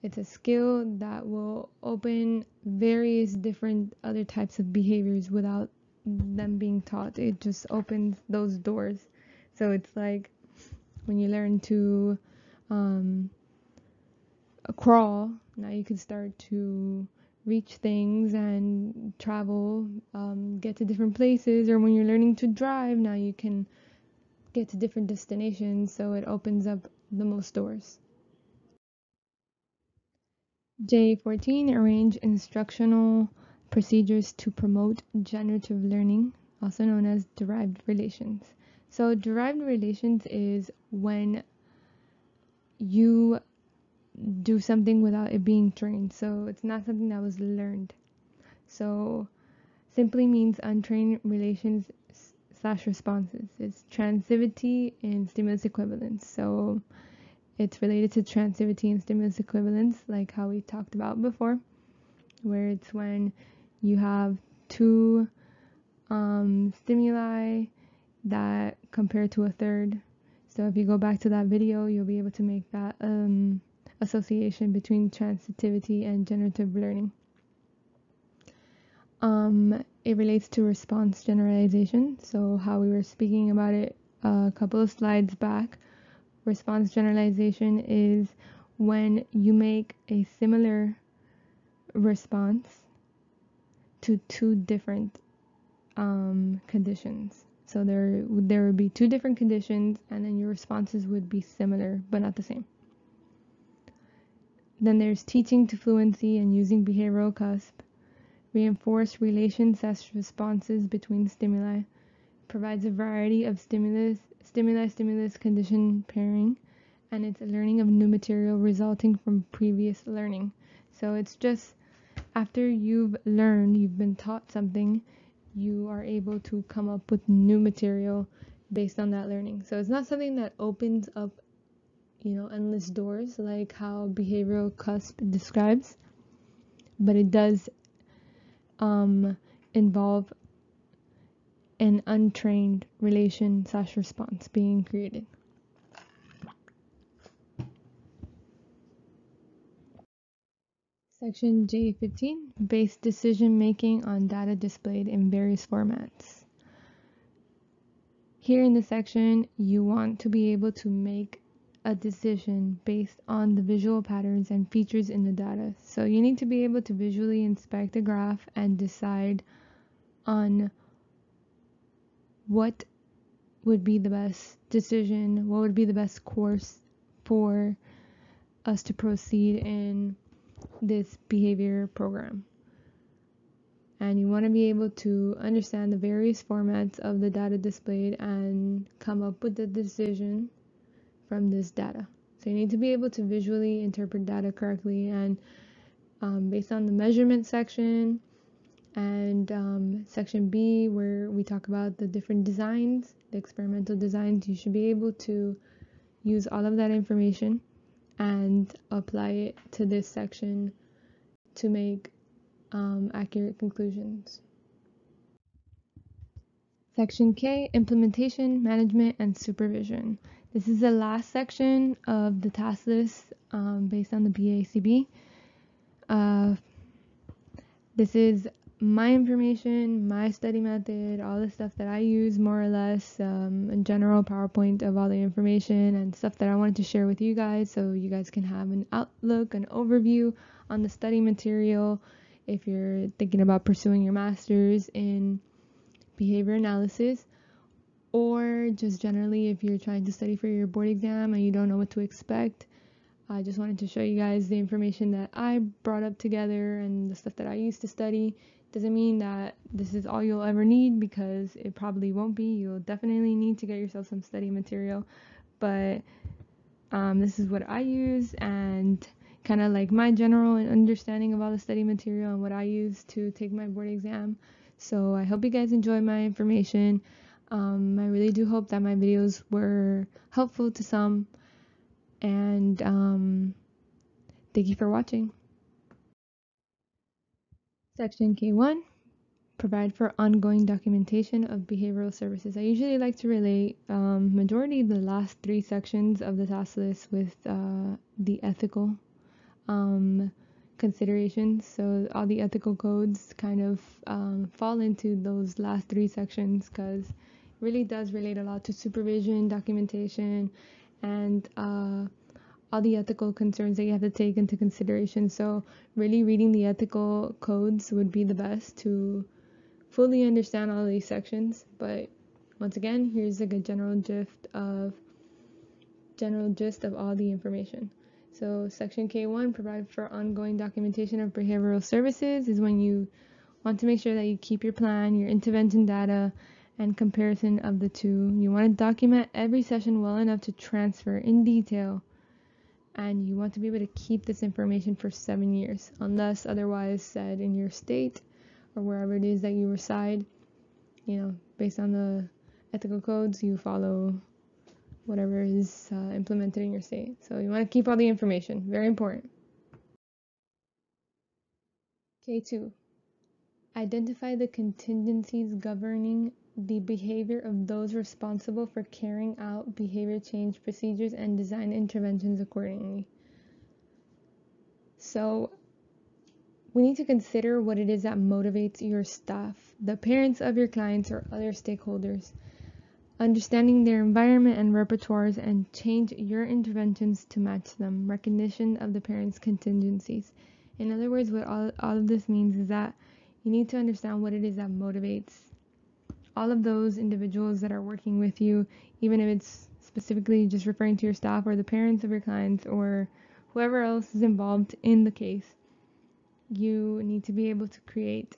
It's a skill that will open various different other types of behaviors without them being taught. It just opens those doors. So it's like when you learn to crawl, now you can start to reach things and travel, get to different places. Or when you're learning to drive, now you can get to different destinations, so it opens up the most doors. J14, arrange instructional procedures to promote generative learning, also known as derived relations. So derived relations is when you do something without it being trained. So it's not something that was learned. So simply means untrained relations / responses. It's transivity and stimulus equivalence. So it's related to transivity and stimulus equivalence, like how we talked about before, where it's when you have two stimuli that compare to a third. So if you go back to that video, you'll be able to make that association between transitivity and generative learning. It relates to response generalization, so how we were speaking about it a couple of slides back. Response generalization is when you make a similar response to two different conditions. So there would be two different conditions, and then your responses would be similar but not the same. Then there's teaching to fluency and using behavioral cusp. Reinforce relations / responses between stimuli. Provides a variety of stimulus condition pairing, and it's a learning of new material resulting from previous learning. So it's just after you've learned, you've been taught something, you are able to come up with new material based on that learning. So it's not something that opens up, endless doors like how behavioral cusp describes, but it does involve an untrained relation / response being created. Section J15, base decision making on data displayed in various formats. Here in this section, you want to be able to make a decision based on the visual patterns and features in the data. So you need to be able to visually inspect a graph and decide on what would be the best decision, what would be the best course for us to proceed in this behavior program. And you want to be able to understand the various formats of the data displayed and come up with the decision from this data. So you need to be able to visually interpret data correctly, and based on the measurement section and section B, where we talk about the different designs, the experimental designs, you should be able to use all of that information and apply it to this section to make accurate conclusions. Section K, implementation, management, and supervision. This is the last section of the task list based on the BCaBA. This is my information, my study method, all the stuff that I use more or less, a general PowerPoint of all the information and stuff that I wanted to share with you guys so you guys can have an outlook, an overview on the study material if you're thinking about pursuing your master's in behavior analysis, or just generally if you're trying to study for your board exam and you don't know what to expect. I just wanted to show you guys the information that I brought up together and the stuff that I used to study. Doesn't mean that this is all you'll ever need, because it probably won't be. You'll definitely need to get yourself some study material, but this is what I use and kind of like my general understanding of all the study material and what I use to take my board exam. So I hope you guys enjoy my information. I really do hope that my videos were helpful to some, and thank you for watching. Section K1, provide for ongoing documentation of behavioral services. I usually like to relate majority of the last 3 sections of the task list with the ethical considerations. So all the ethical codes kind of fall into those last 3 sections, because it really does relate a lot to supervision, documentation, and all the ethical concerns that you have to take into consideration. So really reading the ethical codes would be the best to fully understand all of these sections. But once again, here's like a general gist of all the information. So section K1, provide for ongoing documentation of behavioral services, is when you want to make sure that you keep your plan, your intervention data, and comparison of the two. You want to document every session well enough to transfer in detail, and you want to be able to keep this information for 7 years, unless otherwise said in your state or wherever it is that you reside. You know, based on the ethical codes, you follow whatever is implemented in your state. So you want to keep all the information, very important. K2, identify the contingencies governing the behavior of those responsible for carrying out behavior change procedures and design interventions accordingly. So we need to consider what it is that motivates your staff, the parents of your clients, or other stakeholders. Understanding their environment and repertoires, and change your interventions to match them. Recognition of the parents' contingencies. In other words, what all of this means is that you need to understand what it is that motivates all of those individuals that are working with you, even if it's specifically just referring to your staff or the parents of your clients or whoever else is involved in the case. You need to be able to create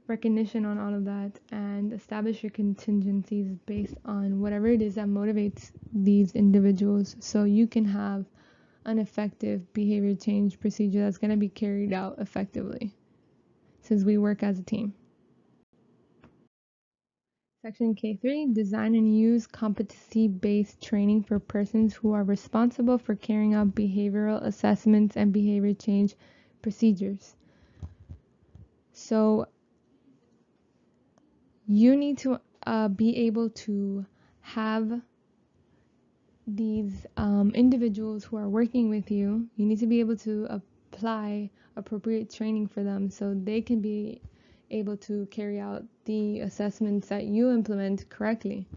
recognition on all of that and establish your contingencies based on whatever it is that motivates these individuals, so you can have an effective behavior change procedure that's going to be carried out effectively, since we work as a team. Section K3, design and use competency-based training for persons who are responsible for carrying out behavioral assessments and behavior change procedures. So you need to be able to have these individuals who are working with you. You need to be able to apply appropriate training for them so they can be able to carry out the assessments that you implement correctly.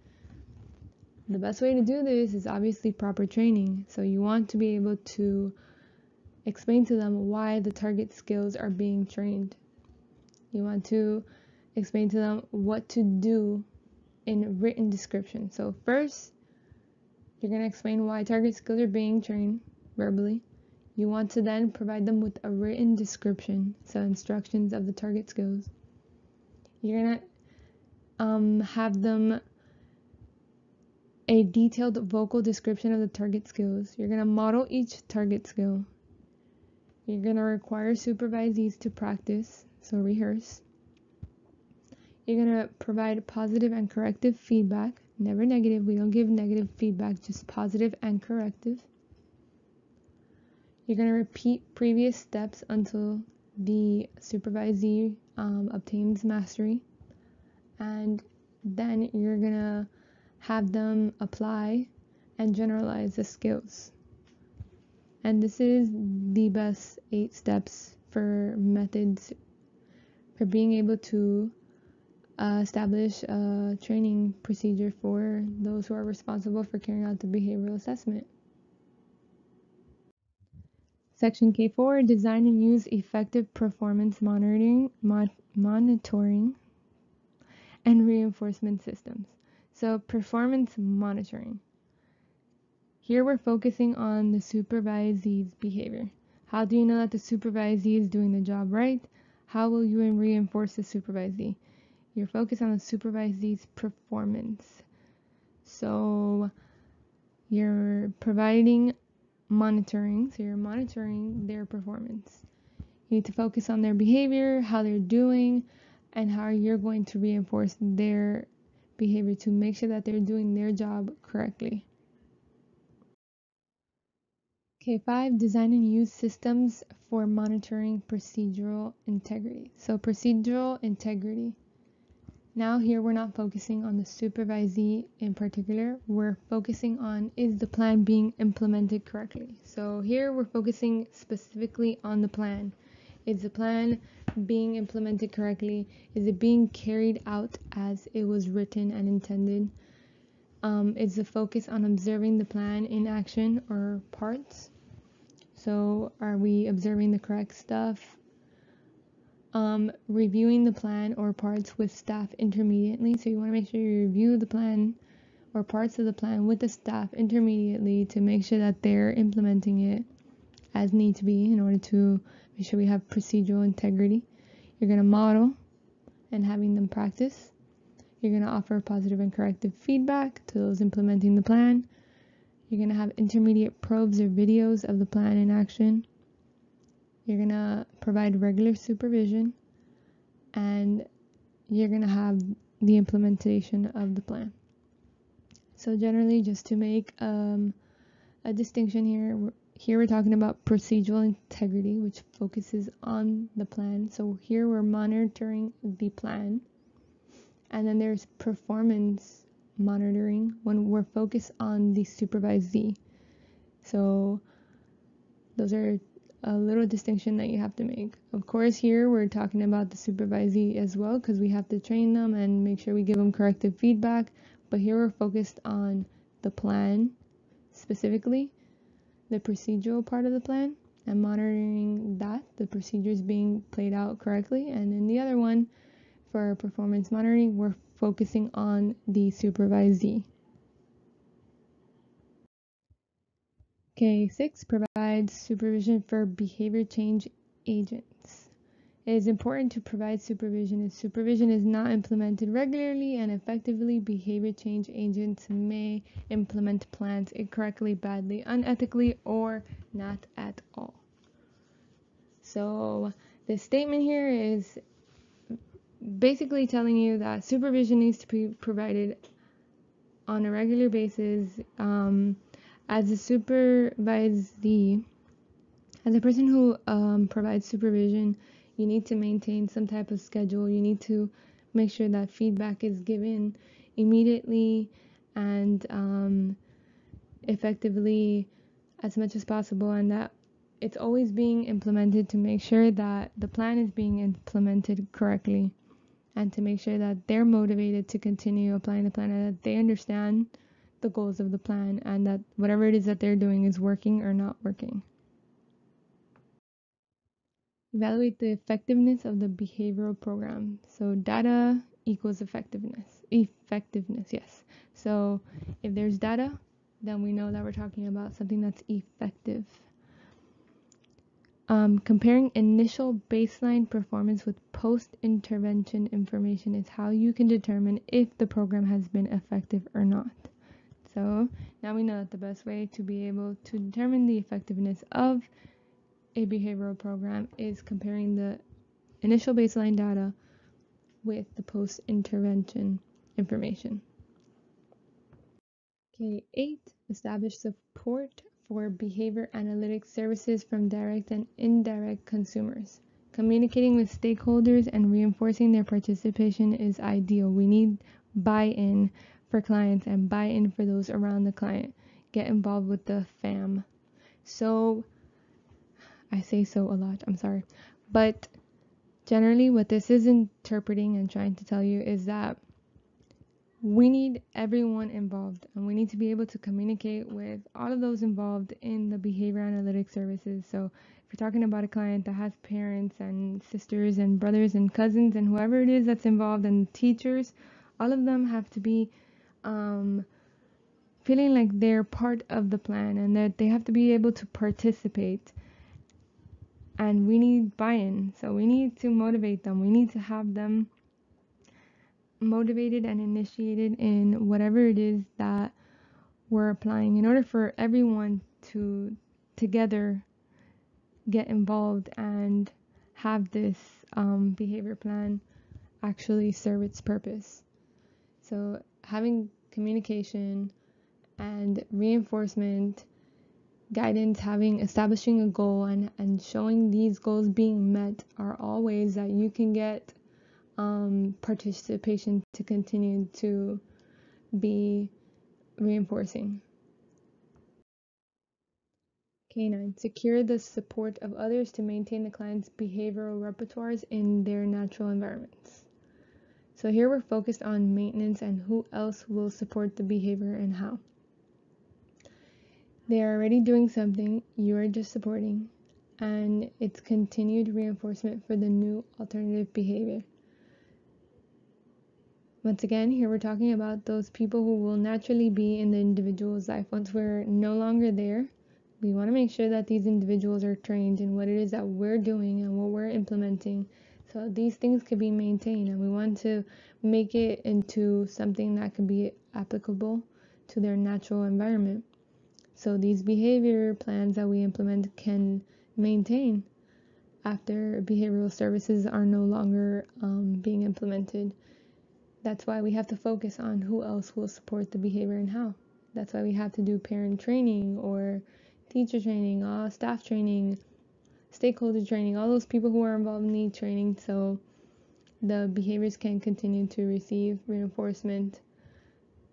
The best way to do this is obviously proper training. So you want to be able to explain to them why the target skills are being trained. You want to explain to them what to do in written description. So first, you're going to explain why target skills are being trained verbally. You want to then provide them with a written description, so instructions of the target skills. You're going to have them a detailed vocal description of the target skills. You're going to model each target skill. You're going to require supervisees to practice, so rehearse. You're going to provide positive and corrective feedback, never negative. We don't give negative feedback, just positive and corrective. You're going to repeat previous steps until the supervisee obtains mastery. And then you're going to have them apply and generalize the skills. And this is the best 8 steps for methods for being able to establish a training procedure for those who are responsible for carrying out the behavioral assessment. Section K4, design and use effective performance monitoring and reinforcement systems. So performance monitoring. Here we're focusing on the supervisee's behavior. How do you know that the supervisee is doing the job right? How will you reinforce the supervisee? You're focused on the supervisee's performance. So you're providing monitoring, so you're monitoring their performance. You need to focus on their behavior, how they're doing, and how you're going to reinforce their behavior to make sure that they're doing their job correctly. K5, design and use systems for monitoring procedural integrity. So procedural integrity. Now here we're not focusing on the supervisee in particular, we're focusing on, is the plan being implemented correctly? So here we're focusing specifically on the plan. Is the plan being implemented correctly? Is it being carried out as it was written and intended? Is the focus on observing the plan in action or parts? So are we observing the correct stuff? Reviewing the plan or parts with staff intermediately. So you want to make sure you review the plan or parts of the plan with the staff intermediately to make sure that they're implementing it as need to be in order to make sure we have procedural integrity. You're going to model and having them practice. You're going to offer positive and corrective feedback to those implementing the plan. You're going to have intermediate probes or videos of the plan in action. You're going to provide regular supervision, and you're going to have the implementation of the plan. So generally, just to make a distinction here we're talking about procedural integrity, which focuses on the plan. So here we're monitoring the plan. And then there's performance monitoring when we're focused on the supervisee. So those are a little distinction that you have to make. Of course, here we're talking about the supervisee as well, because we have to train them and make sure we give them corrective feedback. But here we're focused on the plan, specifically the procedural part of the plan, and monitoring that the procedure is being played out correctly. And in the other one, for performance monitoring, we're focusing on the supervisee. K6 provides supervision for behavior change agents. It is important to provide supervision. If supervision is not implemented regularly and effectively, behavior change agents may implement plans incorrectly, badly, unethically, or not at all. So the statement here is basically telling you that supervision needs to be provided on a regular basis. As a supervisee, as a person who provides supervision, you need to maintain some type of schedule. You need to make sure that feedback is given immediately and effectively as much as possible, and that it's always being implemented to make sure that the plan is being implemented correctly, and to make sure that they're motivated to continue applying the plan, and that they understand the goals of the plan, and that whatever it is that they're doing is working or not working. Evaluate the effectiveness of the behavioral program. So data equals effectiveness, yes. So if there's data, then we know that we're talking about something that's effective. Comparing initial baseline performance with post-intervention information is how you can determine if the program has been effective or not. So now we know that the best way to be able to determine the effectiveness of a behavioral program is comparing the initial baseline data with the post-intervention information. Okay, 8, establish support for behavior analytics services from direct and indirect consumers. Communicating with stakeholders and reinforcing their participation is ideal. We need buy-in for clients and buy-in for those around the client. Get involved with the fam. So, I say so a lot, I'm sorry. But generally what this is interpreting and trying to tell you is that we need everyone involved, and we need to be able to communicate with all of those involved in the behavior analytics services. So if you're talking about a client that has parents and sisters and brothers and cousins and whoever it is that's involved and teachers, all of them have to be feeling like they're part of the plan and that they have to be able to participate. And we need buy-in, so we need to motivate them. We need to have them motivated and initiated in whatever it is that we're applying in order for everyone to together get involved and have this behavior plan actually serve its purpose. So having communication and reinforcement, guidance, establishing a goal and showing these goals being met are all ways that you can get participation to continue to be reinforcing. K9, secure the support of others to maintain the client's behavioral repertoires in their natural environments. So here we're focused on maintenance and who else will support the behavior and how. They are already doing something, you are just supporting, and it's continued reinforcement for the new alternative behavior. Once again, here we're talking about those people who will naturally be in the individual's life. Once we're no longer there, we want to make sure that these individuals are trained in what it is that we're doing and what we're implementing. So these things could be maintained, and we want to make it into something that can be applicable to their natural environment. So these behavior plans that we implement can maintain after behavioral services are no longer being implemented. That's why we have to focus on who else will support the behavior and how. That's why we have to do parent training or teacher training, staff training, stakeholder training. All those people who are involved need training so the behaviors can continue to receive reinforcement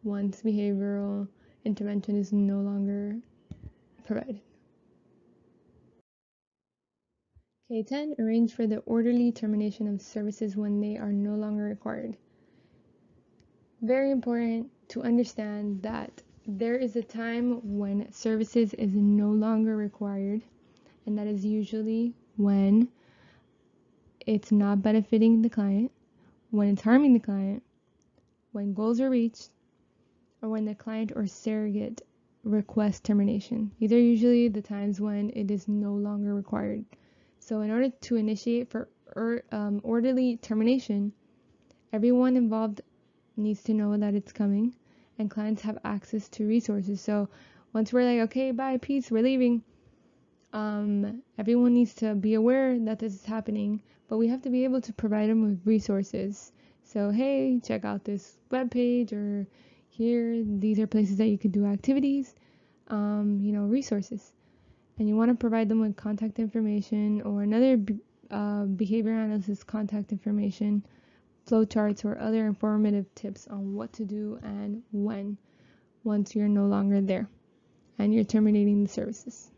once behavioral intervention is no longer provided. K10, arrange for the orderly termination of services when they are no longer required. Very important to understand that there is a time when services is no longer required, and that is usually when it's not benefiting the client, when it's harming the client, when goals are reached, or when the client or surrogate requests termination. These are usually the times when it is no longer required. So in order to initiate for orderly termination, everyone involved needs to know that it's coming, and clients have access to resources. So once we're like, okay, bye, peace, we're leaving, everyone needs to be aware that this is happening, but we have to be able to provide them with resources. So hey, check out this webpage, or here, these are places that you could do activities, resources. And you want to provide them with contact information or another behavior analysis contact information, flowcharts, or other informative tips on what to do and when, once you're no longer there and you're terminating the services.